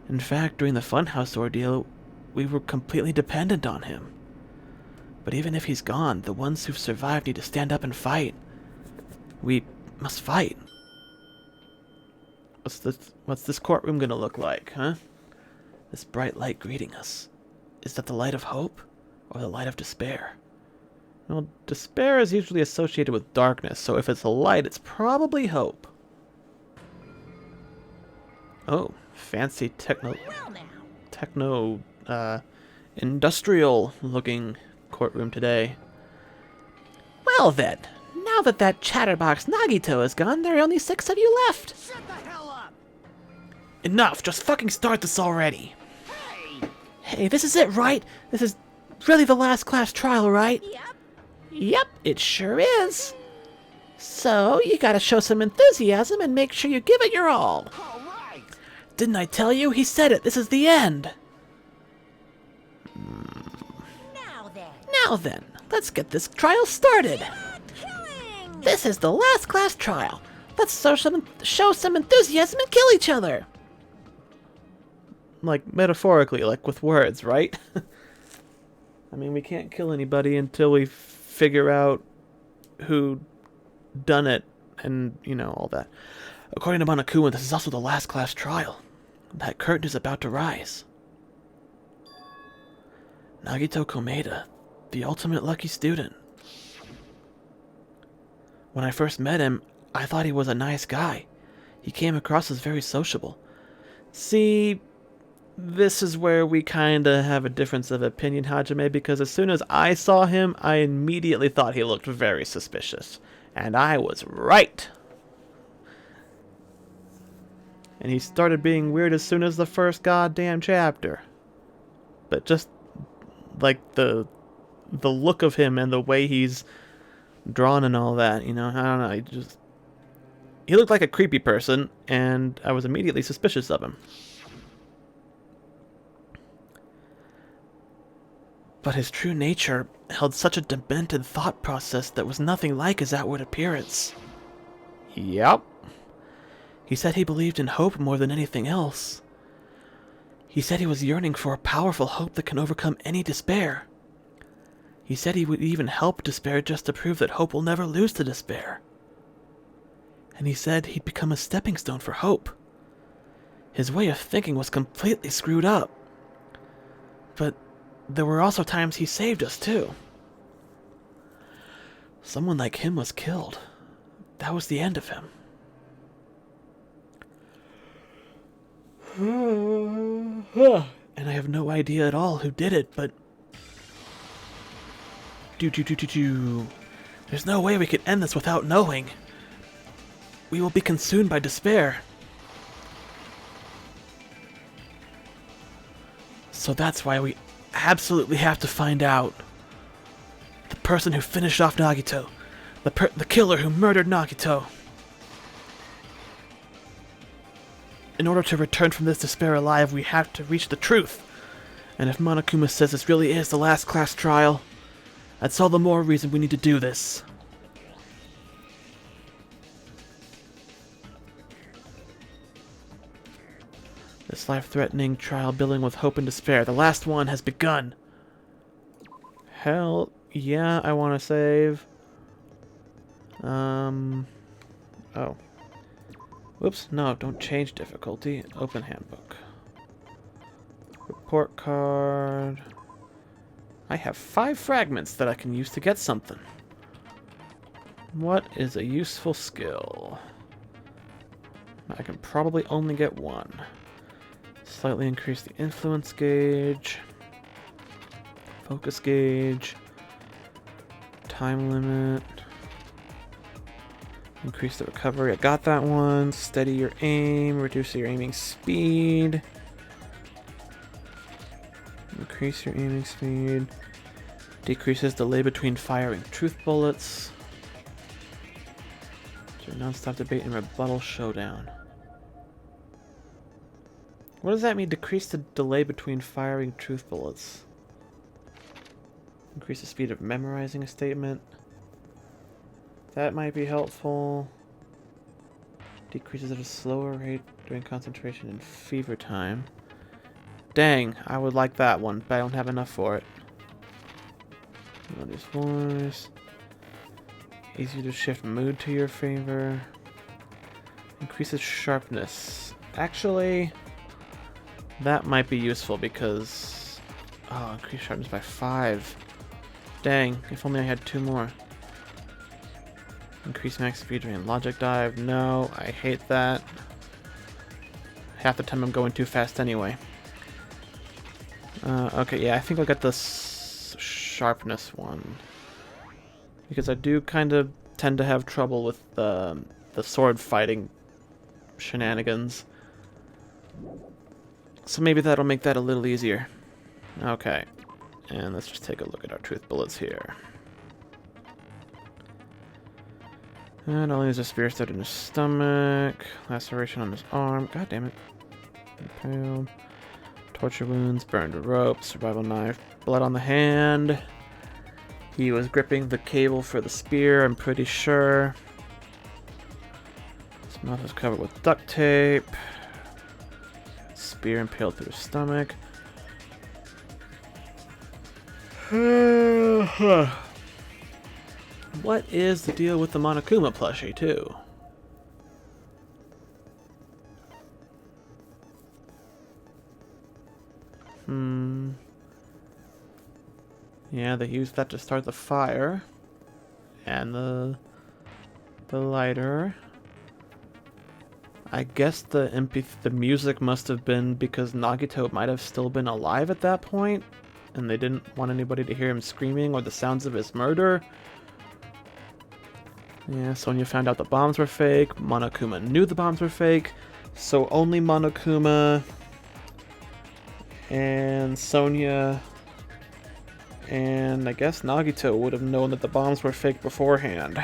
In fact, during the Funhouse ordeal, we were completely dependent on him. But even if he's gone, the ones who've survived need to stand up and fight. We must fight. What's this courtroom gonna look like, huh? This bright light greeting us. Is that the light of hope or the light of despair? Well, despair is usually associated with darkness, so if it's a light, it's probably hope. Oh, fancy industrial looking courtroom today. Well then, now that that chatterbox Nagito is gone, there are only 6 of you left. Shut the hell up! Enough, just fucking start this already. Hey, this is it, right? This is really the last class trial, right? Yep. Yep, it sure is. So, you gotta show some enthusiasm and make sure you give it your all. All right. Didn't I tell you? He said it. This is the end. Now then, let's get this trial started. This is the last class trial. Let's show some enthusiasm and kill each other. Like, metaphorically, like with words, right? I mean, we can't kill anybody until we figure out who done it and, you know, all that. According to Monokuma, this is also the last class trial. That curtain is about to rise. Nagito Komeda, the ultimate lucky student. When I first met him, I thought he was a nice guy. He came across as very sociable. See, this is where we kinda have a difference of opinion, Hajime, because as soon as I saw him, I immediately thought he looked very suspicious. And I was right. And he started being weird as soon as the first goddamn chapter. But just like the look of him and the way he's drawn and all that, you know, I don't know, he looked like a creepy person, and I was immediately suspicious of him. But his true nature held such a demented thought process that was nothing like his outward appearance. Yep. He said he believed in hope more than anything else. He said he was yearning for a powerful hope that can overcome any despair. He said he would even help despair just to prove that hope will never lose to despair. And he said he'd become a stepping stone for hope. His way of thinking was completely screwed up. But there were also times he saved us, too. Someone like him was killed. That was the end of him. And I have no idea at all who did it, but... There's no way we could end this without knowing. We will be consumed by despair. So that's why we absolutely have to find out. The person who finished off Nagito. The killer who murdered Nagito. In order to return from this despair alive, we have to reach the truth. And if Monokuma says this really is the last class trial, that's all the more reason we need to do this. This life-threatening trial billing with hope and despair. The last one has begun. Hell yeah, I want to save. Oh. Whoops, no, don't change difficulty. Open handbook. Report card. I have 5 fragments that I can use to get something. What is a useful skill? I can probably only get 1. Slightly increase the influence gauge. Focus gauge. Time limit. Increase the recovery. I got that one. Steady your aim. Reduce your aiming speed. Increase your aiming speed. Decreases delay between firing truth bullets. So non-stop debate and rebuttal showdown. What does that mean? Decrease the delay between firing truth bullets. Increase the speed of memorizing a statement. That might be helpful. Decreases at a slower rate during concentration and fever time. Dang, I would like that one, but I don't have enough for it. Notice voice. Easy to shift mood to your favor. Increases sharpness. Actually, that might be useful because... Oh, increase sharpness by 5. Dang, if only I had 2 more. Increase max speed drain. Logic dive. No, I hate that. Half the time I'm going too fast anyway. Okay, yeah, I think I'll get this sharpness one. Because I do kind of tend to have trouble with the sword fighting shenanigans. So maybe that'll make that a little easier. Okay. And let's just take a look at our truth bullets here. And only there's a spear stuck in his stomach. Laceration on his arm. God damn it. Impaled. Torture wounds. Burned rope. Survival knife. Blood on the hand. He was gripping the cable for the spear, I'm pretty sure. His mouth is covered with duct tape. Spear impaled through his stomach. What is the deal with the Monokuma plushie, too? Yeah, they used that to start the fire. And the lighter. I guess the music must have been because Nagito might have still been alive at that point, and they didn't want anybody to hear him screaming or the sounds of his murder. Yeah, Sonia found out the bombs were fake. Monokuma knew the bombs were fake, so only Monokuma and Sonia and I guess Nagito would have known that the bombs were fake beforehand.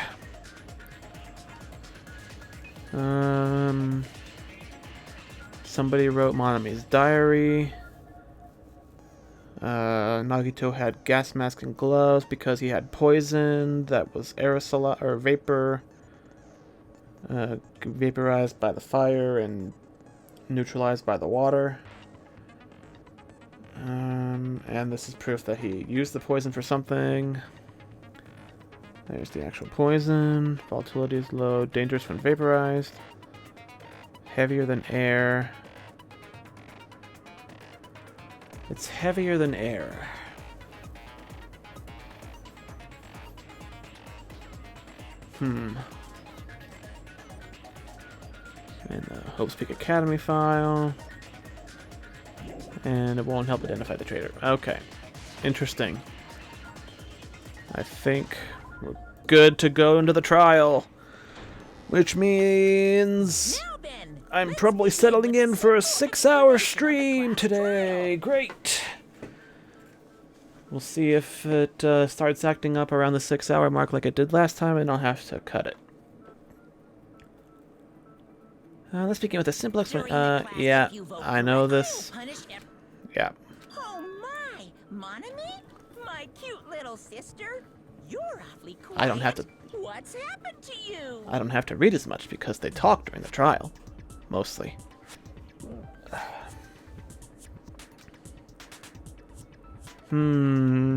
Somebody wrote Monami's diary. Nagito had gas mask and gloves because he had poison that was aerosol or vapor, vaporized by the fire and neutralized by the water. And this is proof that he used the poison for something. There's the actual poison. Volatility is low. Dangerous when vaporized. Heavier than air. It's heavier than air. And the Hope's Peak Academy file. And it won't help identify the traitor. Okay. Interesting. I think we're good to go into the trial. Which means I'm probably settling in for a 6-hour stream today. Great. We'll see if it starts acting up around the 6-hour mark like it did last time, and I'll have to cut it. Let's begin with a simple explanation. Yeah, I know this. Yeah. Oh my, Monami? My cute little sister? You're awfully quiet. I don't have to. What's happened to you? I don't have to read as much because they talk during the trial, mostly.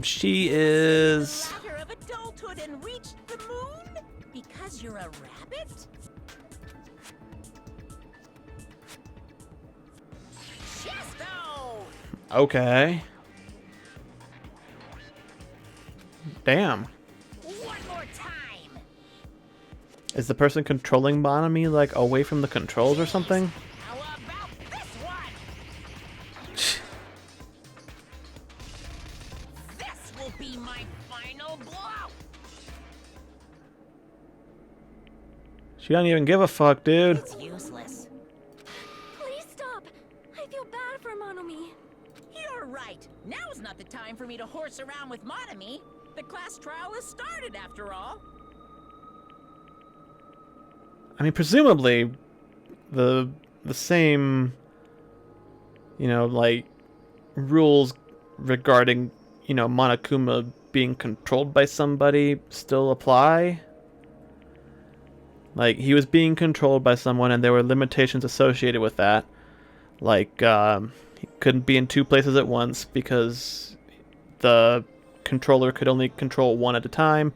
She is. The ladder of adulthood and reached the moon because you're a rabbit? Chesto! Okay. Damn. One more time. Is the person controlling Monami like away from the controls or something? How about this one? This will be my final blow. She don't even give a fuck, dude. It's useless. Please stop. I feel bad for Monomi. You're right. Now's not the time for me to horse around with Monami. The class trial has started, after all. I mean, presumably, the same, like, rules regarding, Monokuma being controlled by somebody still apply. Like, he was being controlled by someone, and there were limitations associated with that. Like, he couldn't be in 2 places at once because the controller could only control one at a time.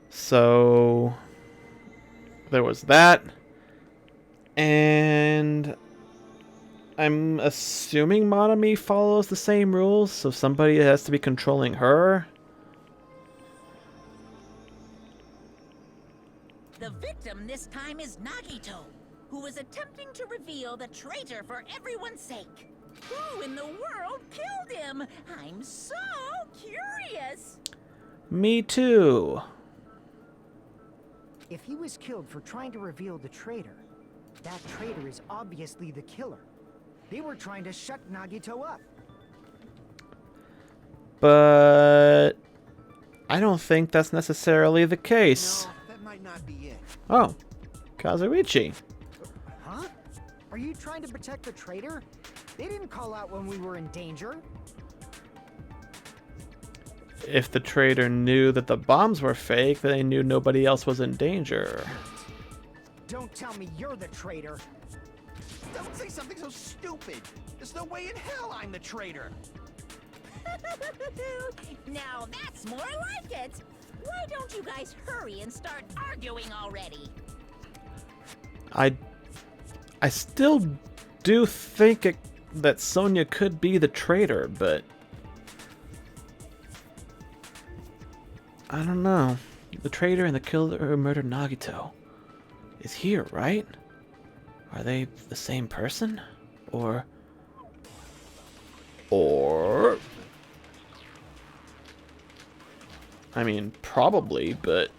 So there was that. And I'm assuming Monami follows the same rules, so somebody has to be controlling her. The victim this time is Nagito, who is attempting to reveal the traitor for everyone's sake. Who in the world killed him? I'm so curious. Me too. If he was killed for trying to reveal the traitor, that traitor is obviously the killer. They were trying to shut Nagito up. But I don't think that's necessarily the case. No, that might not be it. Oh, Kazuichi. Huh? Are you trying to protect the traitor? They didn't call out when we were in danger. If the traitor knew that the bombs were fake, then they knew nobody else was in danger. Don't tell me you're the traitor. Don't say something so stupid. There's no way in hell I'm the traitor. Now that's more like it. Why don't you guys hurry and start arguing already? I still do think that Sonia could be the traitor, but I don't know. The traitor and the killer who murdered Nagito is here, right? Are they the same person? Or I mean, probably, but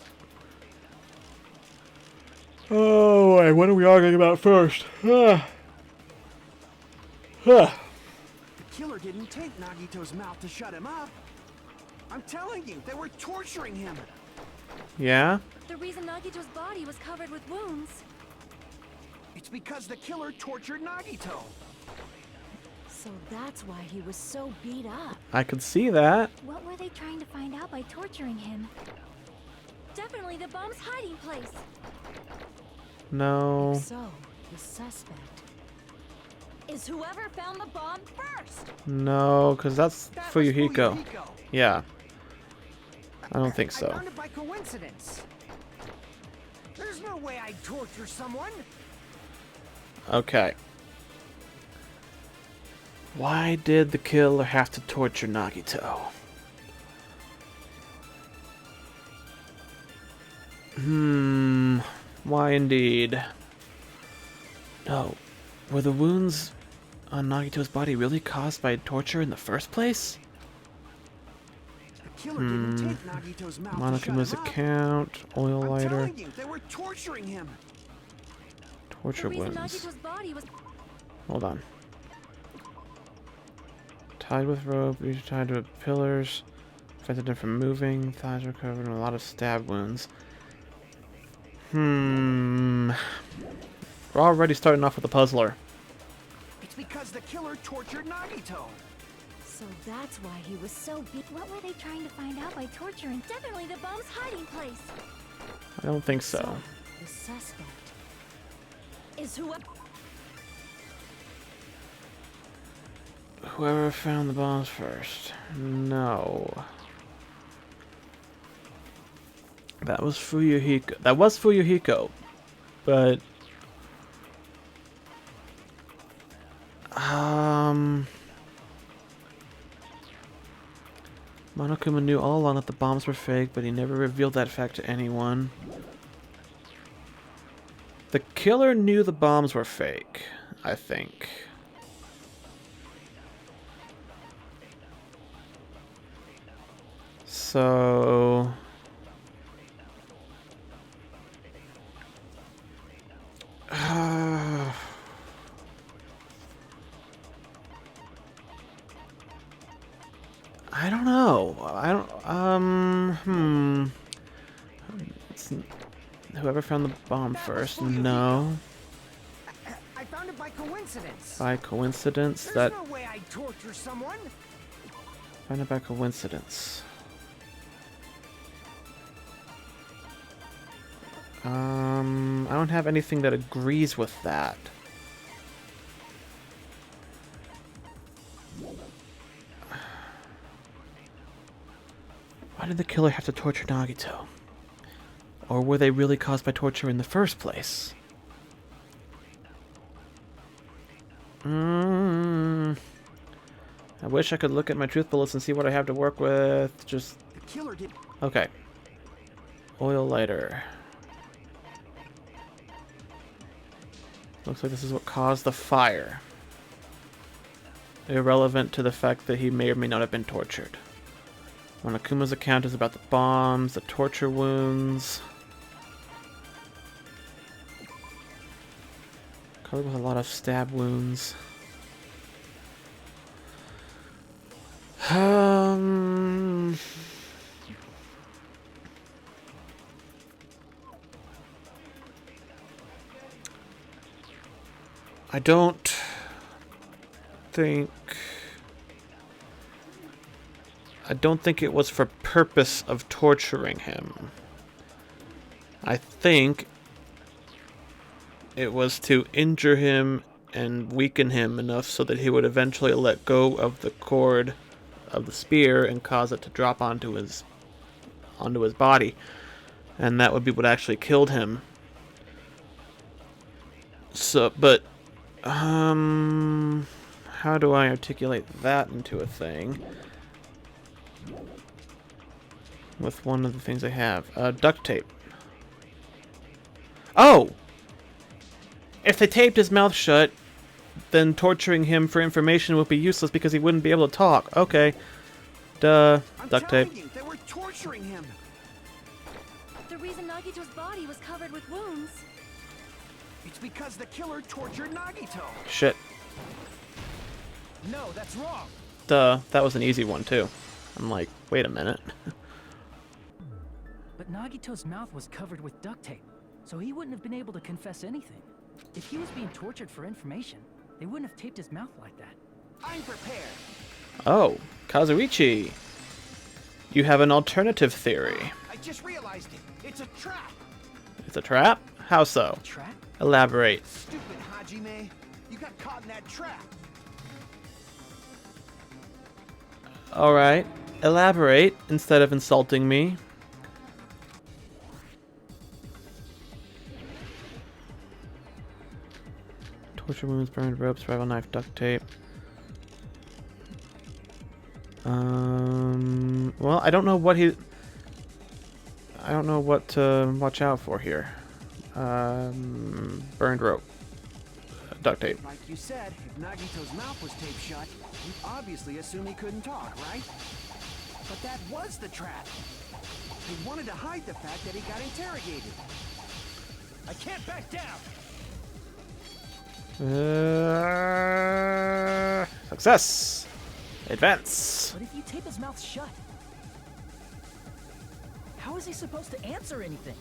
oh, wait, what are we arguing about first? The killer didn't take Nagito's mouth to shut him up. I'm telling you, they were torturing him. Yeah? The reason Nagito's body was covered with wounds. It's because the killer tortured Nagito. So that's why he was so beat up. I could see that. What were they trying to find out by torturing him? Definitely the bomb's hiding place. No. If so, the suspect is whoever found the bomb first. No, because that's That was Fuyuhiko. Yeah. I don't think I so. found it by coincidence. There's no way I'd torture someone. Okay. Why did the killer have to torture Nagito? Why indeed? No. Were the wounds on Nagito's body really caused by torture in the first place? The killer didn't take Nagito's mouth to shut Monokuma's him up. account, oil I'm lighter, telling you, they were torturing him. torture The reason wounds. Nagito's body was Hold on. Tied with rope, usually tied to pillars, prevented him from moving, thighs were covered in a lot of stab wounds. We're already starting off with a puzzler. It's because the killer tortured Nagito. So that's why he was so beat. What were they trying to find out by torturing? Definitely the bomb's hiding place. I don't think so. The suspect is whoever. Whoever found the bombs first. No. That was Fuyuhiko. That was Fuyuhiko. But Monokuma knew all along that the bombs were fake, but he never revealed that fact to anyone. The killer knew the bombs were fake, I think. So I don't know. It's, whoever found the bomb first, no. I found it by coincidence. By coincidence, There's that no way I'd torture someone. found it by coincidence. I don't have anything that agrees with that. Why did the killer have to torture Nagito? Or were they really caused by torture in the first place? I wish I could look at my truth bullets and see what I have to work with. Just The killer did. okay. Oil lighter. Looks like this is what caused the fire. Irrelevant to the fact that he may or may not have been tortured. Monokuma's account is about the bombs, the torture wounds. Covered with a lot of stab wounds. I don't think it was for purpose of torturing him. I think it was to injure him and weaken him enough so that he would eventually let go of the cord of the spear and cause it to drop onto his body. And that would be what actually killed him. So, but how do I articulate that into a thing? With one of the things I have. Duct tape. Oh! If they taped his mouth shut, then torturing him for information would be useless because he wouldn't be able to talk. Okay. Duh. Duct tape. You, they were torturing him. The reason Nagito's body was covered with wounds. It's because the killer tortured Nagito. Shit. No, that's wrong. Duh. That was an easy one, too. I'm like, wait a minute. But Nagito's mouth was covered with duct tape, so he wouldn't have been able to confess anything. If he was being tortured for information, they wouldn't have taped his mouth like that. I'm prepared. Oh, Kazuichi. You have an alternative theory. I just realized it. It's a trap. It's a trap? How so? Trap? Elaborate. Stupid Hajime. You got caught in that trap. Alright. Elaborate instead of insulting me. Torture wounds, burned ropes, survival knife, duct tape. Well, I don't know what to watch out for here. Burned rope. Duct tape. Like you said, if Nagito's mouth was taped shut, you'd obviously assume he couldn't talk, right? But that was the trap. They wanted to hide the fact that he got interrogated. I can't back down. Success! Advance! But if you tape his mouth shut, how is he supposed to answer anything?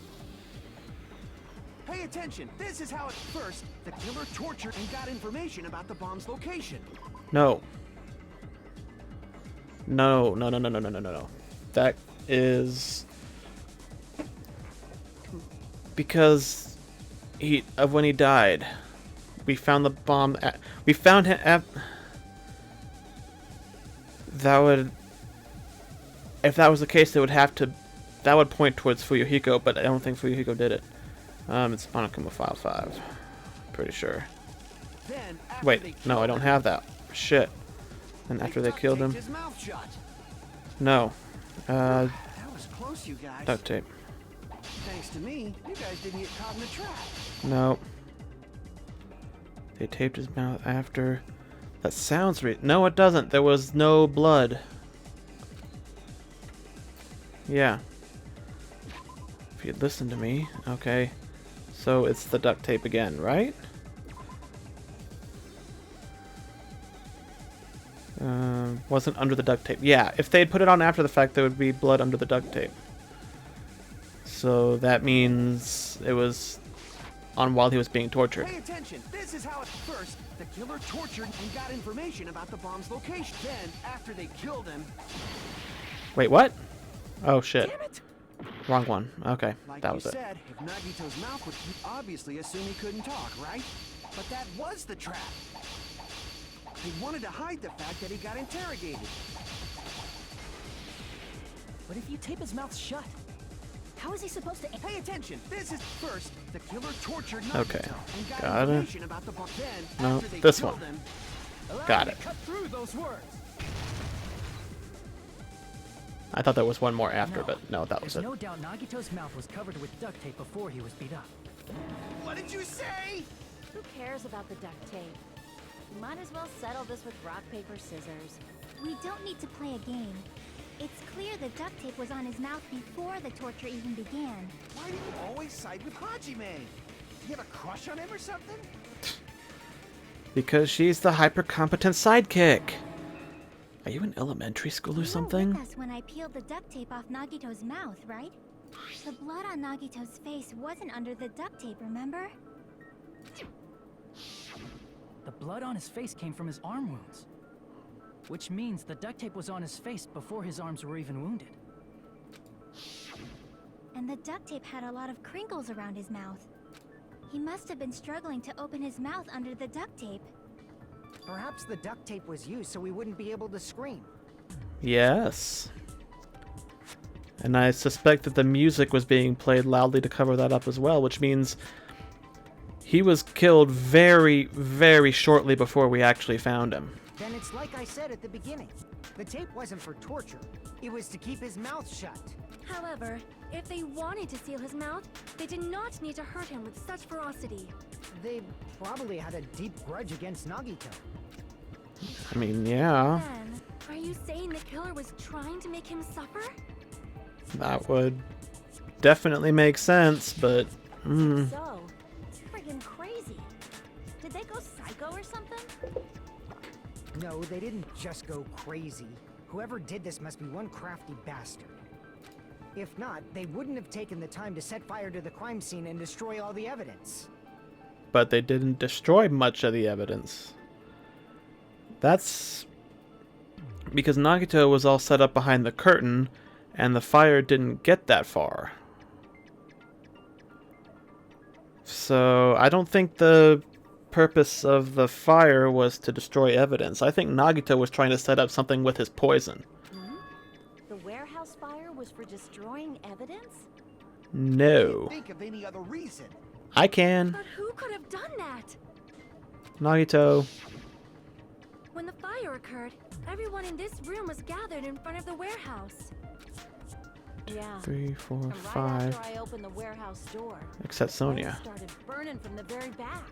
Pay attention. This is how at first the killer tortured and got information about the bomb's location. No. No. That is because of when he died. We found the bomb. We found him. That would, if that was the case, that would point towards Fuyuhiko, but I don't think Fuyuhiko did it. It's Monokuma File 5. Pretty sure. Then, Wait, no, I don't have that. Shit. And after they killed him. His mouth shut. No. That was close, you guys. Duct tape. Thanks to me, you guys didn't get caught in the trap. No. They taped his mouth after. That sounds no, it doesn't. There was no blood. Yeah. If you'd listened to me. Okay. So it's the duct tape again, right? Wasn't under the duct tape. Yeah, if they'd put it on after the fact, there would be blood under the duct tape. So that means it was on while he was being tortured. Pay attention. This is how at first the killer tortured and got information about the bomb's location. Then, after they killed him... Wait, what? Oh, shit. Damn it! Wrong one. Okay, Like that you was it. said, if Nagito's mouth would obviously assume he couldn't talk, right? But that was the trap. They wanted to hide the fact that he got interrogated. But if you tape his mouth shut, how is he supposed to... Pay attention. This is first the killer tortured Nagito Okay, and got got it. information about the bomb. Then, No, after they this killed one. him, Allow Got me it. to cut through those words. I thought there was one more after, No, but no, that was there's it. no doubt Nagito's mouth was covered with duct tape before he was beat up. what did you say? Who cares about the duct tape? We might as well settle this with rock, paper, scissors. We don't need to play a game. It's clear the duct tape was on his mouth before the torture even began. Why do you always side with Hajime? Do you have a crush on him or something? Because she's the hyper-competent sidekick. Are you in elementary school or You were something? with us when I peeled the duct tape off Nagito's mouth, right? The blood on Nagito's face wasn't under the duct tape, remember? The blood on his face came from his arm wounds. Which means the duct tape was on his face before his arms were even wounded. And the duct tape had a lot of crinkles around his mouth. He must have been struggling to open his mouth under the duct tape. Perhaps the duct tape was used so we wouldn't be able to scream. Yes. And I suspect that the music was being played loudly to cover that up as well, which means he was killed very, very shortly before we actually found him. Then it's like I said at the beginning. The tape wasn't for torture. It was to keep his mouth shut. However, if they wanted to seal his mouth, they did not need to hurt him with such ferocity. They probably had a deep grudge against Nagito. I mean, yeah, Then, are you saying the killer was trying to make him suffer? that would definitely make sense, but... So, it's friggin' crazy. Did they go psycho or something? No, they didn't just go crazy. Whoever did this must be one crafty bastard. If not, they wouldn't have taken the time to set fire to the crime scene and destroy all the evidence. But they didn't destroy much of the evidence. That's because Nagito was all set up behind the curtain, and the fire didn't get that far. So I don't think the purpose of the fire was to destroy evidence. I think Nagito was trying to set up something with his poison. The warehouse fire was for destroying evidence? No. Think of any other reason. I can. But who could have done that? Nagito. When the fire occurred, everyone in this room was gathered in front of the warehouse. Yeah. 3, 4, And right 5. after I opened the warehouse door, Except the Sonia. fire started burning from the very back.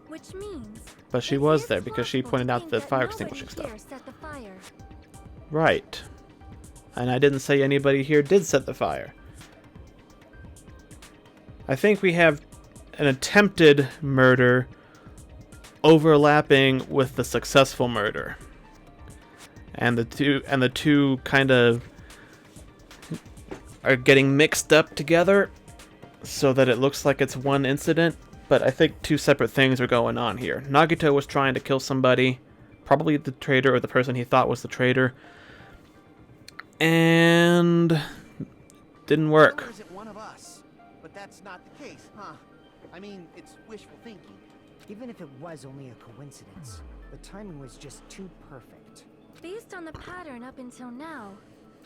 Which means But she it was is there because she possible pointed to out think the that fire nobody extinguishing stuff. here set the fire. Right. And I didn't say anybody here did set the fire. I think we have an attempted murder overlapping with the successful murder. And the two kind of are getting mixed up together so that it looks like it's one incident, but I think two separate things are going on here. Nagito was trying to kill somebody, probably the traitor or the person he thought was the traitor, and didn't work. Killer isn't one of us, but that's not the case, huh? I mean, it's wishful thinking. Even if it was only a coincidence, the timing was just too perfect. Based on the pattern up until now,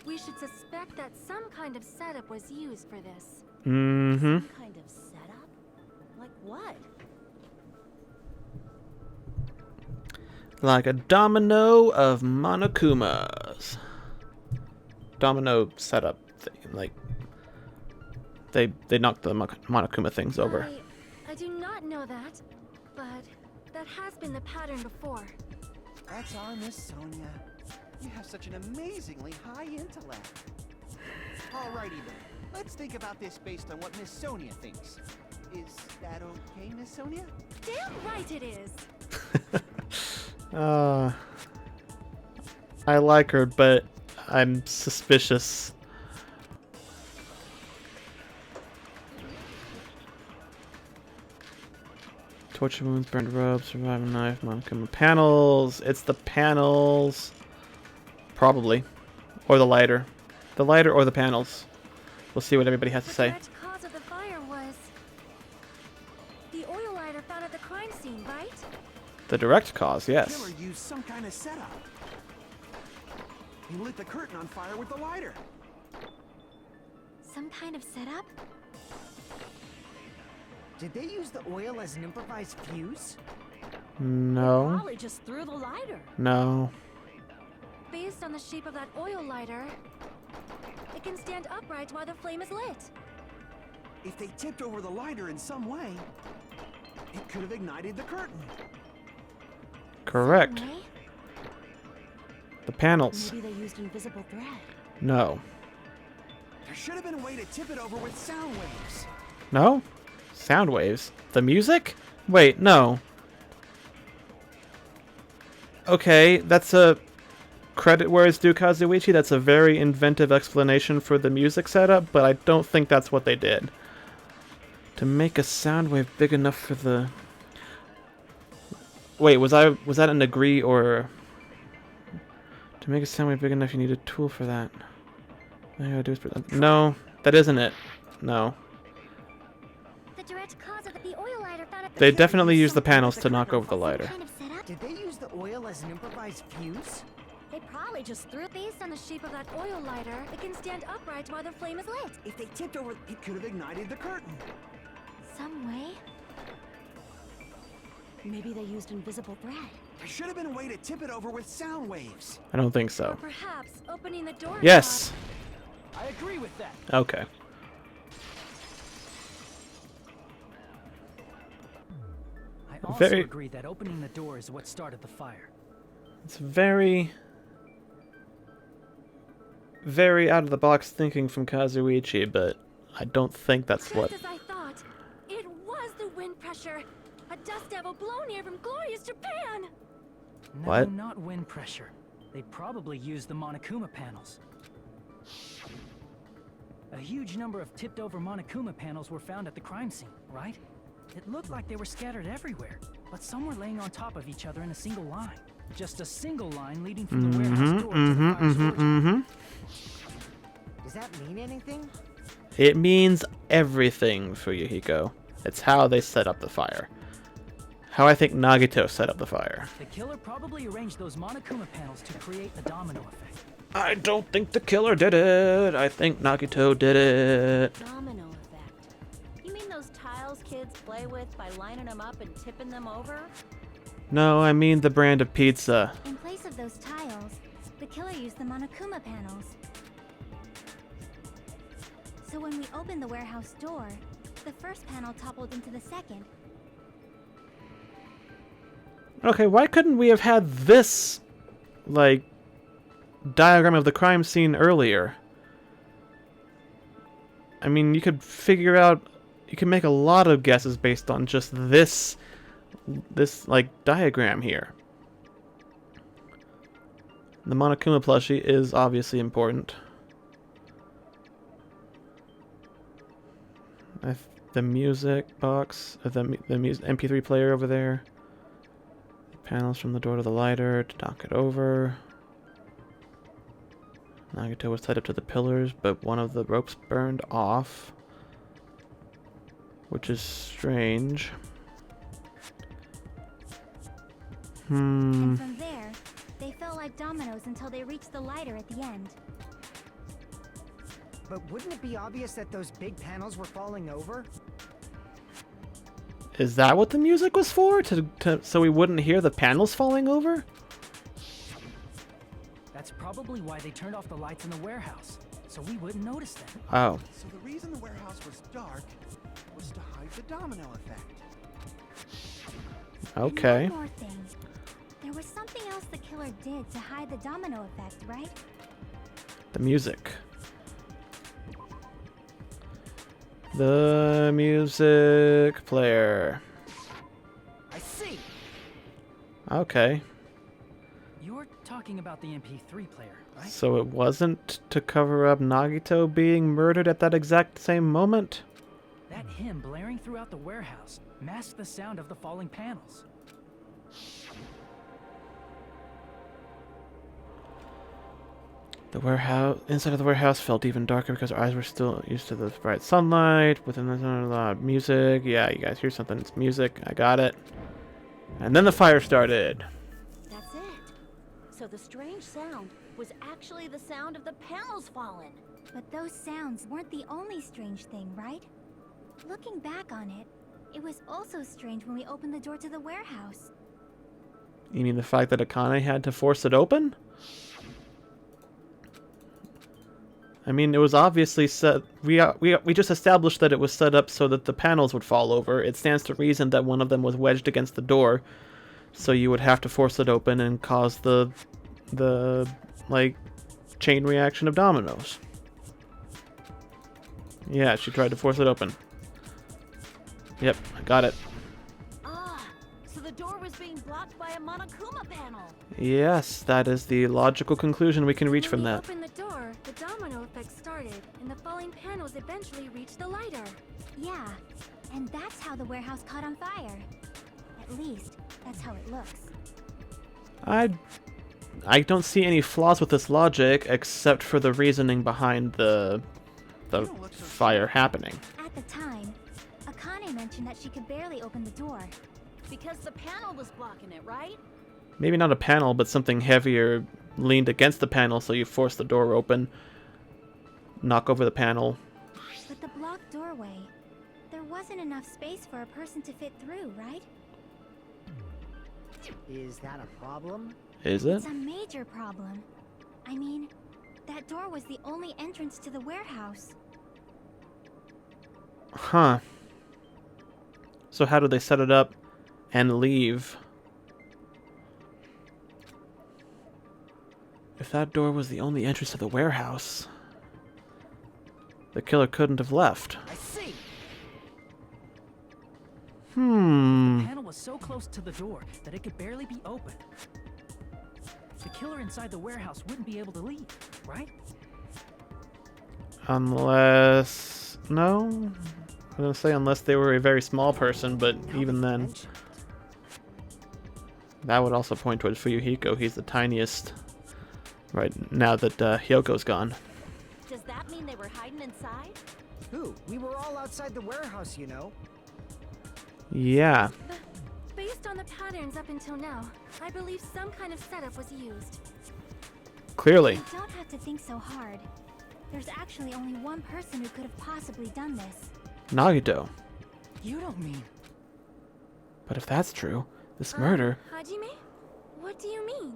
we should suspect that some kind of setup was used for this. Mm-hmm. Some kind of setup? Like what? Like a domino of Monokumas. Domino setup thing. Like, they knocked the Monokuma things over. I do not know that, but that has been the pattern before. That's our Miss Sonia. You have such an amazingly high intellect. Alrighty then. Let's think about this based on what Miss Sonia thinks. Is that okay, Miss Sonia? Damn right it is! I like her, but I'm suspicious. Torture wounds, burned robe, surviving knife, Monokuma panels. It's the panels. Probably. Or the lighter. The lighter or the panels. We'll see what everybody has to The say. direct cause of the fire was the oil lighter found at the crime scene, right? The direct cause, yes. Killer used some kind of setup. He lit the curtain on fire with the lighter. Some kind of setup? Did they use the oil as an improvised fuse? No. Probably just threw the lighter. No. Based on the shape of that oil lighter, it can stand upright while the flame is lit. If they tipped over the lighter in some way, it could have ignited the curtain. Correct. Some way? The panels. Maybe they used invisible thread. No. There should have been a way to tip it over with sound waves. No? Sound waves. The music? Wait, no. Okay, that's a credit where it's due, Kazuichi. That's a very inventive explanation for the music setup, but I don't think that's what they did. To make a sound wave big enough for the... Wait, was that an agree or... To make a sound wave big enough, you need a tool for that. All you gotta do is... No, that isn't it. No. The direct cause of the oil lighter found at the They definitely use the panels to knock over the lighter. kind of setup. Did they use the oil as an improvised fuse? They probably just threw it based on the shape of that oil lighter. It can stand upright while the flame is lit. If they tipped over, it could have ignited the curtain. Some way? Maybe they used invisible thread. There should have been a way to tip it over with sound waves. I don't think Or so. perhaps opening the door. Yes. I agree with that. Okay. I also Very- agree that opening the door is what started the fire. It's very out of the box thinking from Kazuichi, but I don't think that's Just what... as I thought, it was the wind pressure. A dust devil blown here from glorious Japan. No, What? not wind pressure. They probably used the Monokuma panels. A huge number of tipped-over Monokuma panels were found at the crime scene, right? It looked like they were scattered everywhere, but some were laying on top of each other in a single line. Just a single line leading from the warehouse door to the fire storage. Does that mean anything? It means everything for Yuhiko. It's how they set up the fire. How I think Nagito set up the fire. The killer probably arranged those Monokuma panels to create a domino effect. I don't think the killer did it. I think Nagito did it. Domino effect. You mean those tiles kids play with by lining them up and tipping them over? No, I mean the brand of pizza. In place of those tiles, the killer used the Monokuma panels. So when we opened the warehouse door, the first panel toppled into the second. Okay, why couldn't we have had this, like, diagram of the crime scene earlier? I mean, you could figure out, you can make a lot of guesses based on just this like diagram here. The Monokuma plushie is obviously important. The music box, the MP3 player over there. Panels from the door to the lighter to knock it over. Nagito was tied up to the pillars, but one of the ropes burned off, which is strange. And from there, they fell like dominoes until they reached the lighter at the end. But wouldn't it be obvious that those big panels were falling over? Is that what the music was for? So we wouldn't hear the panels falling over? That's probably why they turned off the lights in the warehouse, so we wouldn't notice them. Oh. So the reason the warehouse was dark was to hide the domino effect. Okay. And one more thing. There was something else the killer did to hide the domino effect, right? The music. The music player. I see! Okay. You're talking about the MP3 player, right? So it wasn't to cover up Nagito being murdered at that exact same moment? That hymn blaring throughout the warehouse masked the sound of the falling panels. The warehouse, inside of the warehouse felt even darker because our eyes were still used to the bright sunlight. Within the music. Yeah, you guys hear something. It's music. I got it. And then the fire started. That's it. So the strange sound was actually the sound of the panels falling. But those sounds weren't the only strange thing, right? Looking back on it, it was also strange when we opened the door to the warehouse. You mean the fact that Akane had to force it open? I mean, it was obviously set. We just established that it was set up so that the panels would fall over. It stands to reason that one of them was wedged against the door, so you would have to force it open and cause the like chain reaction of dominoes. Yeah, she tried to force it open. Yep, I got it. Ah, so the door was being blocked by a Monokuma panel. Yes, that is the logical conclusion we can reach from When you that. opened the door, the domino effect started, and the falling panels eventually reached the lighter. Yeah, and that's how the warehouse caught on fire. At least, that's how it looks. I don't see any flaws with this logic except for the reasoning behind the fire happening. At the time, Akane mentioned that she could barely open the door. Because the panel was blocking it, right? Maybe not a panel, but something heavier leaned against the panel, so you force the door open, knock over the panel. With the blocked doorway, there wasn't enough space for a person to fit through, right? Is that a problem? Is it? It's a major problem. I mean, that door was the only entrance to the warehouse. Huh. So how do they set it up and leave? If that door was the only entrance to the warehouse, the killer couldn't have left. I see. The panel was so close to the door that it could barely be opened. The killer inside the warehouse wouldn't be able to leave, right? Unless... No? I'm gonna say unless they were a very small person, but even then... That would also point towards Fuyuhiko. He's the tiniest right now that Hyoko's gone. Does that mean they were hiding inside? Who? We were all outside the warehouse, you know. Yeah. Based on the patterns up until now, I believe some kind of setup was used. Clearly. You don't have to think so hard. There's actually only one person who could have possibly done this. Nagito. You don't mean... But if that's true, this murder... Hajime? What do you mean?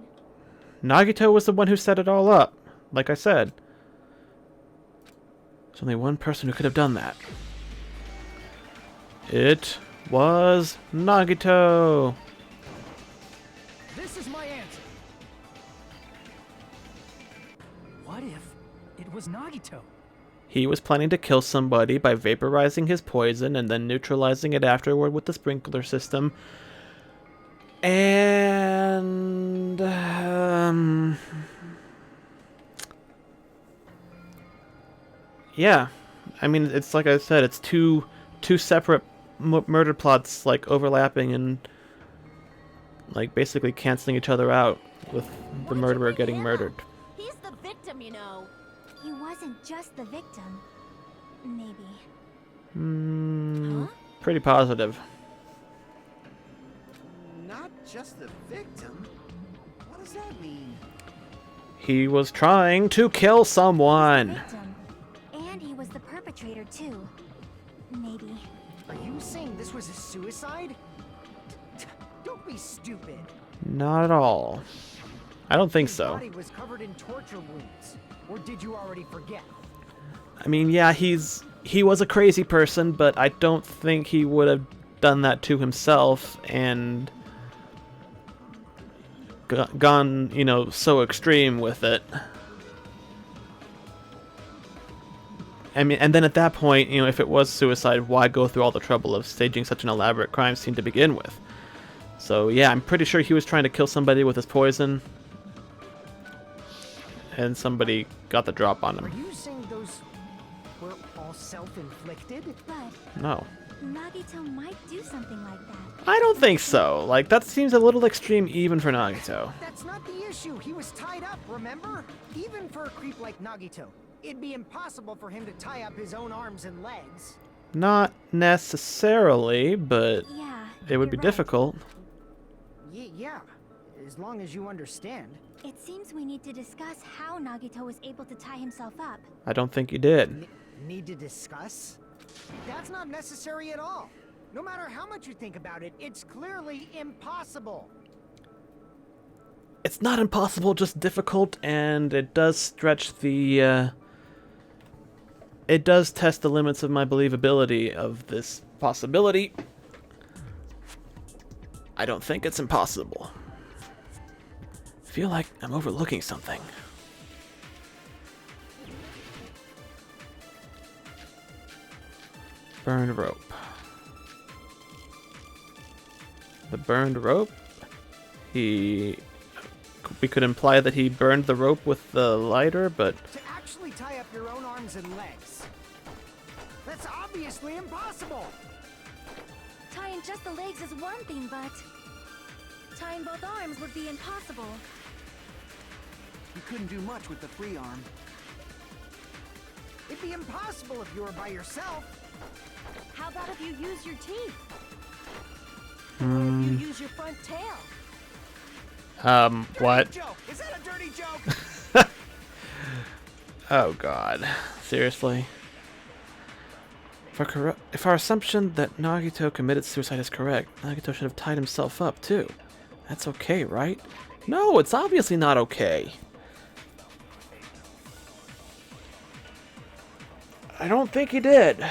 Nagito was the one who set it all up. Like I said. There's only one person who could have done that. It was Nagito. This is my answer. What if it was Nagito? He was planning to kill somebody by vaporizing his poison and then neutralizing it afterward with the sprinkler system. And... yeah. I mean, it's like I said, it's two separate murder plots, like, overlapping and, like, basically canceling each other out with the murderer getting murdered. He's the victim, you know. He wasn't just the victim. Maybe. Pretty positive. Not just the victim? What does that mean? He was trying to kill someone. Victim. And he was the perpetrator too. Maybe. Are you saying this was a suicide? Don't be stupid. Not at all. I don't think His so. body was covered in torture wounds. Or did you already forget? I mean, yeah, he was a crazy person, but I don't think he would have done that to himself and gone, you know, so extreme with it. I mean, and then at that point, you know, if it was suicide, why go through all the trouble of staging such an elaborate crime scene to begin with? So yeah, I'm pretty sure he was trying to kill somebody with his poison, and somebody got the drop on Are him. you saying those were all self-inflicted? But No. Nagito might do something like that. I don't think so. Like, that seems a little extreme even for Nagito. That's not the issue. He was tied up, remember? Even for a creep like Nagito, it'd be impossible for him to tie up his own arms and legs. Not necessarily, but Yeah. it would be you're right. difficult. Yeah, as long as you understand. It seems we need to discuss how Nagito was able to tie himself up. I don't think you did. Need to discuss? That's not necessary at all. No matter how much you think about it, it's clearly impossible. It's not impossible, just difficult, and it does stretch the it does test the limits of my believability of this possibility. I don't think it's impossible. I feel like I'm overlooking something. Burned rope. The burned rope? We could imply that he burned the rope with the lighter, but... To actually tie up your own arms and legs. That's obviously impossible! Tying just the legs is one thing, but tying both arms would be impossible. You couldn't do much with the free arm. It'd be impossible if you were by yourself. How about if you use your teeth? Or if you use your front tail? What? Dirty joke! Is that a dirty joke? Oh god. Seriously? If our assumption that Nagito committed suicide is correct, Nagito should have tied himself up too. That's okay, right? No, it's obviously not okay. I don't think he did.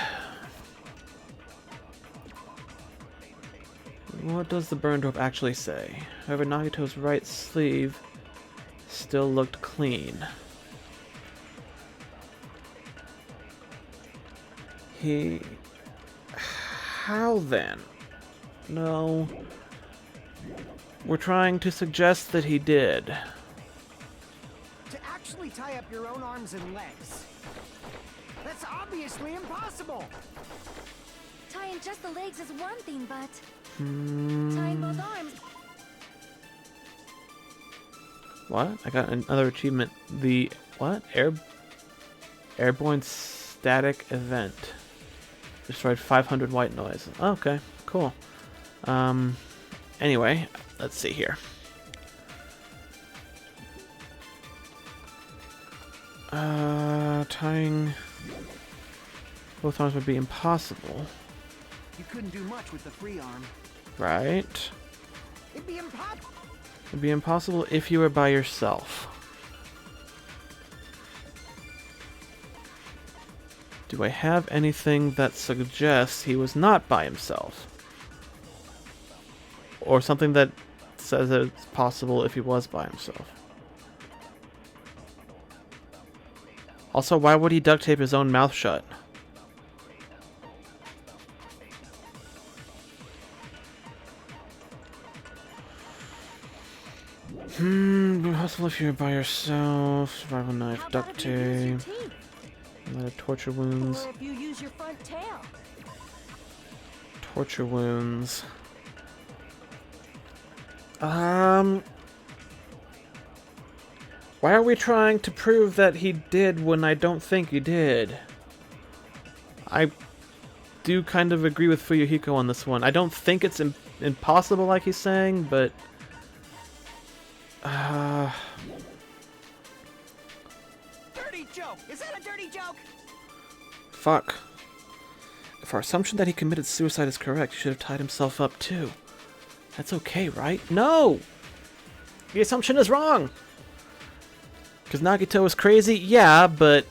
What does the burned rope actually say? However, Nagito's right sleeve still looked clean. How then? No. We're trying to suggest that he did. To actually tie up your own arms and legs. That's obviously impossible! Tying just the legs is one thing, but tying both arms... What? I got another achievement. The what? Airborne static event. Destroyed 500 white noise. Oh, okay, cool. Anyway, let's see here. Tying both arms would be impossible. You couldn't do much with the free arm. Right? It'd be impossible. It'd be impossible if you were by yourself. Do I have anything that suggests he was not by himself? Or something that says that it's possible if he was by himself? Also, why would he duct tape his own mouth shut? Impossible if you're by yourself. Survival knife, duct tape. A lot of torture wounds. Or if you use your front tail? Torture wounds. Why are we trying to prove that he did when I don't think he did? I do kind of agree with Fuyuhiko on this one. I don't think it's impossible like he's saying, but... Dirty joke! Is that a dirty joke? Fuck. If our assumption that he committed suicide is correct, he should have tied himself up too. That's okay, right? No! The assumption is wrong! Because Nagito is crazy? Yeah, but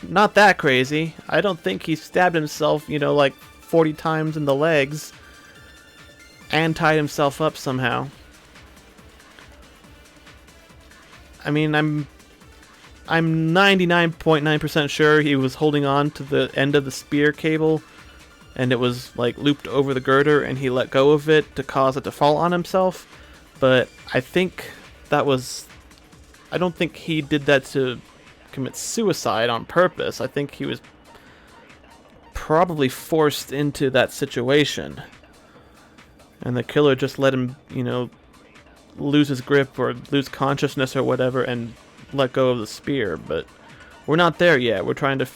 not that crazy. I don't think he stabbed himself, you know, like 40 times in the legs and tied himself up somehow. I mean, I'm 99.9% sure he was holding on to the end of the spear cable and it was like looped over the girder and he let go of it to cause it to fall on himself. But I think that was... I don't think he did that to commit suicide on purpose. I think he was probably forced into that situation. And the killer just let him, you know, lose his grip or lose consciousness or whatever and let go of the spear. But we're not there yet. We're trying to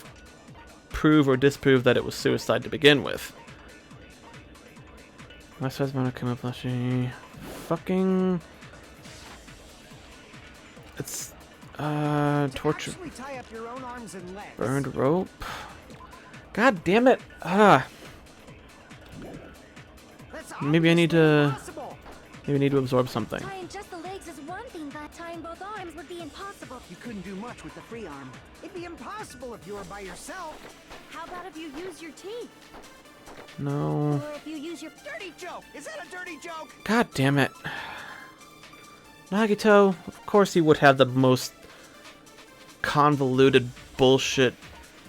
prove or disprove that it was suicide to begin with. My size amount of camouflage. Fucking... It's, torture... Tie up your own arms and legs. Burned rope. God damn it! Maybe I need to... Maybe I need to absorb something. Tying just the legs is one thing, but tying both arms would be impossible. You couldn't do much with the free arm. It'd be impossible if you were by yourself. How about if you use your teeth? No. Or if you use your... Dirty joke! Is that a dirty joke? God damn it. Nagito, of course he would have the most convoluted bullshit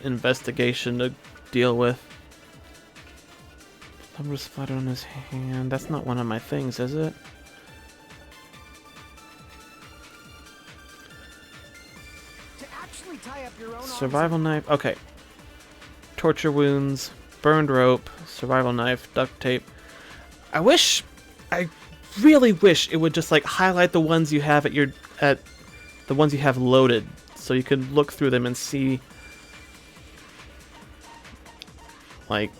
investigation to deal with. Number splattered on his hand. That's not one of my things, is it? To actually tie up your own Survival knife. Okay. Torture wounds, burned rope, survival knife, duct tape. I really wish it would just like highlight the ones you have at the ones you have loaded, so you can look through them and see like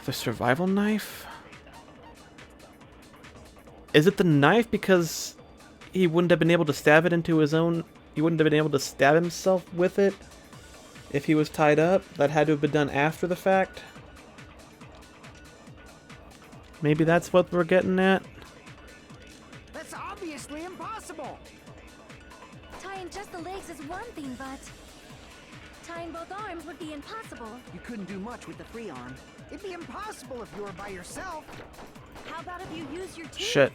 the survival knife. Is it the knife because he wouldn't have been able to stab it into his own? He wouldn't have been able to stab himself with it if he was tied up. That had to have been done after the fact. Maybe that's what we're getting at. That's obviously impossible. Tying just the legs is one thing, but... tying both arms would be impossible. You couldn't do much with the free arm. It'd be impossible if you were by yourself. How about if you use your teeth? Shit.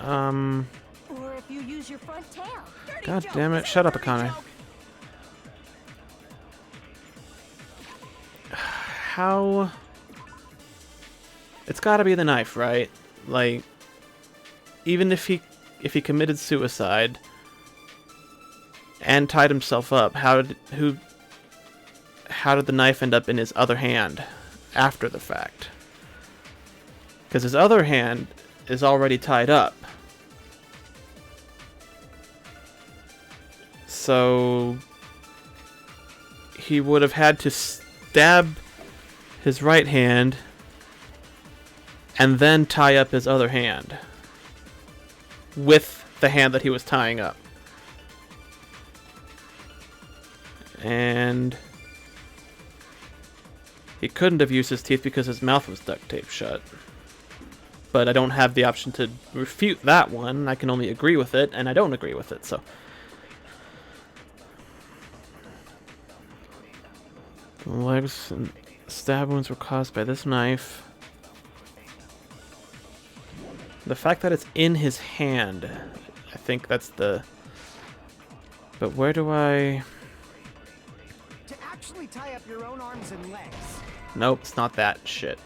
Or if you use your front tail? Dirty God joke! damn it. Is that Shut a up, dirty Akane. joke? How... It's gotta be the knife, right? Like, even if he committed suicide and tied himself up, how did the knife end up in his other hand after the fact? Because his other hand is already tied up. So he would have had to stab his right hand and then tie up his other hand with the hand that he was tying up. And he couldn't have used his teeth because his mouth was duct taped shut. But I don't have the option to refute that one. I can only agree with it, and I don't agree with it, so... The legs and stab wounds were caused by this knife. The fact that it's in his hand, I think that's the... But where do I... To actually tie up your own arms and legs. Nope, it's not that shit.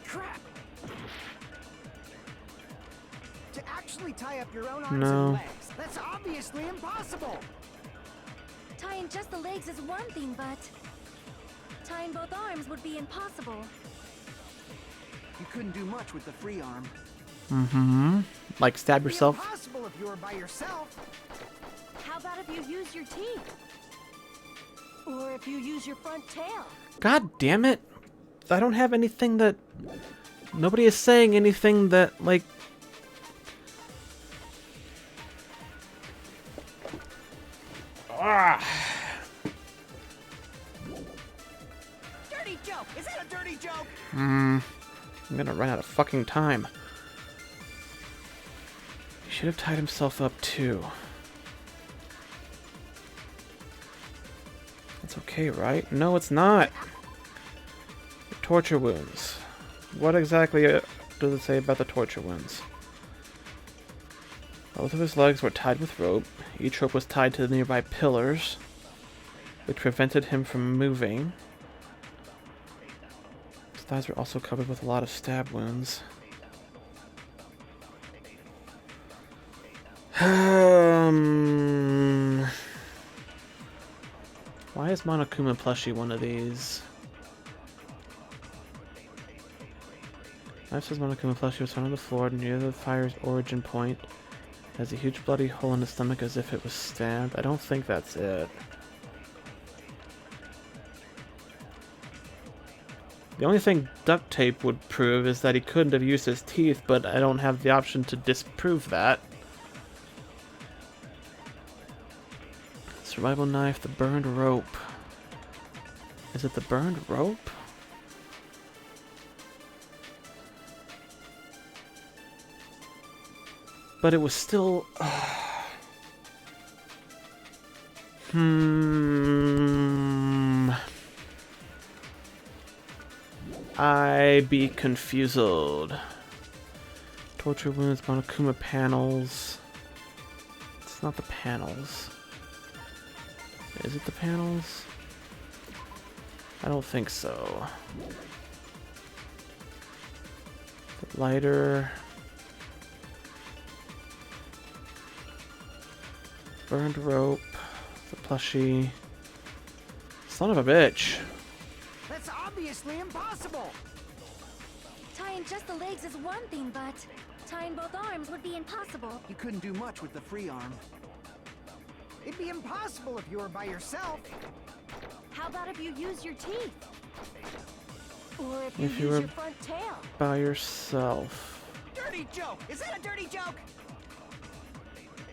Crap! To actually tie up your own arms No. and legs. That's obviously impossible. Tying just the legs is one thing, but... tying both arms would be impossible. You couldn't do much with the free arm. Mm-hmm. Like stab It'd be yourself? impossible if you were by yourself. How about if you use your teeth? Or if you use your front tail? God damn it. I don't have anything that... Nobody is saying anything that, like... Ah. Dirty joke! Is that a dirty joke? I'm gonna run out of fucking time. He should have tied himself up too. That's okay, right? No, it's not. Torture wounds. What exactly does it say about the torture wounds? Both of his legs were tied with rope. Each rope was tied to the nearby pillars, which prevented him from moving. His thighs were also covered with a lot of stab wounds. Why is Monokuma plushie one of these? Life says Monokuma plushie was found on the floor near the fire's origin point. Has a huge bloody hole in his stomach as if it was stabbed. I don't think that's it. The only thing duct tape would prove is that he couldn't have used his teeth, but I don't have the option to disprove that. Survival knife, the burned rope. Is it the burned rope? But it was still... I be confused. Torture wounds, Monokuma panels. It's not the panels. Is it the panels? I don't think so. The lighter. Burned rope. The plushie. Son of a bitch. That's obviously impossible! Tying just the legs is one thing, but tying both arms would be impossible. You couldn't do much with the free arm. It'd be impossible if you were by yourself. How about if you use your teeth? Or if If you use were your front tail? by yourself. Dirty joke! Is that a dirty joke?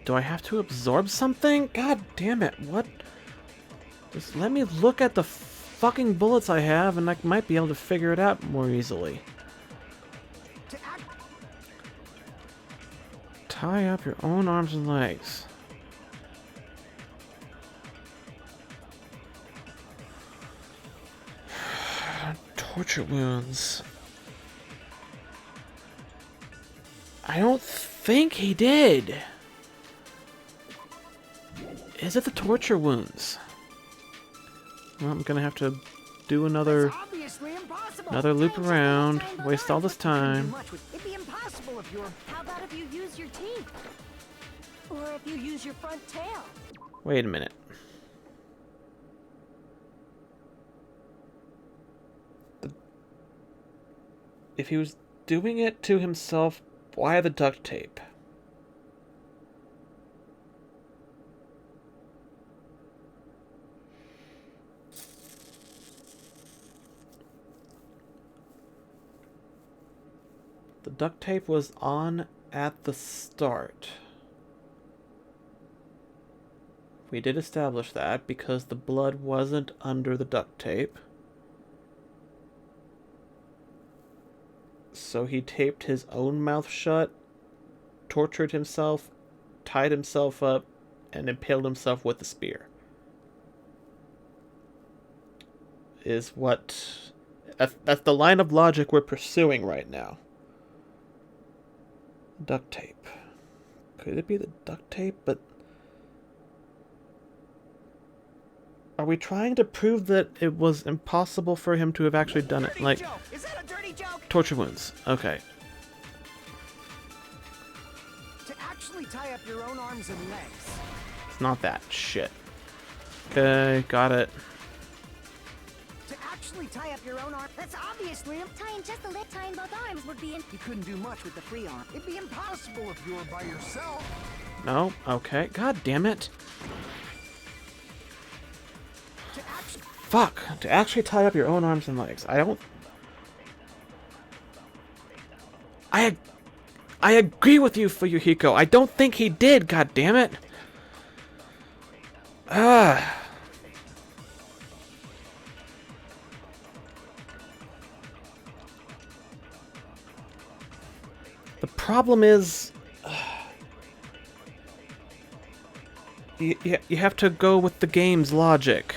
Do I have to absorb something? God damn it, what? Just let me look at the fucking bullets I have and I might be able to figure it out more easily. Tie up your own arms and legs. Torture wounds. I don't think he did. Is it the torture wounds? Well, I'm gonna have to do another loop around, waste all this time. It'd be impossible if you're... How about if you use your teeth? Or if you use your front tail? Wait a minute. If he was doing it to himself, why the duct tape? The duct tape was on at the start. We did establish that because the blood wasn't under the duct tape. So he taped his own mouth shut, tortured himself, tied himself up, and impaled himself with the spear. Is what... That's the line of logic we're pursuing right now. Duct tape. Could it be the duct tape? But... Are we trying to prove that it was impossible for him to have actually done it? Like... Is that a dirty joke? Torture wounds. Okay. To actually tie up your own arms and legs. It's not that. Shit. Okay, got it. To actually tie up your own arm. That's obviously... Tying just the leg, tying both arms would be You couldn't do much with the free arm. It'd be impossible if you were by yourself. No? Okay. God damn it. Fuck. To actually tie up your own arms and legs. I don't... I agree with you, Fuyuhiko. I don't think he did, god damn it. Ah. The problem is... You have to go with the game's logic.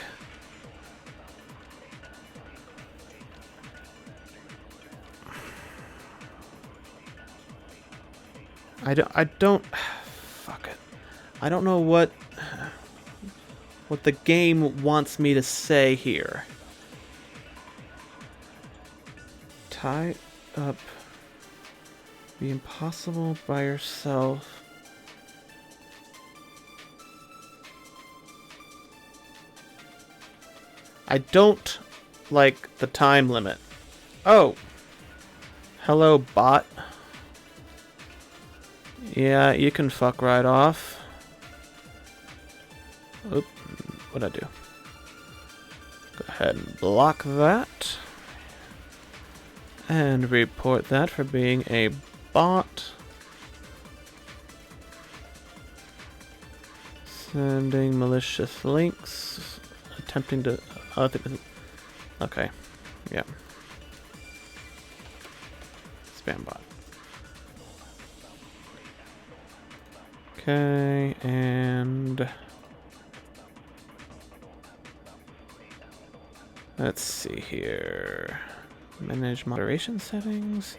I don't fuck it. I don't know what the game wants me to say here. Tie up. Be impossible by yourself. I don't like the time limit. Oh. Hello, bot. Yeah, you can fuck right off. Oop, what'd I do? Go ahead and block that. And report that for being a bot. Sending malicious links. Attempting to... Okay, yeah. Spam bot. Okay, and let's see here. Manage moderation settings.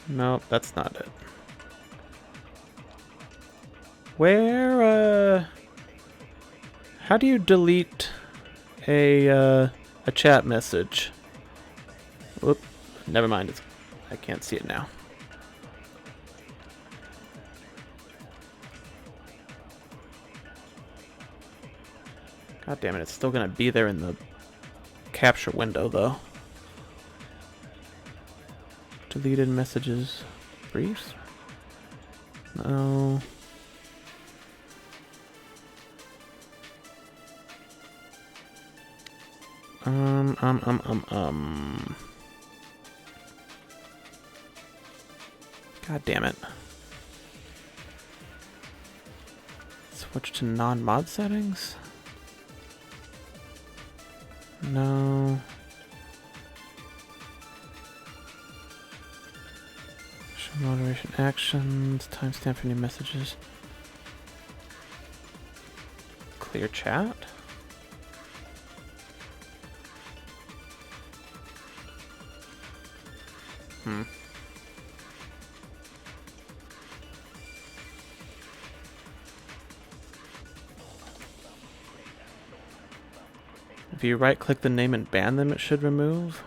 Nope, that's not it. Where, how do you delete a chat message? Whoop, never mind, I can't see it now. God damn it, it's still gonna be there in the capture window though. Deleted messages. Briefs? No. God damn it. Switch to non-mod settings? No. Show moderation actions, timestamp for new messages. Clear chat? If you right-click the name and ban them, it should remove.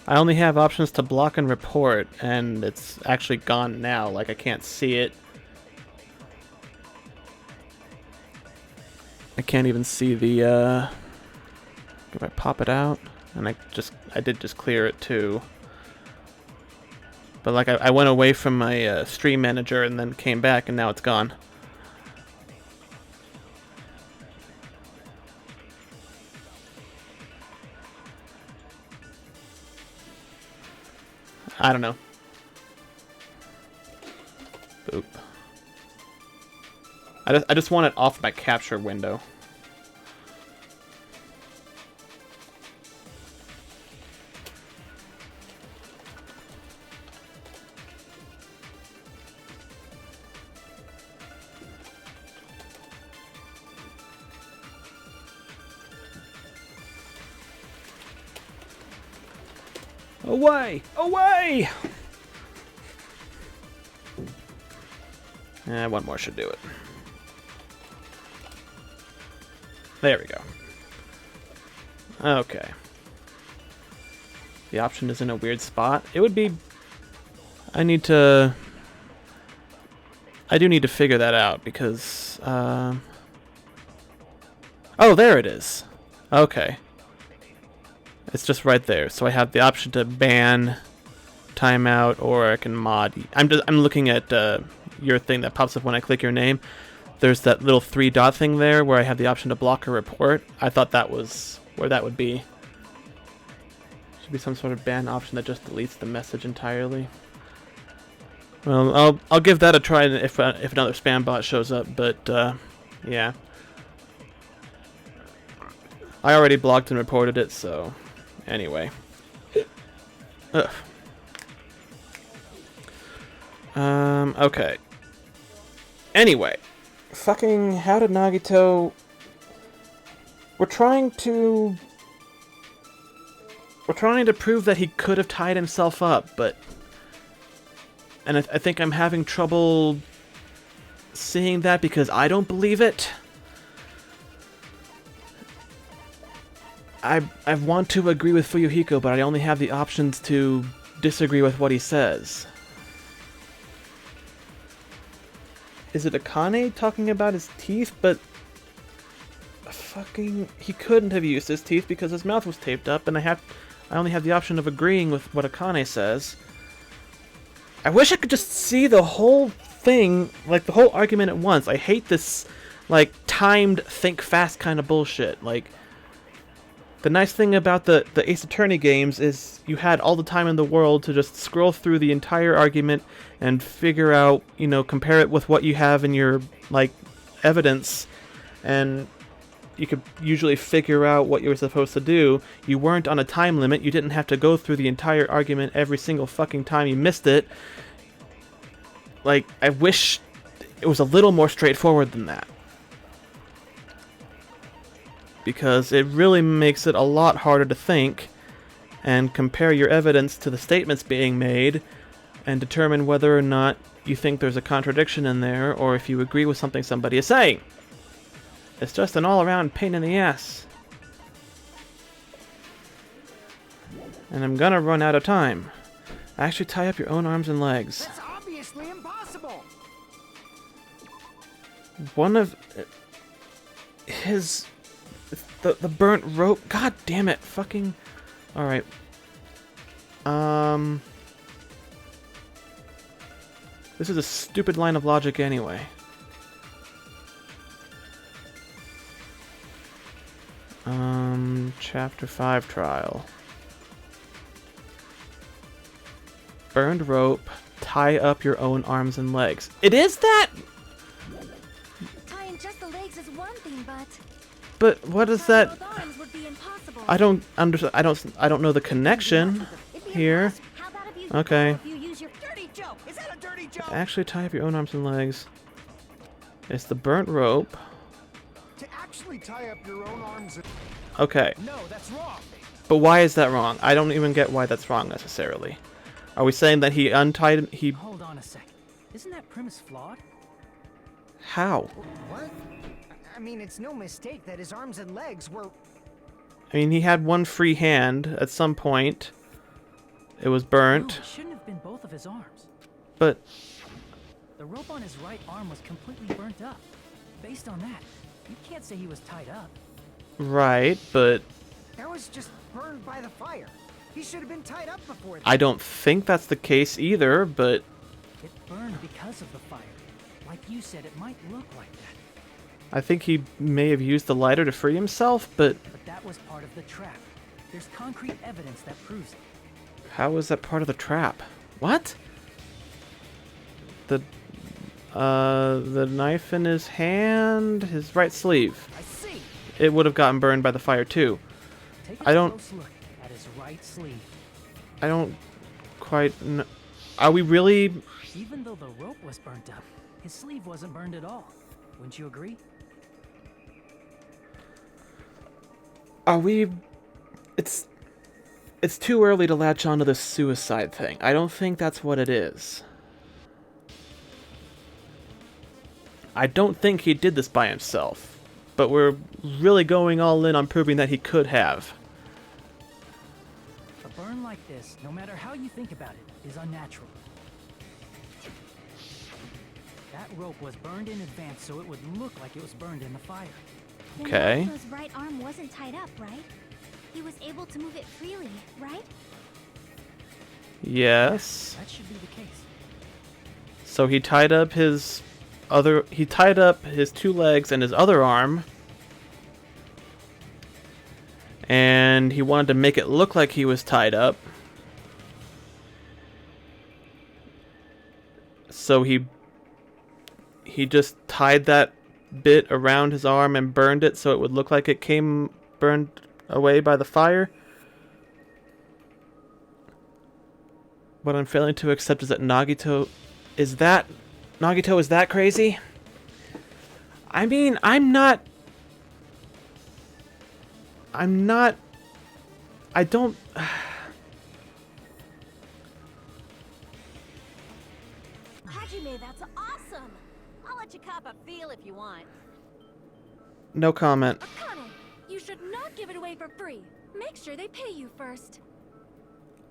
I only have options to block and report, and it's actually gone now. Like, I can't see it. I can't even see the, if I pop it out, and I did just clear it too. But like, I went away from my stream manager and then came back, and now it's gone. I don't know. Boop. I just want it off my capture window. Away! Away! One more should do it. There we go. Okay. The option is in a weird spot. It would be... I do need to figure that out because... Oh, there it is. Okay. It's just right there. So I have the option to ban, timeout, or I can mod. I'm looking at your thing that pops up when I click your name. There's that little 3-dot thing there where I have the option to block or report. I thought that was where that would be. Should be some sort of ban option that just deletes the message entirely. Well, I'll give that a try if another spam bot shows up. But yeah, I already blocked and reported it, so. Anyway. Ugh. Okay. Anyway. Fucking, how did Nagito... We're trying to prove that he could have tied himself up, but... And I think I'm having trouble seeing that because I don't believe it. I want to agree with Fuyuhiko, but I only have the options to disagree with what he says. Is it Akane talking about his teeth? But fucking, he couldn't have used his teeth because his mouth was taped up, and I only have the option of agreeing with what Akane says. I wish I could just see the whole thing, like the whole argument at once. I hate this, like, timed, think fast kind of bullshit. Like, the nice thing about the Ace Attorney games is you had all the time in the world to just scroll through the entire argument and figure out, you know, compare it with what you have in your, like, evidence, and you could usually figure out what you were supposed to do. You weren't on a time limit. You didn't have to go through the entire argument every single fucking time you missed it. Like, I wish it was a little more straightforward than that. Because it really makes it a lot harder to think and compare your evidence to the statements being made and determine whether or not you think there's a contradiction in there or if you agree with something somebody is saying. It's just an all-around pain in the ass. And I'm gonna run out of time. Actually tie up your own arms and legs. That's obviously impossible. One of his... The burnt rope... God damn it. Fucking... Alright. This is a stupid line of logic anyway. Chapter 5 trial. Burned rope, tie up your own arms and legs. It is that? Tying just the legs is one thing, but But what is that? both arms would be impossible. I don't understand. I don't know the connection here. How about if you Okay. if you use your Dirty joke! Is that a dirty joke? Actually tie up your own arms and legs. It's the burnt rope. To actually tie up your own arms and... Okay. No, that's wrong. But why is that wrong? I don't even get why that's wrong necessarily. Are we saying that he untied... He... Hold on a sec. Isn't that premise flawed? How? What? I mean, it's no mistake that his arms and legs were... I mean, he had one free hand at some point. It was No, burnt. it shouldn't have been both of his arms. But... The rope on his right arm was completely burnt up. Based on that, you can't say he was tied up. Right, but... That was just burned by the fire. He should have been tied up before that. I don't think that's the case either, but... It burned because of the fire. Like you said, it might look like that. I think he may have used the lighter to free himself, but... But that was part of the trap. There's concrete evidence that proves it. How was that part of the trap? What? The knife in his hand, his right sleeve. I see. It would have gotten burned by the fire too. Take I a don't- close look at his right sleeve. I don't quite know. Are we really... Even though the rope was burnt up, his sleeve wasn't burned at all. Wouldn't you agree? Are we... It's too early to latch onto this suicide thing. I don't think that's what it is. I don't think he did this by himself. But we're really going all in on proving that he could have. A burn like this, no matter how you think about it, is unnatural. That rope was burned in advance so it would look like it was burned in the fire. Then Okay. Nagito's right arm wasn't tied up, right? He was able to move it freely, right? Yes. That should be the case. So he tied up his two legs and his other arm. And he wanted to make it look like he was tied up. So he just tied that bit around his arm and burned it so it would look like it came burned away by the fire. What I'm failing to accept is that Nagito is that crazy? I mean, I don't... Hajime, that's awesome. I'll let you cop a feel if you want. No comment. Akane, you should not give it away for free. Make sure they pay you first.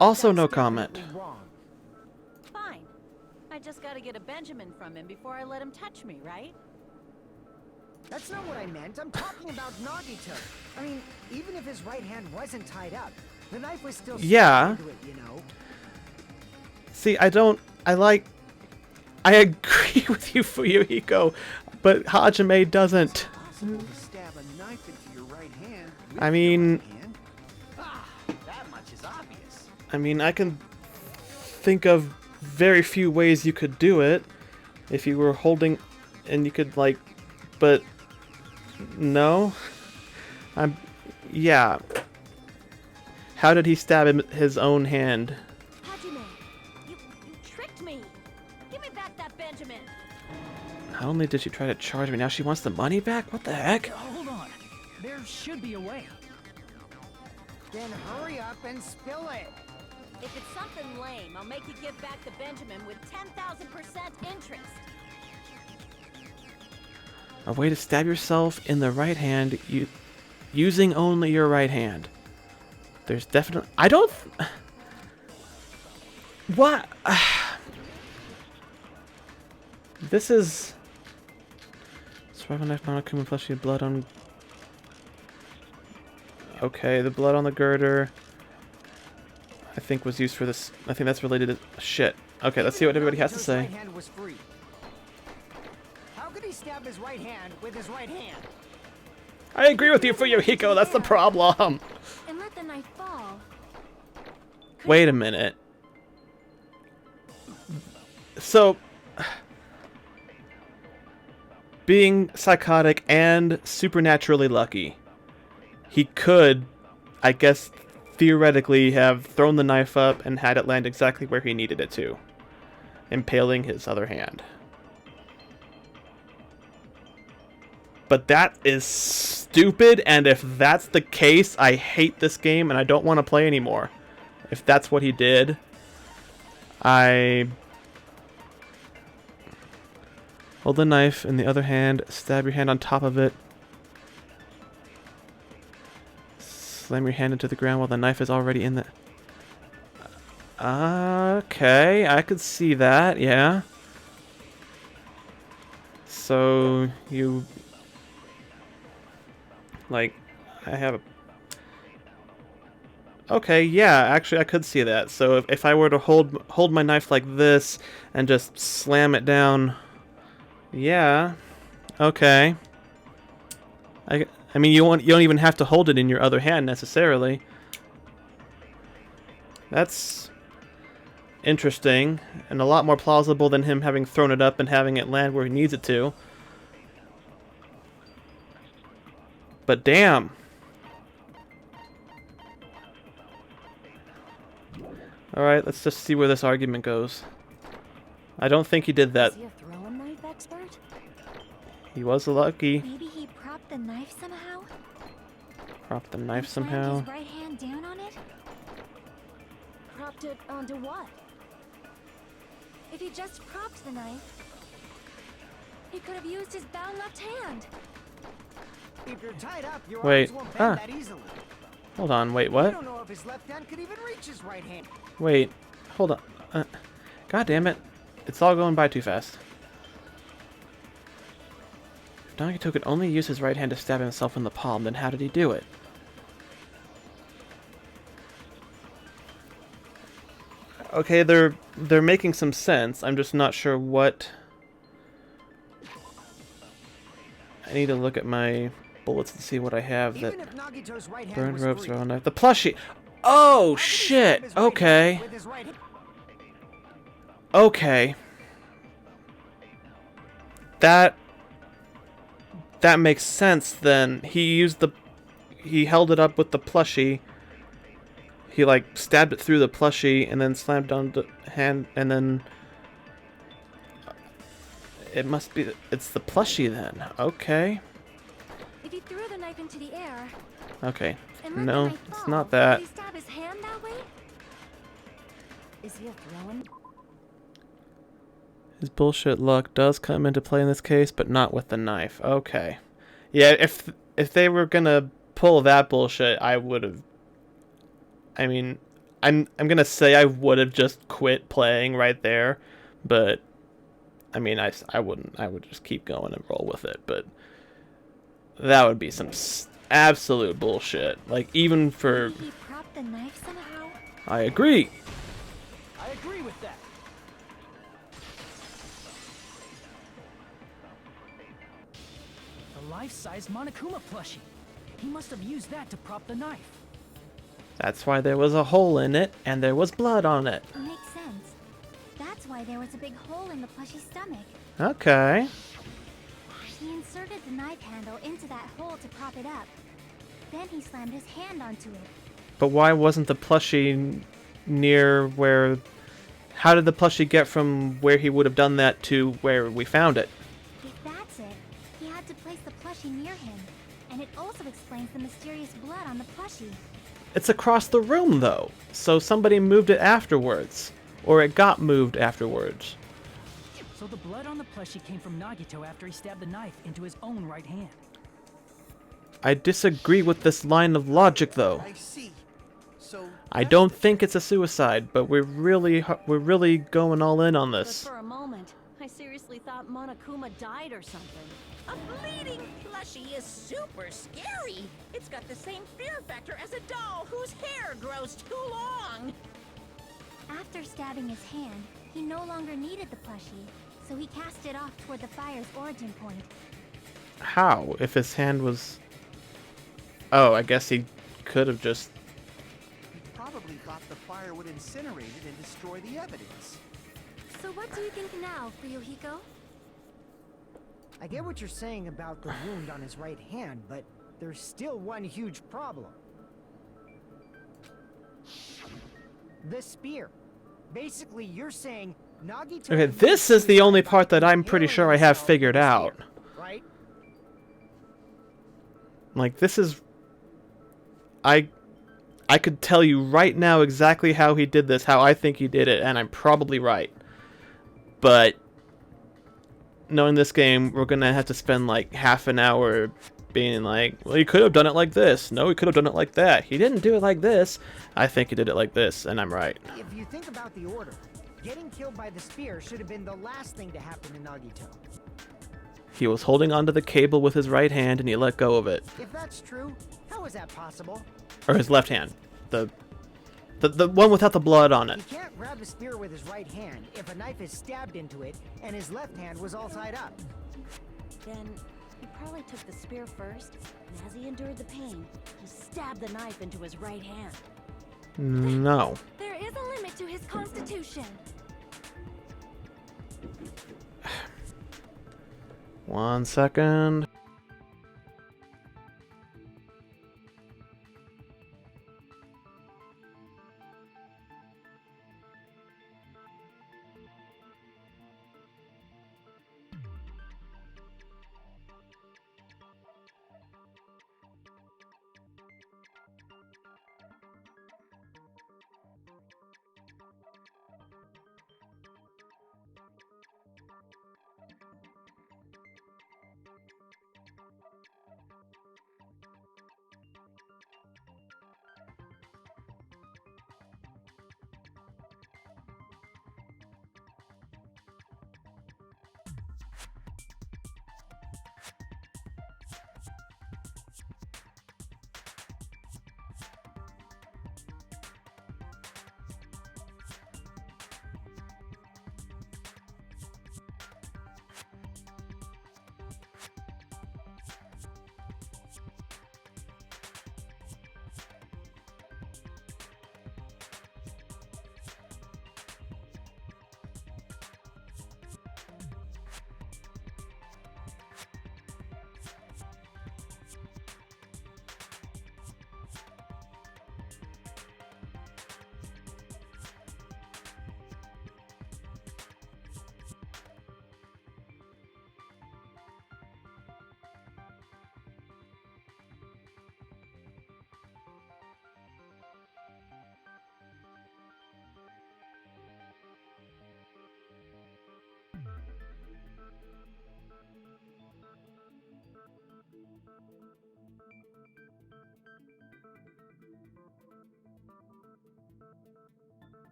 Also no That's comment. definitely wrong. Fine. I just gotta get a Benjamin from him before I let him touch me, right? That's not what I meant. I'm talking about Nagito. I mean, even if his right hand wasn't tied up, the knife was still Yeah. stuck into it, you know? See, I agree with you, Fuyuhiko, but Hajime doesn't. Possible to stab a knife into your right hand with I your mean- right hand? Ah, that much is obvious. I mean, I can think of very few ways you could do it if you were holding and you could, like, but No. Yeah. How did he stab his own hand? Hajime, you tricked me. Give me back that Benjamin. Not only did she try to charge me, now she wants the money back? What the heck? Hold on. There should be a way. Then hurry up and spill it. If it's something lame, I'll make you give back the Benjamin with 10,000% interest. A way to stab yourself in the right hand using only your right hand. There's definitely... I don't... What? This is... Survival knife, Monokuma, fleshy blood on... Okay, the blood on the girder... I think was used for this... I think that's related to... Shit. Okay, let's see what everybody has to say. Right hand was free. How could he stab his right hand with his right hand? I agree with you, Fuyuhiko, that's the problem! And let the knife fall. Wait a minute. So... Being psychotic and supernaturally lucky, he could, I guess, theoretically have thrown the knife up and had it land exactly where he needed it to, impaling his other hand. But that is stupid, and if that's the case, I hate this game and I don't want to play anymore. If that's what he did, hold the knife in the other hand, stab your hand on top of it, slam your hand into the ground while the knife is already in the... Okay, I could see that, yeah. So, you... Like, I have a... Okay, yeah, actually I could see that. So if I were to hold my knife like this and just slam it down... Yeah. Okay. I mean, you don't even have to hold it in your other hand necessarily. That's interesting and a lot more plausible than him having thrown it up and having it land where he needs it to. But damn. Alright, let's just see where this argument goes. I don't think he did that. Is he a throwing knife expert? He was lucky. Maybe he propped the knife somehow? Propped the knife He somehow. slammed his right hand down on it? Propped it onto what? If he just propped the knife, he could have used his bound left hand. If you're tied up, your Wait, arms won't bend ah. that easily. Hold on, wait, You what? don't know if his left hand could even reach his right hand. Wait, hold on. God damn it. It's all going by too fast. If Nagito could only use his right hand to stab himself in the palm, then how did he do it? Okay, they're making some sense. I'm just not sure what... I need to look at my bullets and see what I have that... Even if Nagito's right hand Burned was ropes, free, raw knife. The plushie! Oh, shit! his right hand Okay. with his right hand. Okay. That makes sense then. He held it up with the plushie. He like stabbed it through the plushie and then slammed on the hand and then it's the plushie then. Okay. If he threw the knife into the air Okay. and let No, the knife it's fall, not that. did he stab his hand that way? Is he a throwing? His bullshit luck does come into play in this case, but not with the knife. Okay. Yeah, if they were gonna pull that bullshit, I would have. I mean, I'm gonna say I would have just quit playing right there, but I mean, I wouldn't. I would just keep going and roll with it. But that would be some absolute bullshit. Like even for. Maybe he propped the knife somehow? I agree. I agree with that. The life-size Monokuma plushie. He must have used that to prop the knife. That's why there was a hole in it and there was blood on it. Makes sense. That's why there was a big hole in the plushie's stomach. Okay. He inserted the knife handle into that hole to prop it up. Then he slammed his hand onto it. But why wasn't the plushie near where... How did the plushie get from where he would have done that to where we found it? If that's it, he had to place the plushie near him. And it also explains the mysterious blood on the plushie. It's across the room, though. So somebody moved it afterwards. Or it got moved afterwards. So the blood on the plushie came from Nagito after he stabbed the knife into his own right hand. I disagree with this line of logic, though. I see. So I don't think it's a suicide, but we're really going all in on But this. for a moment, I seriously thought Monokuma died or something. A bleeding plushie is super scary. It's got the same fear factor as a doll whose hair grows too long. After stabbing his hand, he no longer needed the plushie, so he cast it off toward the fire's origin point. How? If his hand was... Oh, I guess he could have just... he probably thought the fire would incinerate it and destroy the evidence. So what do you think now, Fuyuhiko? I get what you're saying about the wound on his right hand, but there's still one huge problem. The spear. Basically, you're saying Nagito... Okay, this is the only part that I'm pretty sure I have figured out. Right? Like, this is... I could tell you right now exactly how he did this, how I think he did it, and I'm probably right. But... knowing this game, we're gonna have to spend like half an hour being like, well, he could have done it like this. No, he could have done it like that. He didn't do it like this. I think he did it like this, and I'm right. If you think about the order, getting killed by the spear should have been the last thing to happen to Nagito. He was holding onto the cable with his right hand, and he let go of it. If that's true, how is that possible? Or his left hand. The one without the blood on it. He can't grab the spear with his right hand if a knife is stabbed into it and his left hand was all tied up. Then he probably took the spear first, and as he endured the pain, he stabbed the knife into his right hand. No. There is a limit to his constitution. One second.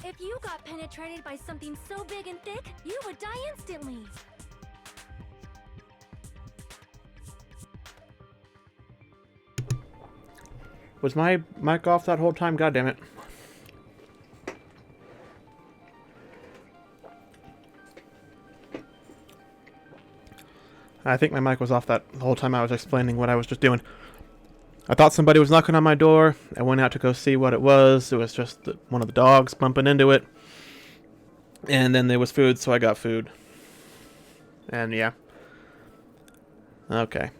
If you got penetrated by something so big and thick, you would die instantly. Was my mic off that whole time? God damn it. I think my mic was off that whole time I was explaining what I was just doing. I thought somebody was knocking on my door. I went out to go see what it was. It was just one of the dogs bumping into it. And then there was food, so I got food. And yeah. Okay.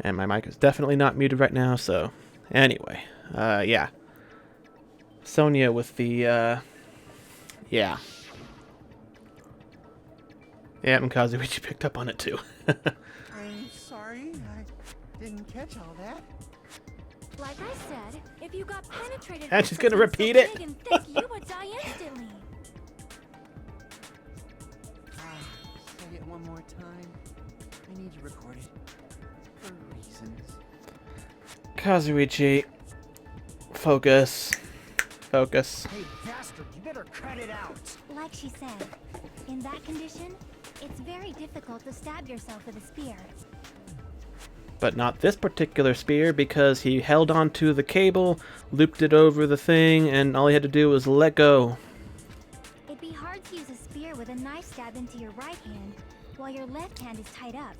And my mic is definitely not muted right now, so... Anyway. Yeah. Sonia with the, yeah. Yeah, and Kazuichi picked up on it too. I'm sorry, I didn't catch all that. Like I said, if you got penetrated And by she's gonna something repeat so it. big and thick, you would die instantly. Say it one more time. I need to record it. For reasons. Kazuichi. Focus. Focus. Hey, bastard, you better cut it out! Like she said, in that condition, it's very difficult to stab yourself with a spear. But not this particular spear, because he held onto the cable, looped it over the thing, and all he had to do was let go. It'd be hard to use a spear with a knife stab into your right hand, while your left hand is tied up.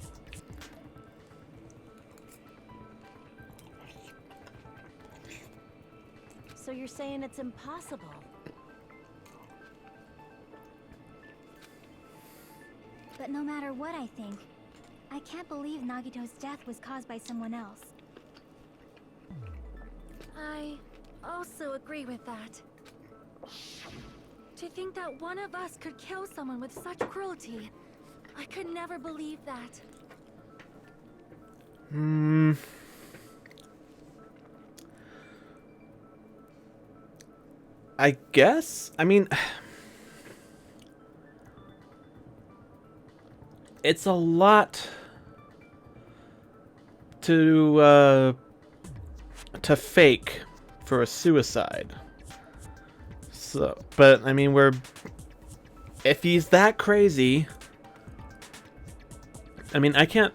So you're saying it's impossible? But no matter what I think, I can't believe Nagito's death was caused by someone else. I also agree with that. To think that one of us could kill someone with such cruelty, I could never believe that. I guess? I mean... It's a lot to fake for a suicide. So, but I mean, if he's that crazy, I mean, I can't.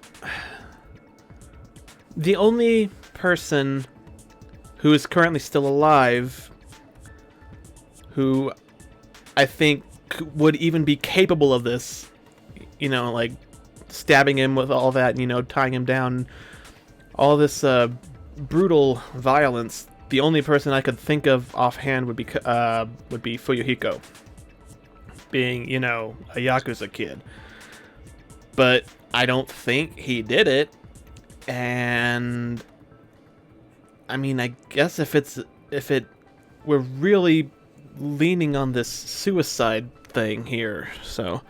The only person who is currently still alive who I think would even be capable of this, you know, like stabbing him with all that, you know, tying him down, all this brutal violence. The only person I could think of offhand would be Fuyuhiko, being, you know, a Yakuza kid. But I don't think he did it, and I mean, I guess if we're really leaning on this suicide thing here, so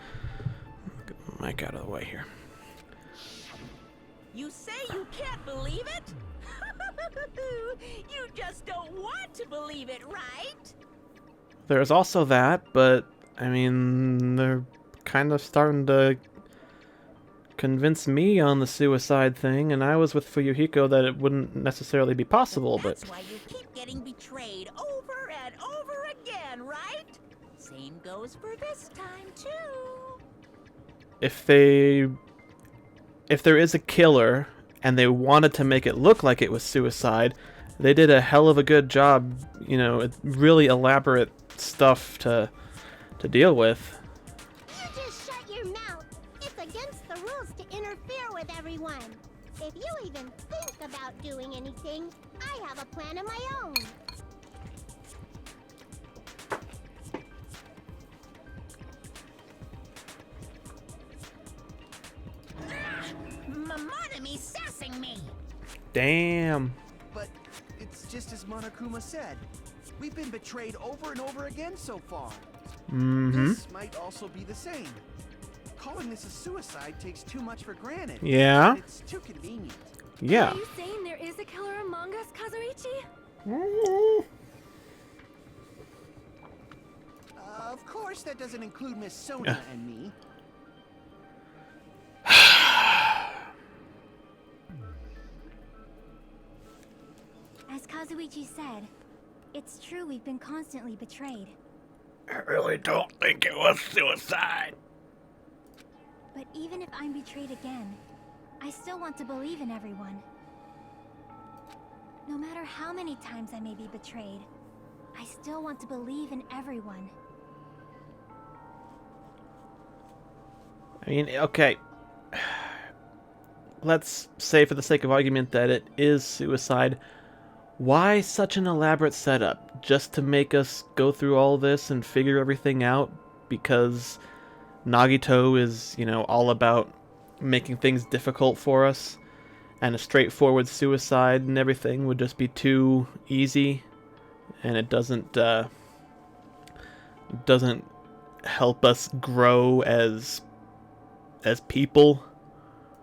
get the mic out of the way here. You say you can't believe it? You just don't want to believe it, right? There's also that, but I mean, they're kind of starting to convince me on the suicide thing, and I was with Fuyuhiko that it wouldn't necessarily be possible, but That's why you keep getting betrayed over and over again, right? Same goes for this time, too. if there is a killer and they wanted to make it look like it was suicide, they did a hell of a good job, you know, really elaborate stuff to deal with. You just shut your mouth. It's against the rules to interfere with everyone. If you even think about doing anything, I have a plan of my own. Monami sassing me. Damn. But it's just as Monokuma said. We've been betrayed over and over again so far. Mm-hmm. This might also be the same. Calling this a suicide takes too much for granted. Yeah. It's too convenient. Yeah. Are you saying there is a killer among us, Kazuichi? Of course, that doesn't include Miss Sonia and me. As Kazuichi said, it's true we've been constantly betrayed. I really don't think it was suicide. But even if I'm betrayed again, I still want to believe in everyone. No matter how many times I may be betrayed, I still want to believe in everyone. I mean, okay. Let's say for the sake of argument that it is suicide. Why such an elaborate setup? Just to make us go through all this and figure everything out? Because Nagito is, you know, all about making things difficult for us, and a straightforward suicide and everything would just be too easy, and it doesn't help us grow as people.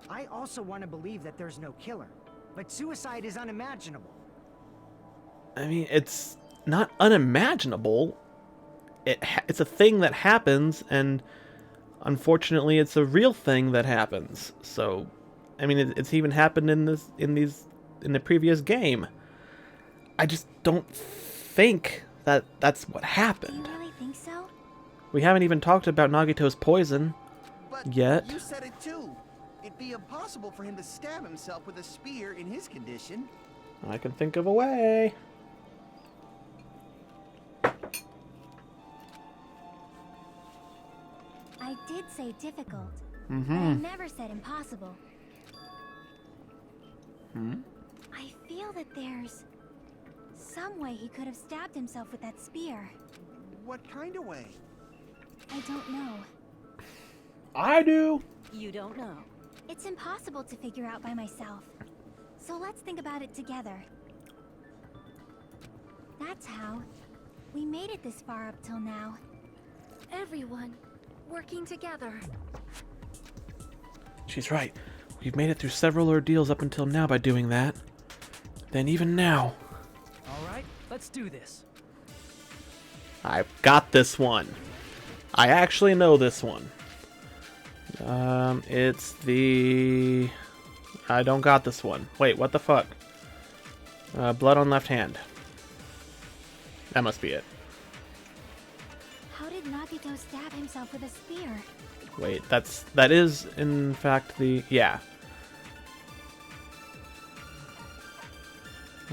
I also want to believe that there's no killer, but suicide is unimaginable. I mean, it's not unimaginable. It's a thing that happens, and unfortunately, it's a real thing that happens. So, I mean, it's even happened in the previous game. I just don't think that that's what Do happened. you really think so? We haven't even talked about Nagito's poison But yet. you said it too. It'd be impossible for him to stab himself with a spear in his condition. I can think of a way. I did say difficult, but I Mm-hmm. never said impossible. I feel that there's some way he could have stabbed himself with that spear. What kind of way? I don't know. I do. You don't know. It's impossible to figure out by myself. So let's think about it together. That's how we made it this far up till now. Everyone working together. She's right. We've made it through several ordeals up until now by doing that. Then even now, All right, let's do this. I've got this one. I actually know this one. It's the... I don't got this one. Wait, what the fuck? Blood on left hand. That must be it. How did Nagito stab himself with a spear? Wait, that is in fact the yeah.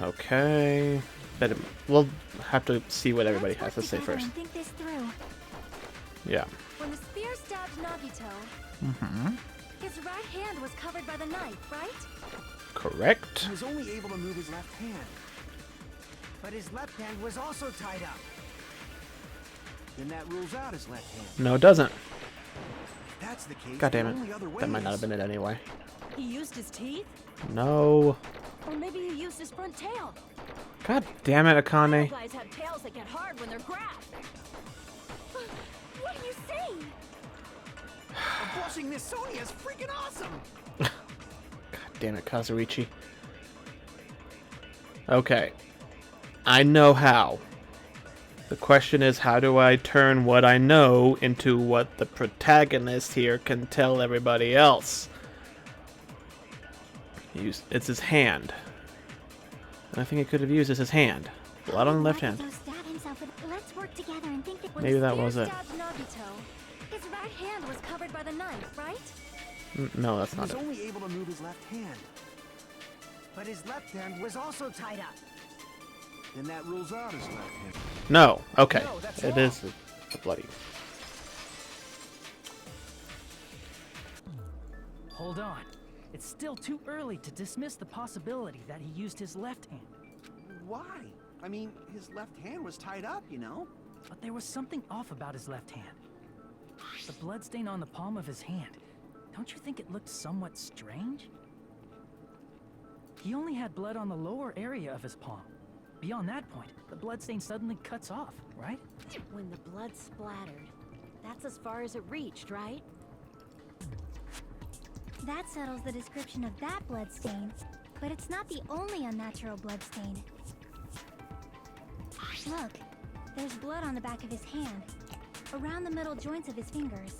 Okay. We'll have to see what everybody has to say first. Think this through. Yeah. When the spear stabbed Nagito, his right hand was covered by the knife, right? Correct. He was only able to move his left hand. But his left hand was also tied up. Then that rules out his left hand. No, it doesn't. If that's the case, God damn the it. only other way That might not is- have been it anyway. He used his teeth? No. Or maybe he used his front tail. God damn it, Akane. Guys have tails that get hard when they're grabbed. What are you saying? A blushing Miss Sonia is freaking awesome! God damn it, Kazuichi. Okay. I know how. The question is, how do I turn what I know into what the protagonist here can tell everybody else? It's his hand. The only thing he could have used is his hand. Blood on the left hand. Nagito stabbed himself with... Let's work together and think that... Maybe that was it. Stabbed Nagito, his right hand was covered by the knife, right? No, that's He not was it. only able to move his left hand. But his left hand was also tied up. Then that rules out his left hand. No. Okay. No, that's It wrong. is the bloody. Hold on. It's still too early to dismiss the possibility that he used his left hand. Why? I mean, his left hand was tied up, you know? But there was something off about his left hand. The bloodstain on the palm of his hand. Don't you think it looked somewhat strange? He only had blood on the lower area of his palm. Beyond that point, the bloodstain suddenly cuts off, right? When the blood splattered, that's as far as it reached, right? That settles the description of that bloodstain, but it's not the only unnatural bloodstain. Look, there's blood on the back of his hand, around the middle joints of his fingers.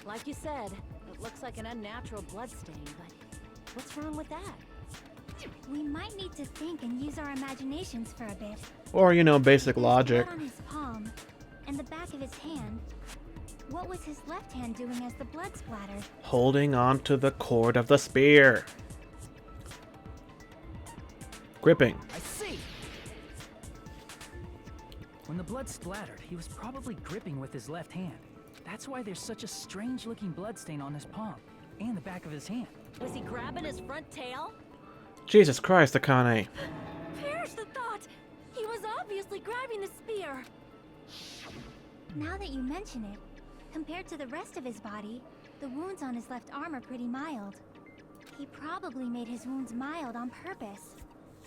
Like you said, it looks like an unnatural bloodstain, but what's wrong with that? We might need to think and use our imaginations for a bit. Or, you know, basic There's logic. blood on his palm and the back of his hand. What was his left hand doing as the blood splattered? Holding on to the cord of the spear. Gripping. I see! When the blood splattered, he was probably gripping with his left hand. That's why there's such a strange-looking bloodstain on his palm and the back of his hand. Was he grabbing his front tail? Jesus Christ, Akane. Perish the thought! He was obviously grabbing the spear! Now that you mention it, compared to the rest of his body, the wounds on his left arm are pretty mild. He probably made his wounds mild on purpose,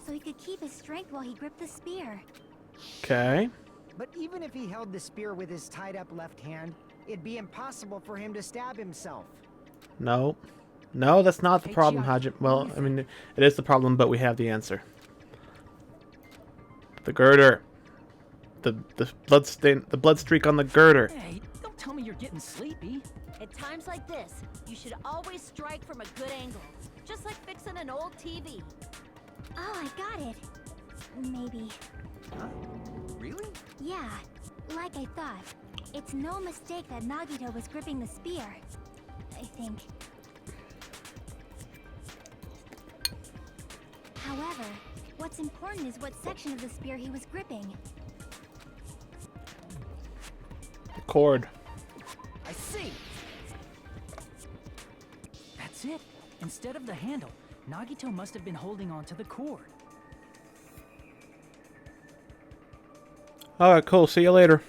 so he could keep his strength while he gripped the spear. Okay. But even if he held the spear with his tied up left hand, it'd be impossible for him to stab himself. No. No, that's not the Hey, problem, Chiaki, Hajime. Well, I mean, it is the problem, but we have the answer. The girder. The blood stain, the blood streak on the girder. Hey, don't tell me you're getting sleepy. At times like this, you should always strike from a good angle. Just like fixing an old TV. Oh, I got it. Maybe. Huh? Really? Yeah, like I thought. It's no mistake that Nagito was gripping the spear. I think. However, what's important is what section of the spear he was gripping. The cord. I see! That's it. Instead of the handle, Nagito must have been holding on to the cord. Alright, cool. See you later.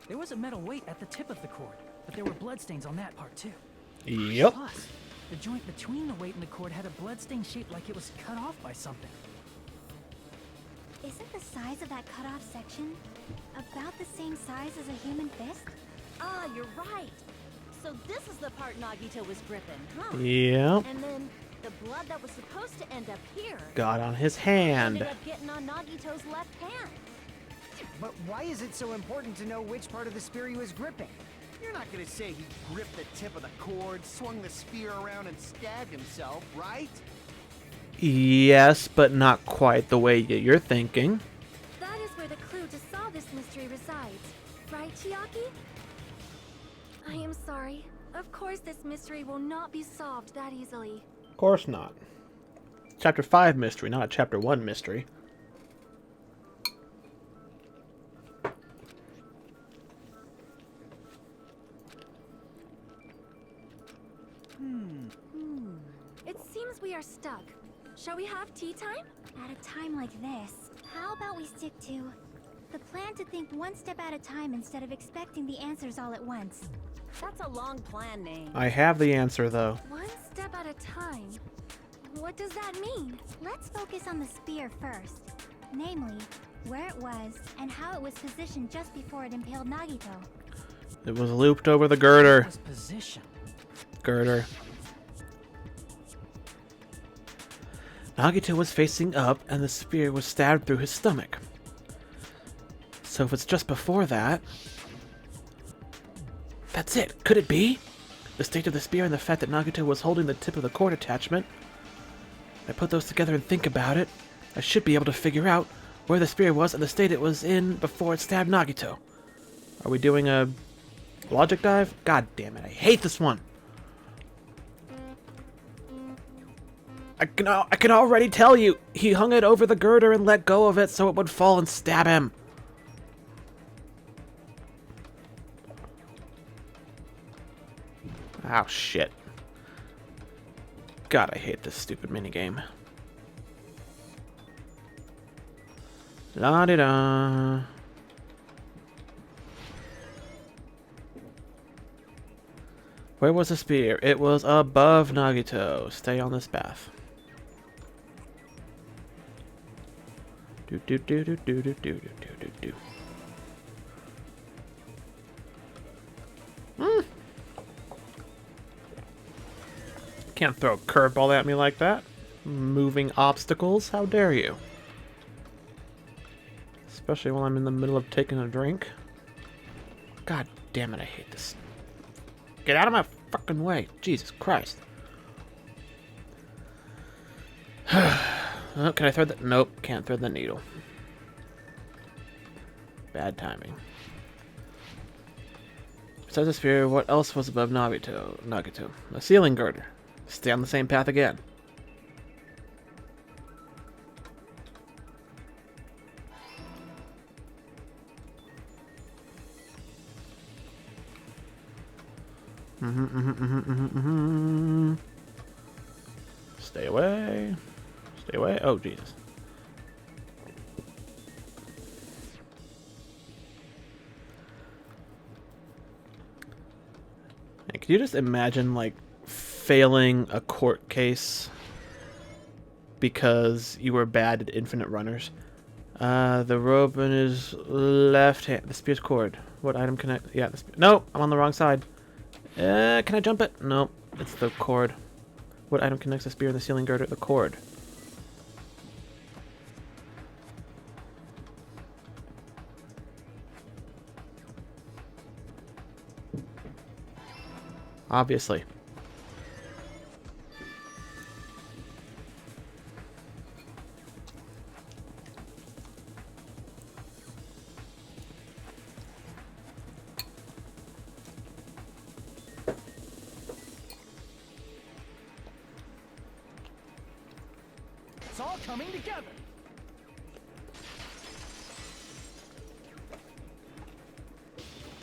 There was a metal weight at the tip of the cord, but there were bloodstains on that part too. Yep. Plus, the joint between the weight and the cord had a bloodstain shaped like it was cut off by something. Isn't the size of that cut-off section about the same size as a human fist? Ah, you're right. So this is the part Nagito was gripping, huh? Yep. And then the blood that was supposed to end up here Got on his hand. ended up getting on Nagito's left hand. But why is it so important to know which part of the spear he was gripping? You're not gonna say he gripped the tip of the cord, swung the spear around, and stabbed himself, right? Yes, but not quite the way you're thinking. That is where the clue to solve this mystery resides. Right, Chiaki? I am sorry. Of course this mystery will not be solved that easily. Of course not. Chapter 5 mystery, not a Chapter 1 mystery. It seems we are stuck. Shall we have tea time? At a time like this, how about we stick to the plan to think one step at a time instead of expecting the answers all at once? That's a long plan name. I have the answer, though. One step at a time? What does that mean? Let's focus on the spear first. Namely, where it was and how it was positioned just before it impaled Nagito. It was looped over the girder. His position. Girder. Nagito was facing up, and the spear was stabbed through his stomach. So if it's just before that... That's it! Could it be? The state of the spear and the fact that Nagito was holding the tip of the cord attachment. I put those together and think about it. I should be able to figure out where the spear was and the state it was in before it stabbed Nagito. Are we doing a logic dive? God damn it, I hate this one! I can already tell you! He hung it over the girder and let go of it so it would fall and stab him. Oh, shit. God, I hate this stupid minigame. La-di-da. Where was the spear? It was above Nagito. Stay on this path. Do do do do do do do do do do. Can't throw a curveball at me like that. Moving obstacles, how dare you? Especially while I'm in the middle of taking a drink. God damn it, I hate this. Get out of my fucking way. Jesus Christ. Oh, can I thread the... Nope, can't thread the needle. Bad timing. Besides the sphere, what else was above Nagito? A ceiling girder. Stay on the same path again. Stay away. Stay away. Oh, Jesus. And can you just imagine, like, failing a court case because you were bad at infinite runners? The rope in his left hand. The spear's cord. What item can I... Yeah, the spear. No, I'm on the wrong side. Can I jump it? No, it's the cord. What item connects the spear and the ceiling girder? The cord. Obviously. It's all coming together.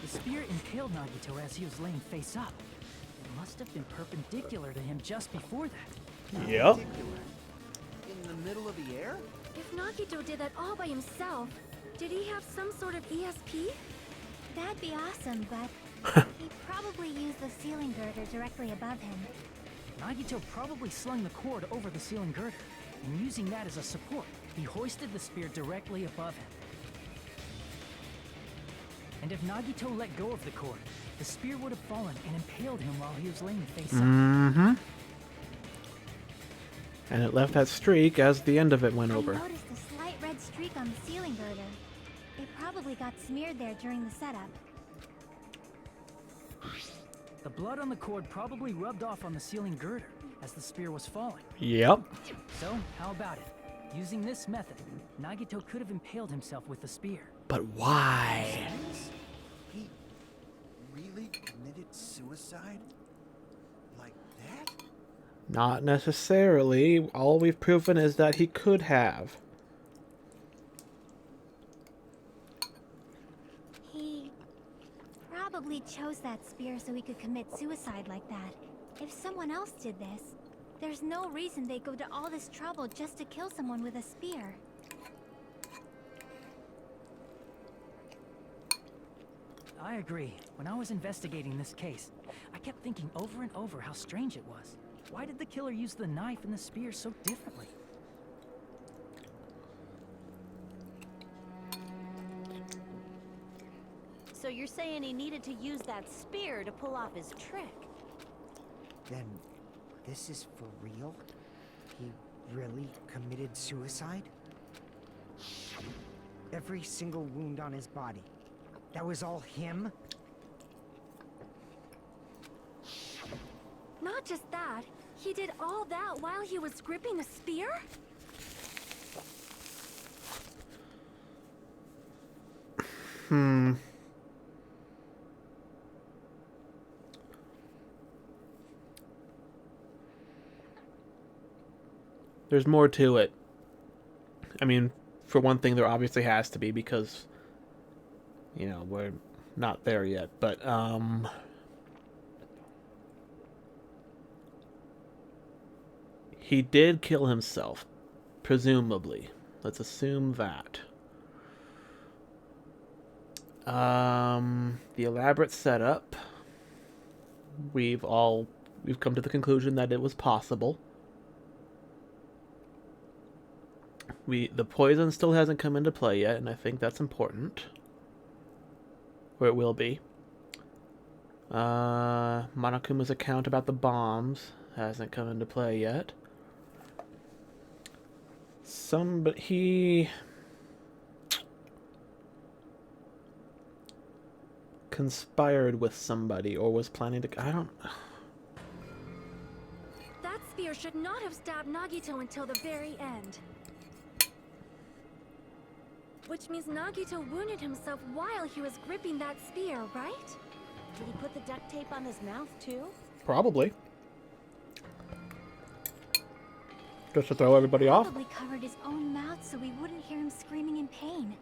The spear impaled Nagito as he was laying face up. It must have been perpendicular to him just before that. Yep. In the middle of the air? If Nagito did that all by himself, did he have some sort of ESP? That'd be awesome, but he probably used the ceiling girder directly above him. Nagito probably slung the cord over the ceiling girder, and using that as a support, he hoisted the spear directly above him. And if Nagito let go of the cord, the spear would have fallen and impaled him while he was laying face up. Mm-hmm. And it left that streak as the end of it went over. I noticed a slight red streak on the ceiling girder. It probably got smeared there during the setup. The blood on the cord probably rubbed off on the ceiling girder as the spear was falling. Yep. So, how about it? Using this method, Nagito could have impaled himself with the spear. But why? He really committed suicide? Like that? Not necessarily. All we've proven is that he could have. He probably chose that spear so he could commit suicide like that. If someone else did this, there's no reason they'd go to all this trouble just to kill someone with a spear. I agree. When I was investigating this case, I kept thinking over and over how strange it was. Why did the killer use the knife and the spear so differently? So you're saying he needed to use that spear to pull off his trick? Then, this is for real? He really committed suicide? Every single wound on his body. That was all him? Not just that, he did all that while he was gripping the spear? There's more to it. I mean, for one thing, there obviously has to be because, you know, we're not there yet. But, he did kill himself, presumably. Let's assume that. The elaborate setup. We've come to the conclusion that it was possible. The poison still hasn't come into play yet, and I think that's important. Or it will be. Monokuma's account about the bombs hasn't come into play yet. But he conspired with somebody or was planning to. I don't. That spear should not have stabbed Nagito until the very end. Which means Nagito wounded himself while he was gripping that spear, right? Did he put the duct tape on his mouth, too? Probably. Just to throw everybody off? Probably covered his own mouth so we wouldn't hear him screaming in pain.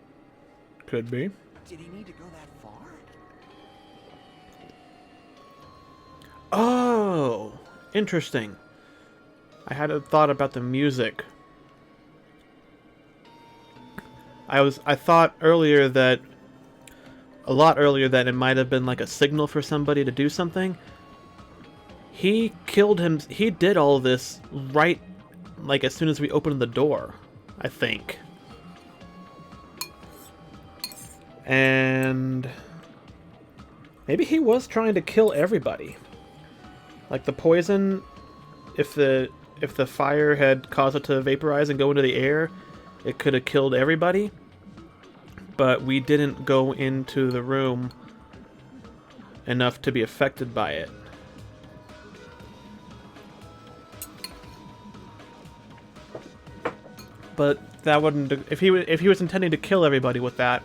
Could be. Did he need to go that far? Oh, interesting. I had a thought about the music. I thought earlier that a lot earlier that it might have been like a signal for somebody to do something. He killed him. He did all this right like as soon as we opened the door, I think. And maybe he was trying to kill everybody. Like the poison, if the fire had caused it to vaporize and go into the air, it could have killed everybody. But we didn't go into the room enough to be affected by it. But that wouldn't, if he was intending to kill everybody with that,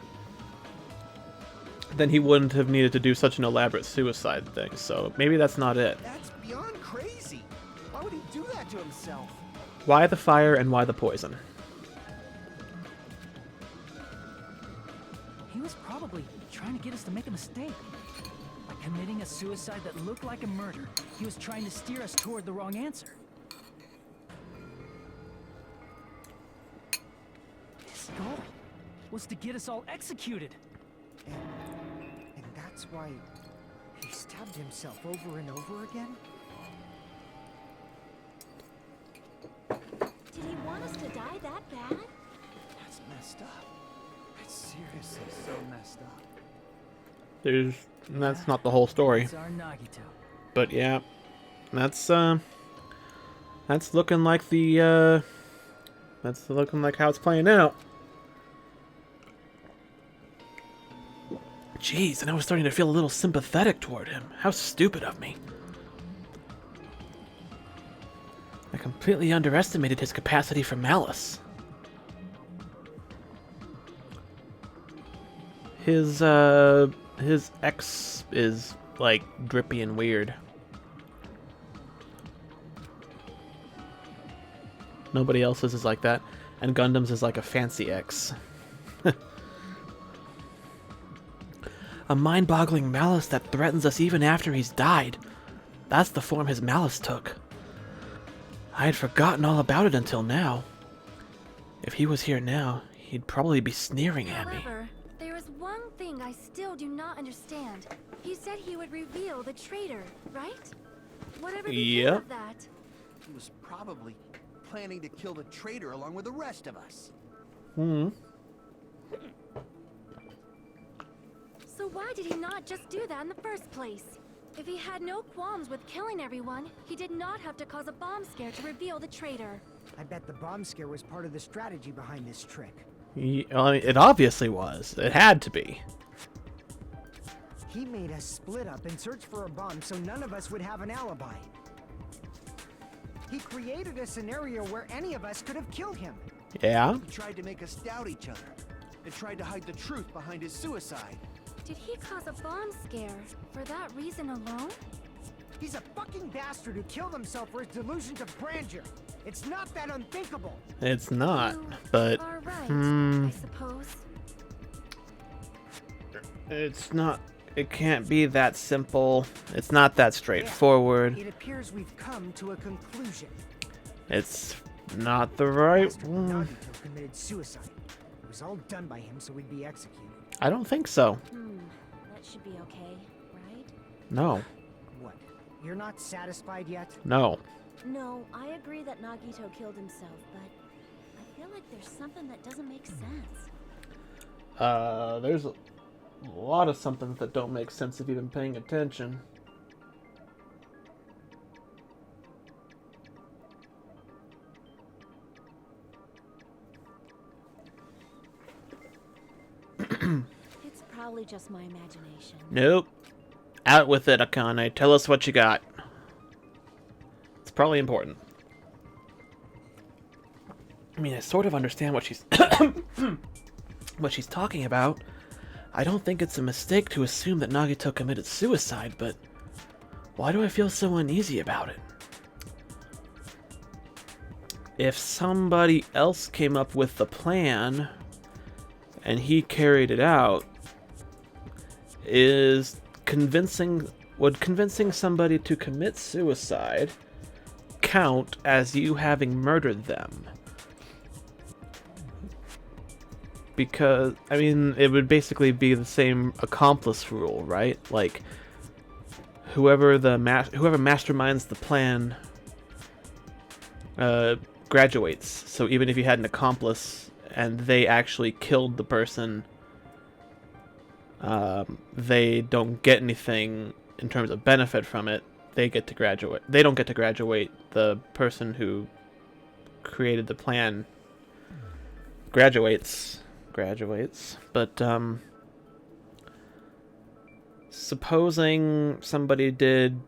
then he wouldn't have needed to do such an elaborate suicide thing. So maybe that's not it. That's beyond crazy. Why would he do that to himself? Why the fire and why the poison? He was probably trying to get us to make a mistake. By committing a suicide that looked like a murder, he was trying to steer us toward the wrong answer. His goal was to get us all executed. And that's why he stabbed himself over and over again? Did he want us to die that bad? That's messed up. That's seriously so messed up. That's not the whole story. It's our Nagito. But yeah, that's looking like that's looking like how it's playing out. Jeez, and I was starting to feel a little sympathetic toward him. How stupid of me. I completely underestimated his capacity for malice. His X is, like, drippy and weird. Nobody else's is like that. And Gundam's is like a fancy X. A mind-boggling malice that threatens us even after he's died. That's the form his malice took. I had forgotten all about it until now. If he was here now, he'd probably be sneering at me. However, there is one thing I still do not understand. He said he would reveal the traitor, right? Whatever became of that. He was probably planning to kill the traitor along with the rest of us. So why did he not just do that in the first place? If he had no qualms with killing everyone, he did not have to cause a bomb scare to reveal the traitor. I bet the bomb scare was part of the strategy behind this trick. Well, I mean, it obviously was. It had to be. He made us split up and search for a bomb so none of us would have an alibi. He created a scenario where any of us could have killed him. Yeah? He tried to make us doubt each other and tried to hide the truth behind his suicide. Did he cause a bomb scare for that reason alone? He's a fucking bastard who killed himself for his delusions of grandeur. It's not that unthinkable. It's not, You but are right, I suppose. it's not. It can't be that simple. It's not that straightforward. It appears we've come to a conclusion. It's not the right Master one. Nagito committed suicide. It was all done by him so we'd be executed. I don't think so. That should be okay, right? No. What? You're not satisfied yet? No. No, I agree that Nagito killed himself, but I feel like there's something that doesn't make sense. There's a lot of something that don't make sense if you've been paying attention. It's probably just my imagination. Nope. Out with it, Akane. Tell us what you got. It's probably important. I mean, I sort of understand what she's what she's talking about. I don't think it's a mistake to assume that Nagito committed suicide, but why do I feel so uneasy about it? If somebody else came up with the plan and he carried it out, would convincing somebody to commit suicide count as you having murdered them? Because, I mean, it would basically be the same accomplice rule, right? Like, whoever masterminds the plan graduates. So even if you had an accomplice and they actually killed the person, they don't get anything in terms of benefit from it. They get to graduate. They don't get to graduate. The person who created the plan graduates, but supposing somebody did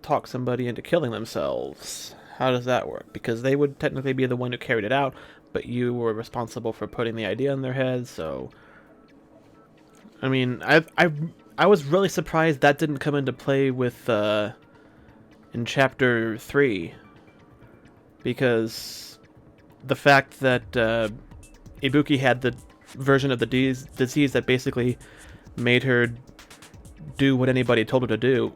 talk somebody into killing themselves, how does that work? Because they would technically be the one who carried it out, but you were responsible for putting the idea in their head. So I mean, I was really surprised that didn't come into play with in chapter 3, because the fact that Ibuki had the version of the disease that basically made her do what anybody told her to do.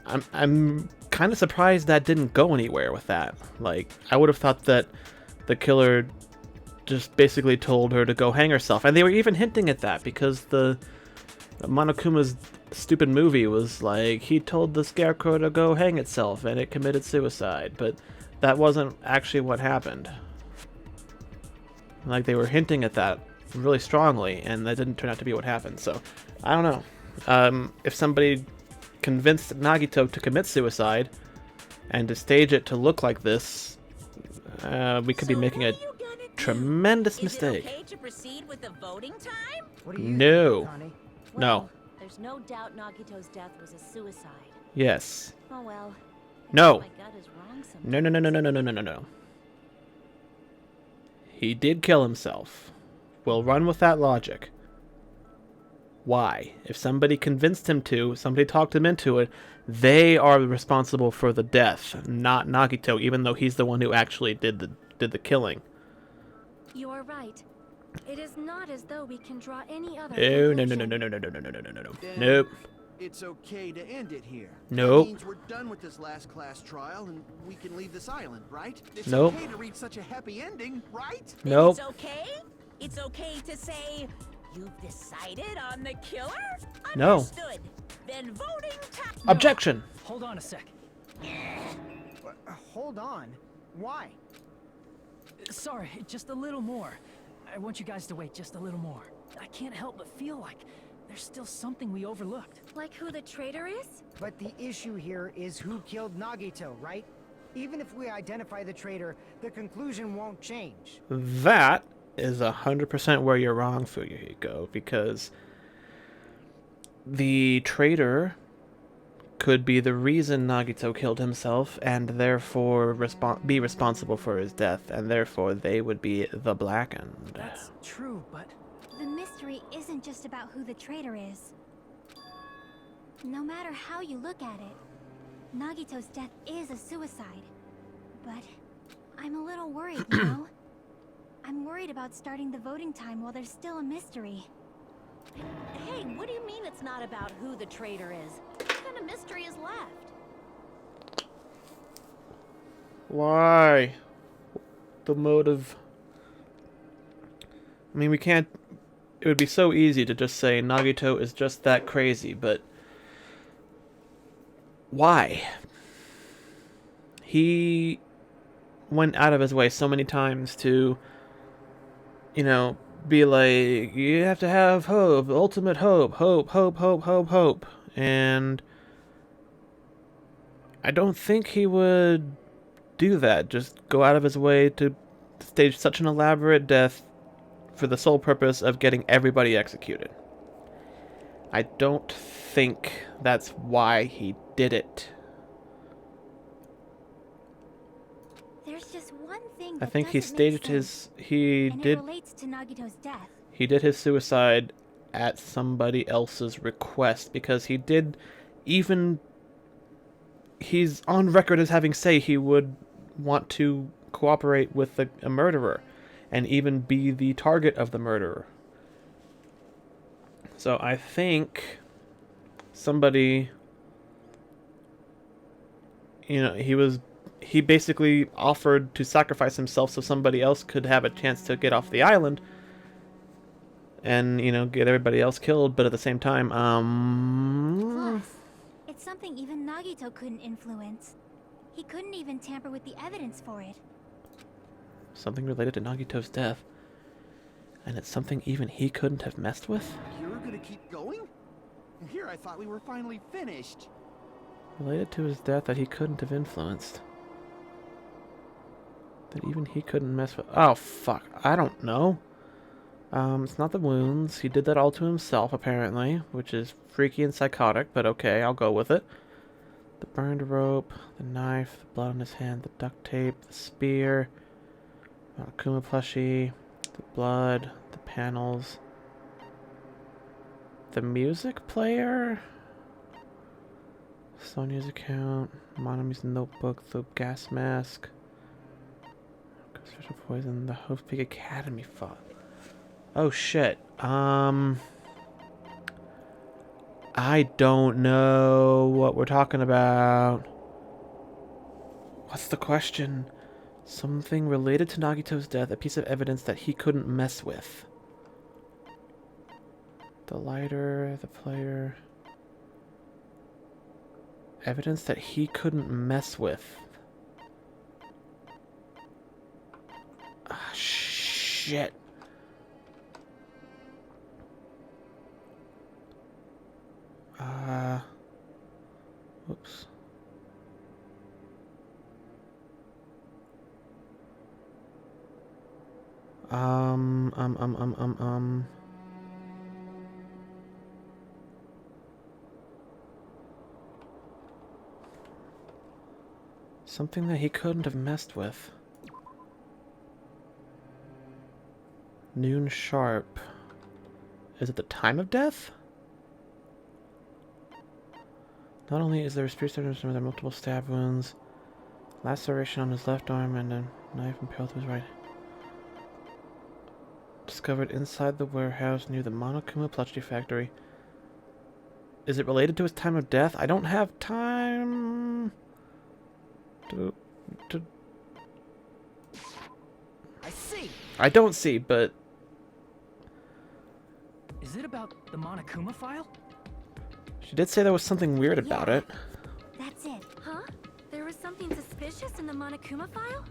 I'm kind of surprised that didn't go anywhere with that. Like, I would have thought that the killer just basically told her to go hang herself, and they were even hinting at that because the Monokuma's stupid movie was like, he told the scarecrow to go hang itself and it committed suicide, but that wasn't actually what happened. Like, they were hinting at that really strongly, and that didn't turn out to be what happened. So I don't know. If somebody convinced Nagito to commit suicide and to stage it to look like this, we could be making a tremendous mistake. Is it okay to proceed with the voting time? What do you No. think, Connie? No. Well, there's no doubt Nagito's death was a suicide. Yes. Oh well. I No. guess my gut is wrong sometimes. No, no, no, no, no, no, no, no, no, no. He did kill himself. We'll run with that logic. Why? If somebody convinced him to, somebody talked him into it, they are responsible for the death, not Nagito, even though he's the one who actually did the killing. You are right. It is not as though we can draw any other No, no, no, conclusion. no, no, no, no, no, no, no, no, no, no. Then Nope. It's okay to end it here. Nope. That means we're done with this last class trial and we can leave this island, right? It's Nope. okay to reach such a happy ending, right? Nope. It's okay? It's okay to say, you've decided on the killer? No. Understood. Then voting time. Objection. Hold on a sec. Hold on. Why? Sorry, just a little more. I want you guys to wait just a little more. I can't help but feel like there's still something we overlooked. Like who the traitor is? But the issue here is who killed Nagito, right? Even if we identify the traitor, the conclusion won't change. That is 100% where you're wrong, Fuyuhiko, because the traitor could be the reason Nagito killed himself, and therefore be responsible for his death, and therefore they would be the Blackened. That's true, but The mystery isn't just about who the traitor is. No matter how you look at it, Nagito's death is a suicide. But I'm a little worried, you know? I'm worried about starting the voting time while there's still a mystery. Hey, what do you mean it's not about who the traitor is? What kind of mystery is left? Why? The motive. I mean, we can't... It would be so easy to just say Nagito is just that crazy, but... Why? He went out of his way so many times to, you know, be like, you have to have hope, ultimate hope, hope, hope, hope, hope, hope. And I don't think he would do that, just go out of his way to stage such an elaborate death for the sole purpose of getting everybody executed. I don't think that's why he did it. There's just one thing I that think he doesn't staged make sense, he and did it relates to Nagito's death. he did his suicide at somebody else's request, because he did even... He's on record as having say he would want to cooperate with a murderer and even be the target of the murderer. So I think somebody, you know, he basically offered to sacrifice himself so somebody else could have a chance to get off the island and, you know, get everybody else killed, but at the same time, Plus, it's something even Nagito couldn't influence. He couldn't even tamper with the evidence for it. something related to Nagito's death, and it's something even he couldn't have messed with? You're gonna keep going? Here I thought we were finally finished. Related to his death that he couldn't have influenced. That even he couldn't mess with. Oh, fuck. I don't know. It's not the wounds. He did that all to himself, apparently, which is freaky and psychotic, but okay, I'll go with it. The burned rope, the knife, the blood on his hand, the duct tape, the spear, the Akuma plushie, the blood, the panels, the music player, Sonia's account, Monami's notebook, the gas mask, special poison, the Hope Peak Academy fought. Oh shit. I don't know what we're talking about. What's the question? Something related to Nagito's death, a piece of evidence that he couldn't mess with. The lighter, the player. Evidence that he couldn't mess with. Ah, shit. Whoops. Something that he couldn't have messed with. Noon sharp. Is it the time of death? Not only is there a spear stab, there are multiple stab wounds, laceration on his left arm, and a knife impaled to his right. Discovered inside the warehouse near the Monokuma plushie factory. Is it related to his time of death? I don't have time to I see. I don't see, but Is it about the Monokuma file? she did say there was something weird about it. That's it. Huh? There was something suspicious in the Monokuma file?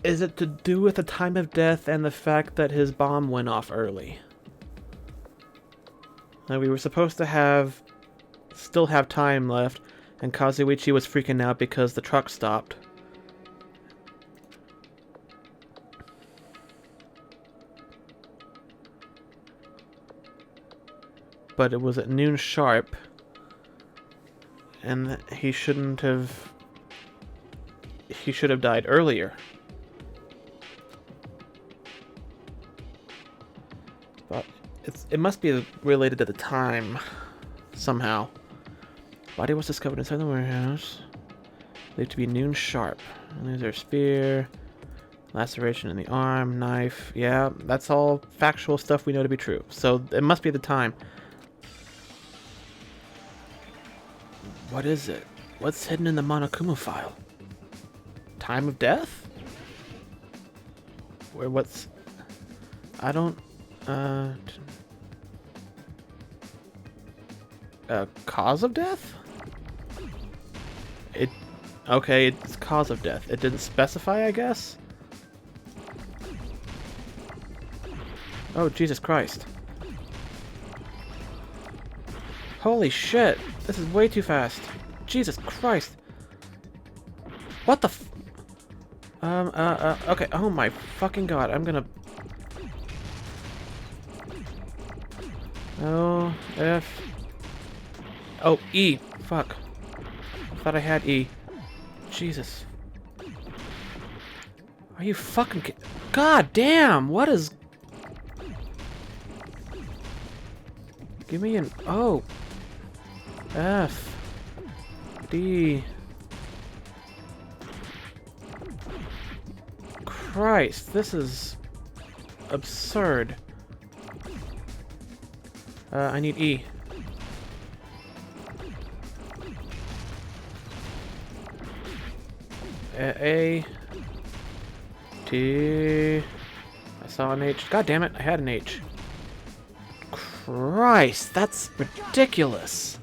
Is it to do with the time of death and the fact that his bomb went off early? Now, we were supposed to still have time left, and Kazuichi was freaking out because the truck stopped. But it was at noon sharp, and he should have died earlier. But it must be related to the time somehow. Body was discovered inside the warehouse. Believed to be noon sharp. And there's our spear, laceration in the arm, knife. Yeah, that's all factual stuff we know to be true. So it must be the time. What is it? What's hidden in the Monokuma file? Time of death? Where what's... I don't... cause of death? Okay, it's cause of death. It didn't specify, I guess? Oh, Jesus Christ. Holy shit! This is way too fast. Jesus Christ! What the f... okay, oh my fucking god, I'm gonna... Oh, F... Oh, E! Fuck. I thought I had E. Jesus. Are you fucking God damn! What is... Give me an... Oh! F. D. Christ, this is... absurd. I need E. A. T. I saw an H. God damn it, I had an H. Christ, that's ridiculous.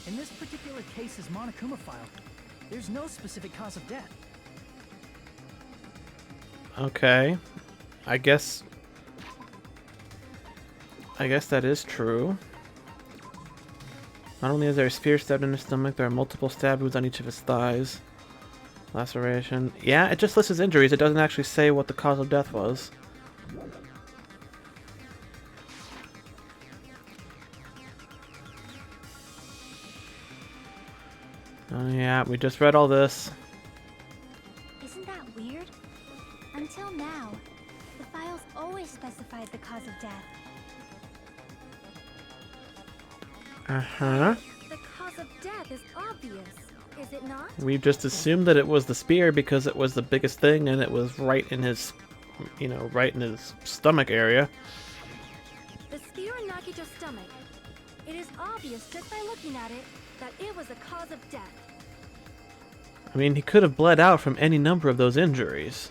In this particular case's Monokuma file, there's no specific cause of death. Okay. I guess that is true. Not only is there a spear stabbed in his stomach, there are multiple stab wounds on each of his thighs. Laceration. Yeah, it just lists his injuries. It doesn't actually say what the cause of death was. Oh yeah, we just read all this. Isn't that weird? Until now, the files always specified the cause of death. Uh-huh. The cause of death is obvious, is it not? We just assumed that it was the spear because it was the biggest thing and it was right in his, right in his stomach area. The spear in Nagito's stomach. It is obvious just by looking at it that it was a cause of death. I mean, he could have bled out from any number of those injuries.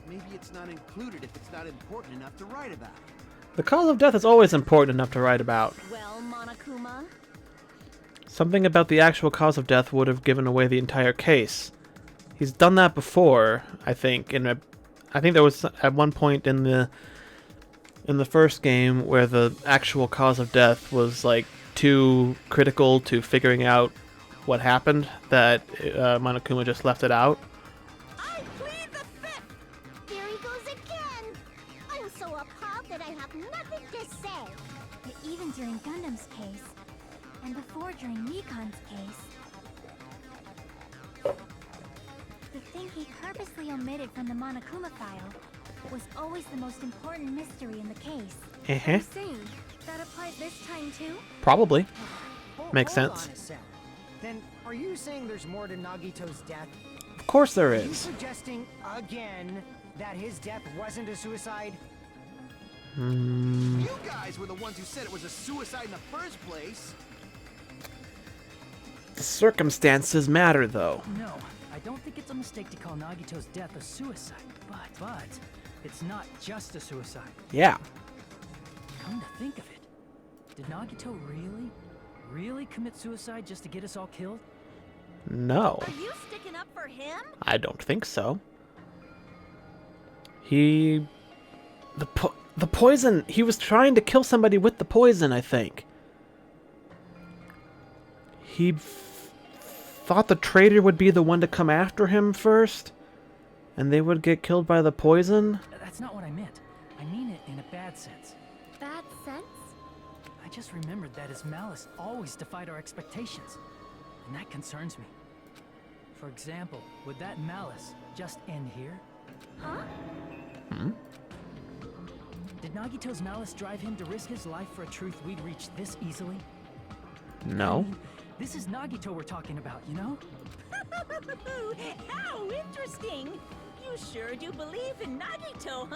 Maybe it's not included if it's not important enough to write about. The cause of death is always important enough to write about. Well, Monokuma? Something about the actual cause of death would have given away the entire case. He's done that before, I think. I think there was at one point in the first game where the actual cause of death was like too critical to figuring out what happened that Monokuma just left it out. I plead the fifth! There he goes I'm so appalled that I have nothing to say. But even during Gundam's case, and before during Nikon's case, the thing he purposely omitted from the Monokuma file was always the most important mystery in the case. I'm saying that applies this time too? Probably. Makes Hold sense. on a sec. Then, are you saying there's more to Nagito's death? Of course there Are you is. suggesting, again, that his death wasn't a suicide? You guys were the ones who said it was a suicide in the first place. The circumstances matter, though. No, I don't think it's a mistake to call Nagito's death a suicide. But it's not just a suicide. Yeah. Come to think of it, did Nagito really commit suicide just to get us all killed? No. Are you sticking up for him? I don't think so. The poison, he was trying to kill somebody with the poison, I think. He thought the traitor would be the one to come after him first, and they would get killed by the poison. That's not what I meant. I mean it in a bad sense. Bad sense? I just remembered that his malice always defied our expectations, and that concerns me. For example, would that malice just end here? Huh? Did Nagito's malice drive him to risk his life for a truth we'd reach this easily? No. I mean, this is Nagito we're talking about, you know? How interesting! You sure do believe in Nagito,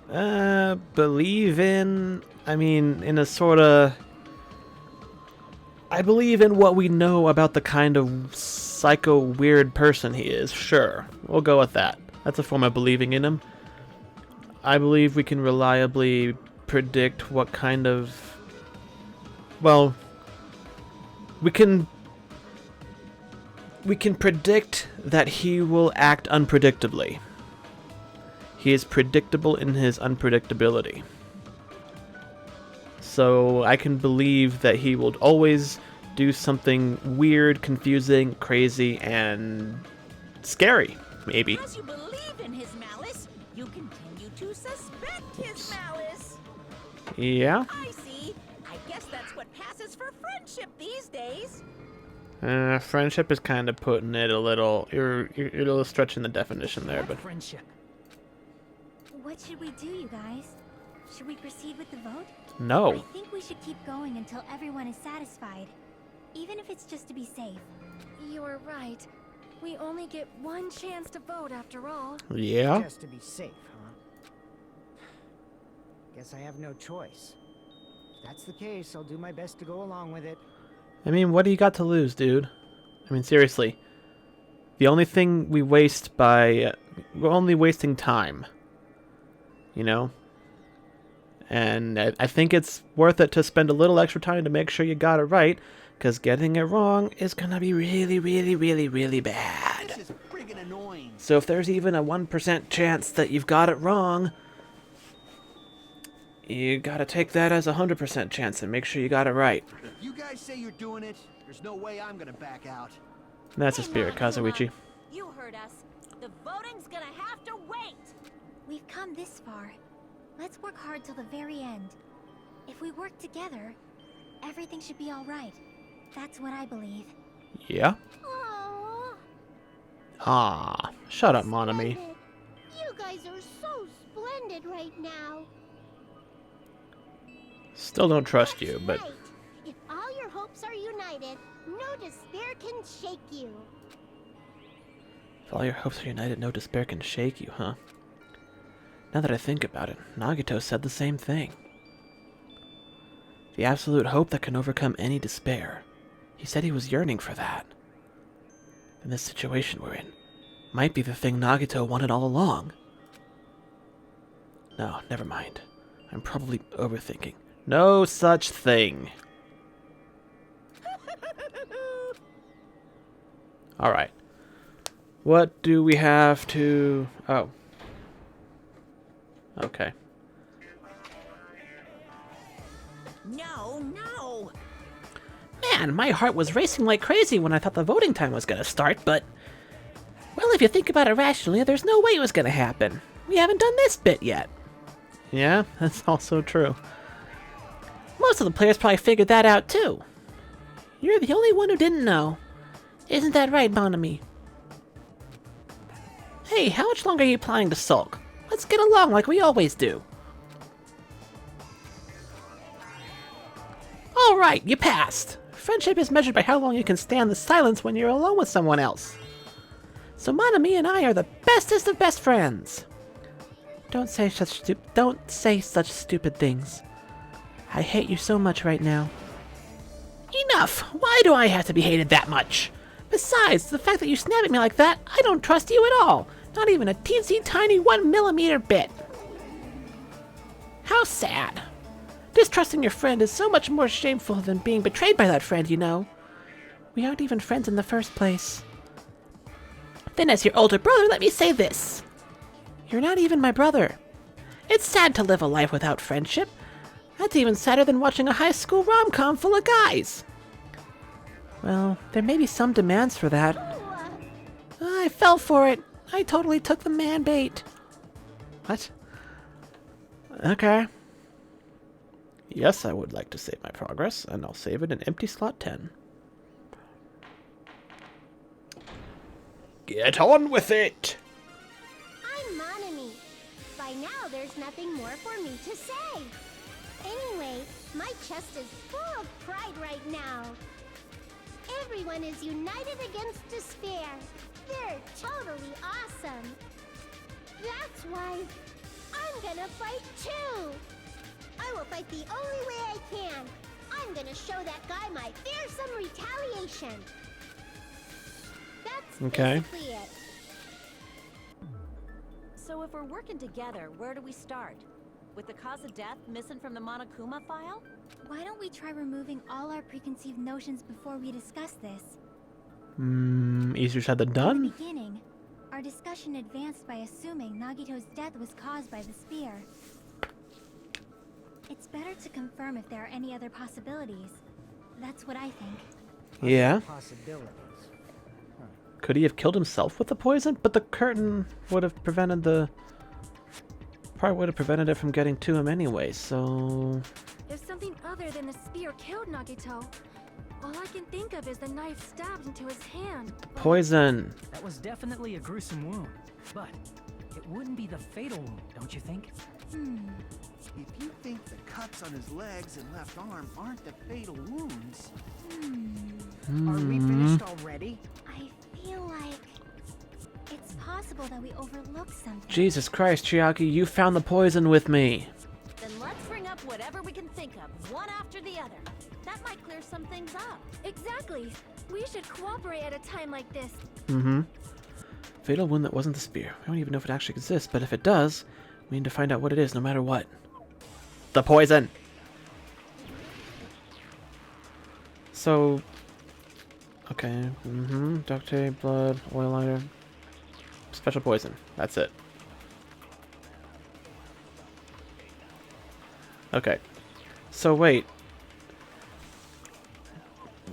huh? Believe in... I mean, in a sorta... I believe in what we know about the kind of psycho weird person he is, sure. We'll go with that. That's a form of believing in him. I believe we can reliably predict what kind of... Well... We can predict that he will act unpredictably. He is predictable in his unpredictability. So I can believe that he will always do something weird, confusing, crazy, and scary, maybe. Because you believe in his malice, you continue to suspect his malice. Yeah? I see. I guess that's what passes for friendship these days. Friendship is kind of putting it a little... You're a little stretching the definition there, What but... friendship? What should we do, you guys? Should we proceed with the vote? I No. think we should keep going until everyone is satisfied, even if it's just to be safe. You're right. We only get one chance to vote after all. Yeah? Just to be safe, huh? Guess I have no choice. If that's the case, I'll do my best to go along with it. I mean, what do you got to lose, dude? I mean, seriously. The only thing we waste by... we're only wasting time. You know? And I think it's worth it to spend a little extra time to make sure you got it right, because getting it wrong is gonna be really, really, really, really bad. This is friggin' annoying. So if there's even a 1% chance that you've got it wrong, you gotta take that as a 100% chance and make sure you got it right. If you guys say you're doing it, there's no way I'm gonna back out. And that's a spirit, Kazuichi. You heard us. The voting's gonna have to wait. We've come this far. Let's work hard till the very end. If we work together, everything should be all right. That's what I believe. Yeah? Aww. Ah, shut up, Monami. Splendid. You guys are so splendid right now. Still don't trust you, That's but... right. If all your hopes are united, no despair can shake you. If all your hopes are united, no despair can shake you, huh? Now that I think about it, Nagito said the same thing. The absolute hope that can overcome any despair. He said he was yearning for that. And this situation we're in might be the thing Nagito wanted all along. No, never mind. I'm probably overthinking. No such thing. Alright. What do we have to... Oh. Okay. No. Man, my heart was racing like crazy when I thought the voting time was gonna start, but... Well, if you think about it rationally, there's no way it was gonna happen. We haven't done this bit yet. Yeah, that's also true. Most of the players probably figured that out too. You're the only one who didn't know. Isn't that right, Monami? Hey, how much longer are you planning to sulk? Let's get along like we always do. Alright, you passed. Friendship is measured by how long you can stand the silence when you're alone with someone else. So Monami and I are the bestest of best friends. Don't say such stupid things. I hate you so much right now. Enough! Why do I have to be hated that much? Besides, the fact that you snap at me like that, I don't trust you at all. Not even a teensy tiny 1mm bit. How sad. Distrusting your friend is so much more shameful than being betrayed by that friend, you know. We aren't even friends in the first place. Then as your older brother, let me say this. You're not even my brother. It's sad to live a life without friendship. That's even sadder than watching a high school rom-com full of guys. Well, there may be some demands for that. I fell for it. I totally took the man bait. What? Okay. Yes, I would like to save my progress, and I'll save it in empty slot 10. Get on with it! I'm Monami. By now, there's nothing more for me to say. Anyway, my chest is full of pride right now. Everyone is united against despair. They're totally awesome. That's why I'm gonna fight too. I will fight the only way I can. I'm gonna show that guy my fearsome retaliation. That's Okay. basically it. So if we're working together, where do we start? With the cause of death missing from the Monokuma file? Why don't we try removing all our preconceived notions before we discuss this? Easier said than In the done? beginning, our discussion advanced by assuming Nagito's death was caused by the spear. It's better to confirm if there are any other possibilities. That's what I think. Yeah. Possibilities. Could he have killed himself with the poison? But the curtain would have prevented the... Probably would have prevented it from getting to him anyway, so... If something other than the spear killed Nagito, all I can think of is the knife stabbed into his hand. Poison! That was definitely a gruesome wound, but it wouldn't be the fatal wound, don't you think? If you think the cuts on his legs and left arm aren't the fatal wounds... Are we finished already? I feel like it's possible that we overlooked something. Jesus Christ, Chiaki, you found the poison with me! Then let's bring up whatever we can think of, one after the other. That might clear some things up. Exactly. We should cooperate at a time like this. Fatal wound that wasn't the spear. We don't even know if it actually exists, but if it does, we need to find out what it is no matter what. The poison! So... Okay, duct tape, blood, oil liner, special poison. That's it. Okay. So wait.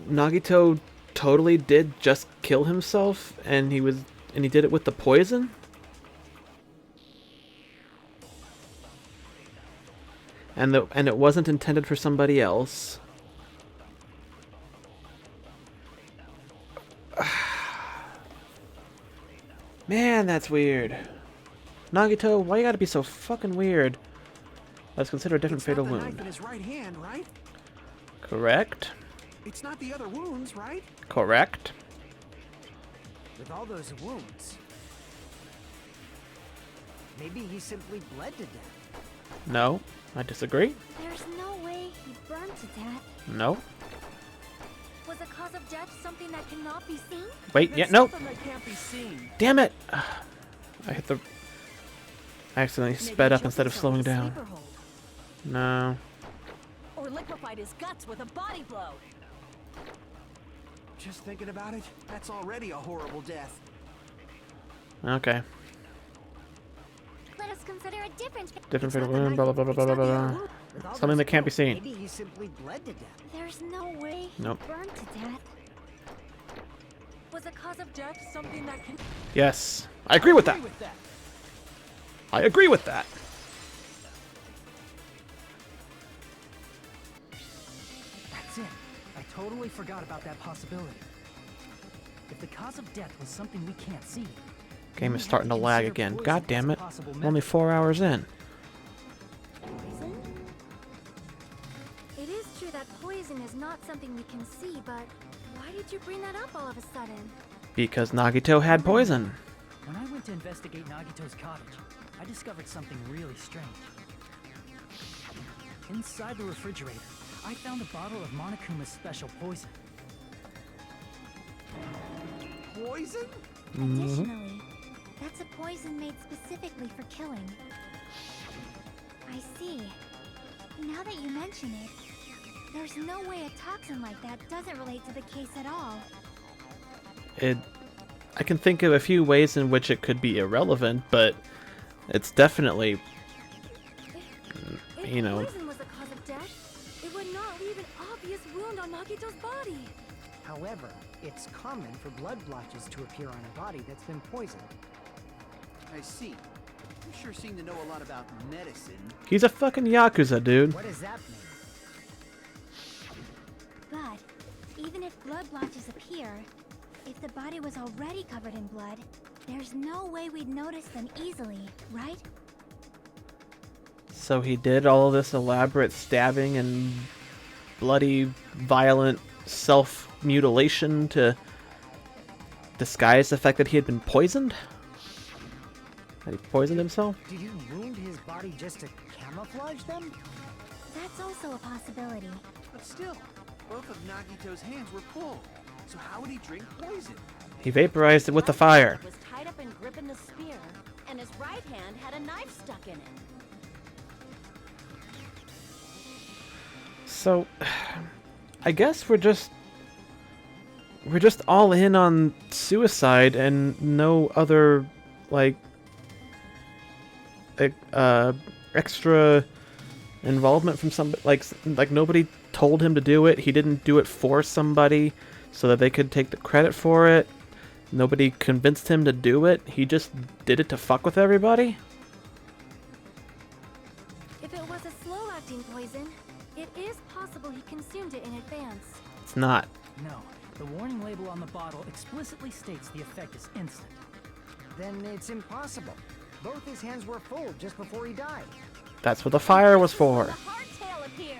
Nagito totally did just kill himself, and he did it with the poison? And it wasn't intended for somebody else. Man, that's weird. Nagito, why you gotta be so fucking weird? Let's consider a different It's fatal not the wound. knife in his right hand, right? Correct. It's not the other wounds, right? Correct. With all those wounds. Maybe he simply bled to death. No, I disagree. There's no way he burned to death. No. Was the cause of death something that cannot be seen? Wait, yeah, It's no. something that can't be seen. Damn it! I hit the... I accidentally Maybe sped he up choked instead of himself slowing with a down. sleeper hold. No. Or liquefied his guts with a body blow. Just thinking about it, that's already a horrible death. Okay. Let us consider a different... Different It's fatal not the wound, blah blah knife, blah blah it's blah not the blah other blah. wound. With all Something those that can't be wounds, seen. Maybe he simply bled to death. There's no way he Nope. burned to death. Was the cause of death something that can... Yes. I agree with that. Agree with that. I agree with that. I totally forgot about that possibility. If the cause of death was something we can't see, Game is starting to lag again. God damn it. I'm only 4 hours in. Poison? It is true that poison is not something we can see, but why did you bring that up all of a sudden? Because Nagito had poison. when I went to investigate Nagito's cottage, I discovered something really strange. Inside the refrigerator, I found a bottle of Monokuma's special poison. Poison? Additionally, that's a poison made specifically for killing. I see. Now that you mention it, there's no way a toxin like that doesn't relate to the case at all. I can think of a few ways in which it could be irrelevant, but it's definitely, If you know. poison was the cause of death, it would not leave an obvious wound on Nagito's body. However, it's common for blood blotches to appear on a body that's been poisoned. I see. You sure seem to know a lot about medicine. He's a fucking Yakuza, dude. What does that mean? But even if blood blotches appear, if the body was already covered in blood, there's no way we'd notice them easily, right? So he did all of this elaborate stabbing and bloody, violent self-mutilation to disguise the fact that he had been poisoned? That he poisoned himself? Did he wound his body just to camouflage them? That's also a possibility. But still, both of Nagito's hands were full. So how would he drink poison? He vaporized it with the fire. Was tied up and gripping the spear, and his right hand had a knife stuck in it. So, I guess we're just all in on suicide and no other, like, extra involvement from somebody. Like nobody told him to do it. He didn't do it for somebody so that they could take the credit for it. Nobody convinced him to do it. He just did it to fuck with everybody. If it was a slow-acting poison, it is possible he consumed it in advance. It's not. No, the warning label on the bottle explicitly states the effect is instant. Then it's impossible. Both his hands were full just before he died. That's what the fire was for. The hardtail appears.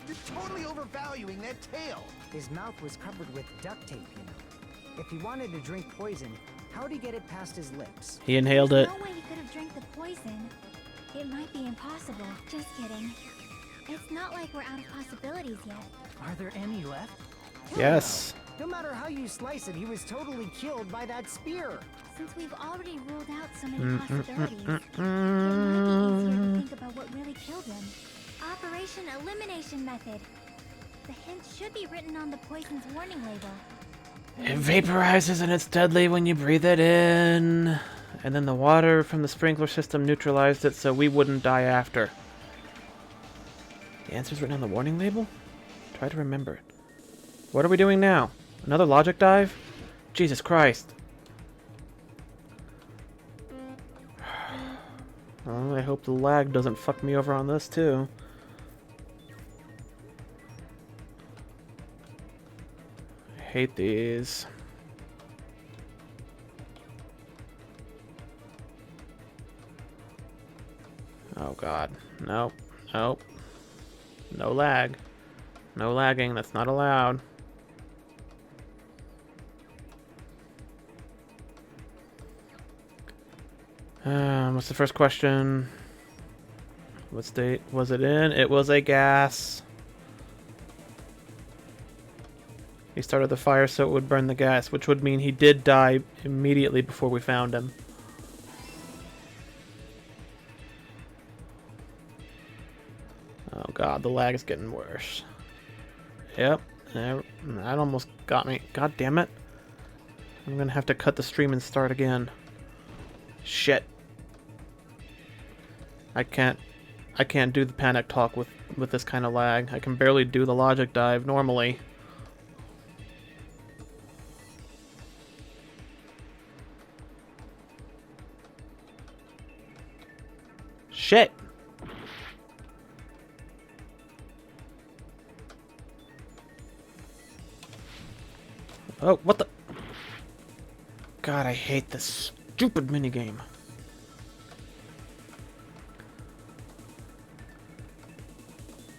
You're totally overvaluing that tail. His mouth was covered with duct tape, you know. If he wanted to drink poison, how'd he get it past his lips? He inhaled it. No way he could have drank the poison. It might be impossible. Just kidding. It's not like we're out of possibilities yet. Are there any left? Yes. No matter how you slice it, he was totally killed by that spear. Since we've already ruled out so many possibilities, it might be easier to think about what really killed him. Operation Elimination Method. The hint should be written on the poison's warning label. It vaporizes and it's deadly when you breathe it in. And then the water from the sprinkler system neutralized it so we wouldn't die after. The answer's written on the warning label? Try to remember it. What are we doing now? Another logic dive? Jesus Christ. Well, I hope the lag doesn't fuck me over on this too. I hate these. Oh god. Nope. Nope. No lag. No lagging. That's not allowed. What's the first question? What state was it in? It was a gas. He started the fire so it would burn the gas, which would mean he did die immediately before we found him. Oh god, the lag is getting worse. Yep, that almost got me. God damn it. I'm gonna have to cut the stream and start again. Shit. I can't do the panic talk with this kind of lag. I can barely do the logic dive normally. Shit. Oh, what the? God, I hate this stupid minigame.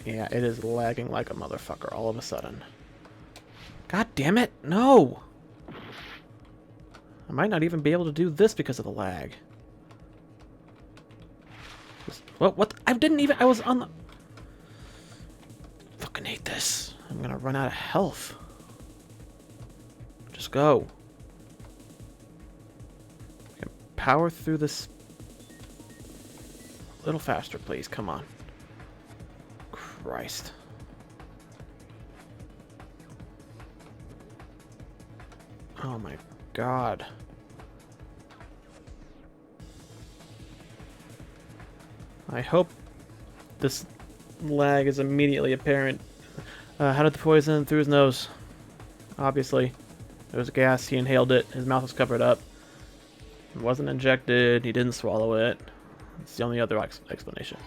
Yeah, it is lagging like a motherfucker all of a sudden. God damn it, no! I might not even be able to do this because of the lag. What? I didn't even... I was on the... Fucking hate this. I'm gonna run out of health. Just go. Okay, power through this... A little faster, please. Come on. Christ. Oh my god. I hope this lag is immediately apparent. How did the poison through his nose? Obviously. There was gas, he inhaled it, his mouth was covered up. It wasn't injected, he didn't swallow it. It's the only other explanation.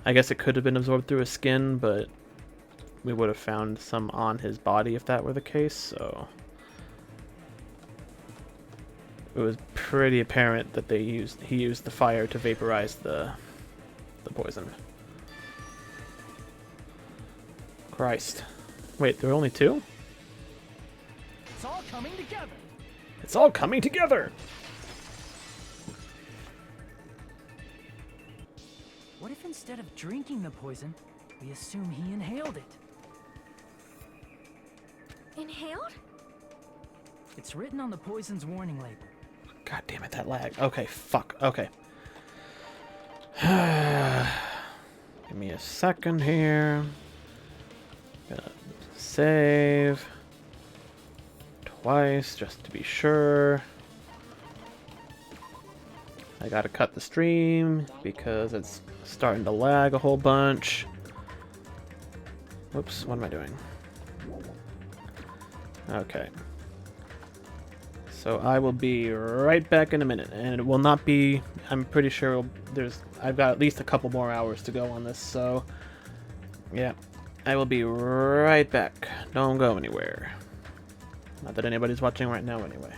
I guess it could have been absorbed through his skin, but we would have found some on his body if that were the case, so... It was pretty apparent that he used the fire to vaporize the poison. Christ. Wait, there are only two? It's all coming together. It's all coming together! What if instead of drinking the poison, we assume he inhaled it? Inhaled? It's written on the poison's warning label. God damn it, that lag. Okay, fuck. Okay. Give me a second here. Gonna save twice just to be sure. I gotta cut the stream because it's starting to lag a whole bunch. Whoops, what am I doing? Okay. So I will be right back in a minute, and it will not be, I'm pretty sure I've got at least a couple more hours to go on this, so yeah, I will be right back. Don't go anywhere. Not that anybody's watching right now anyway.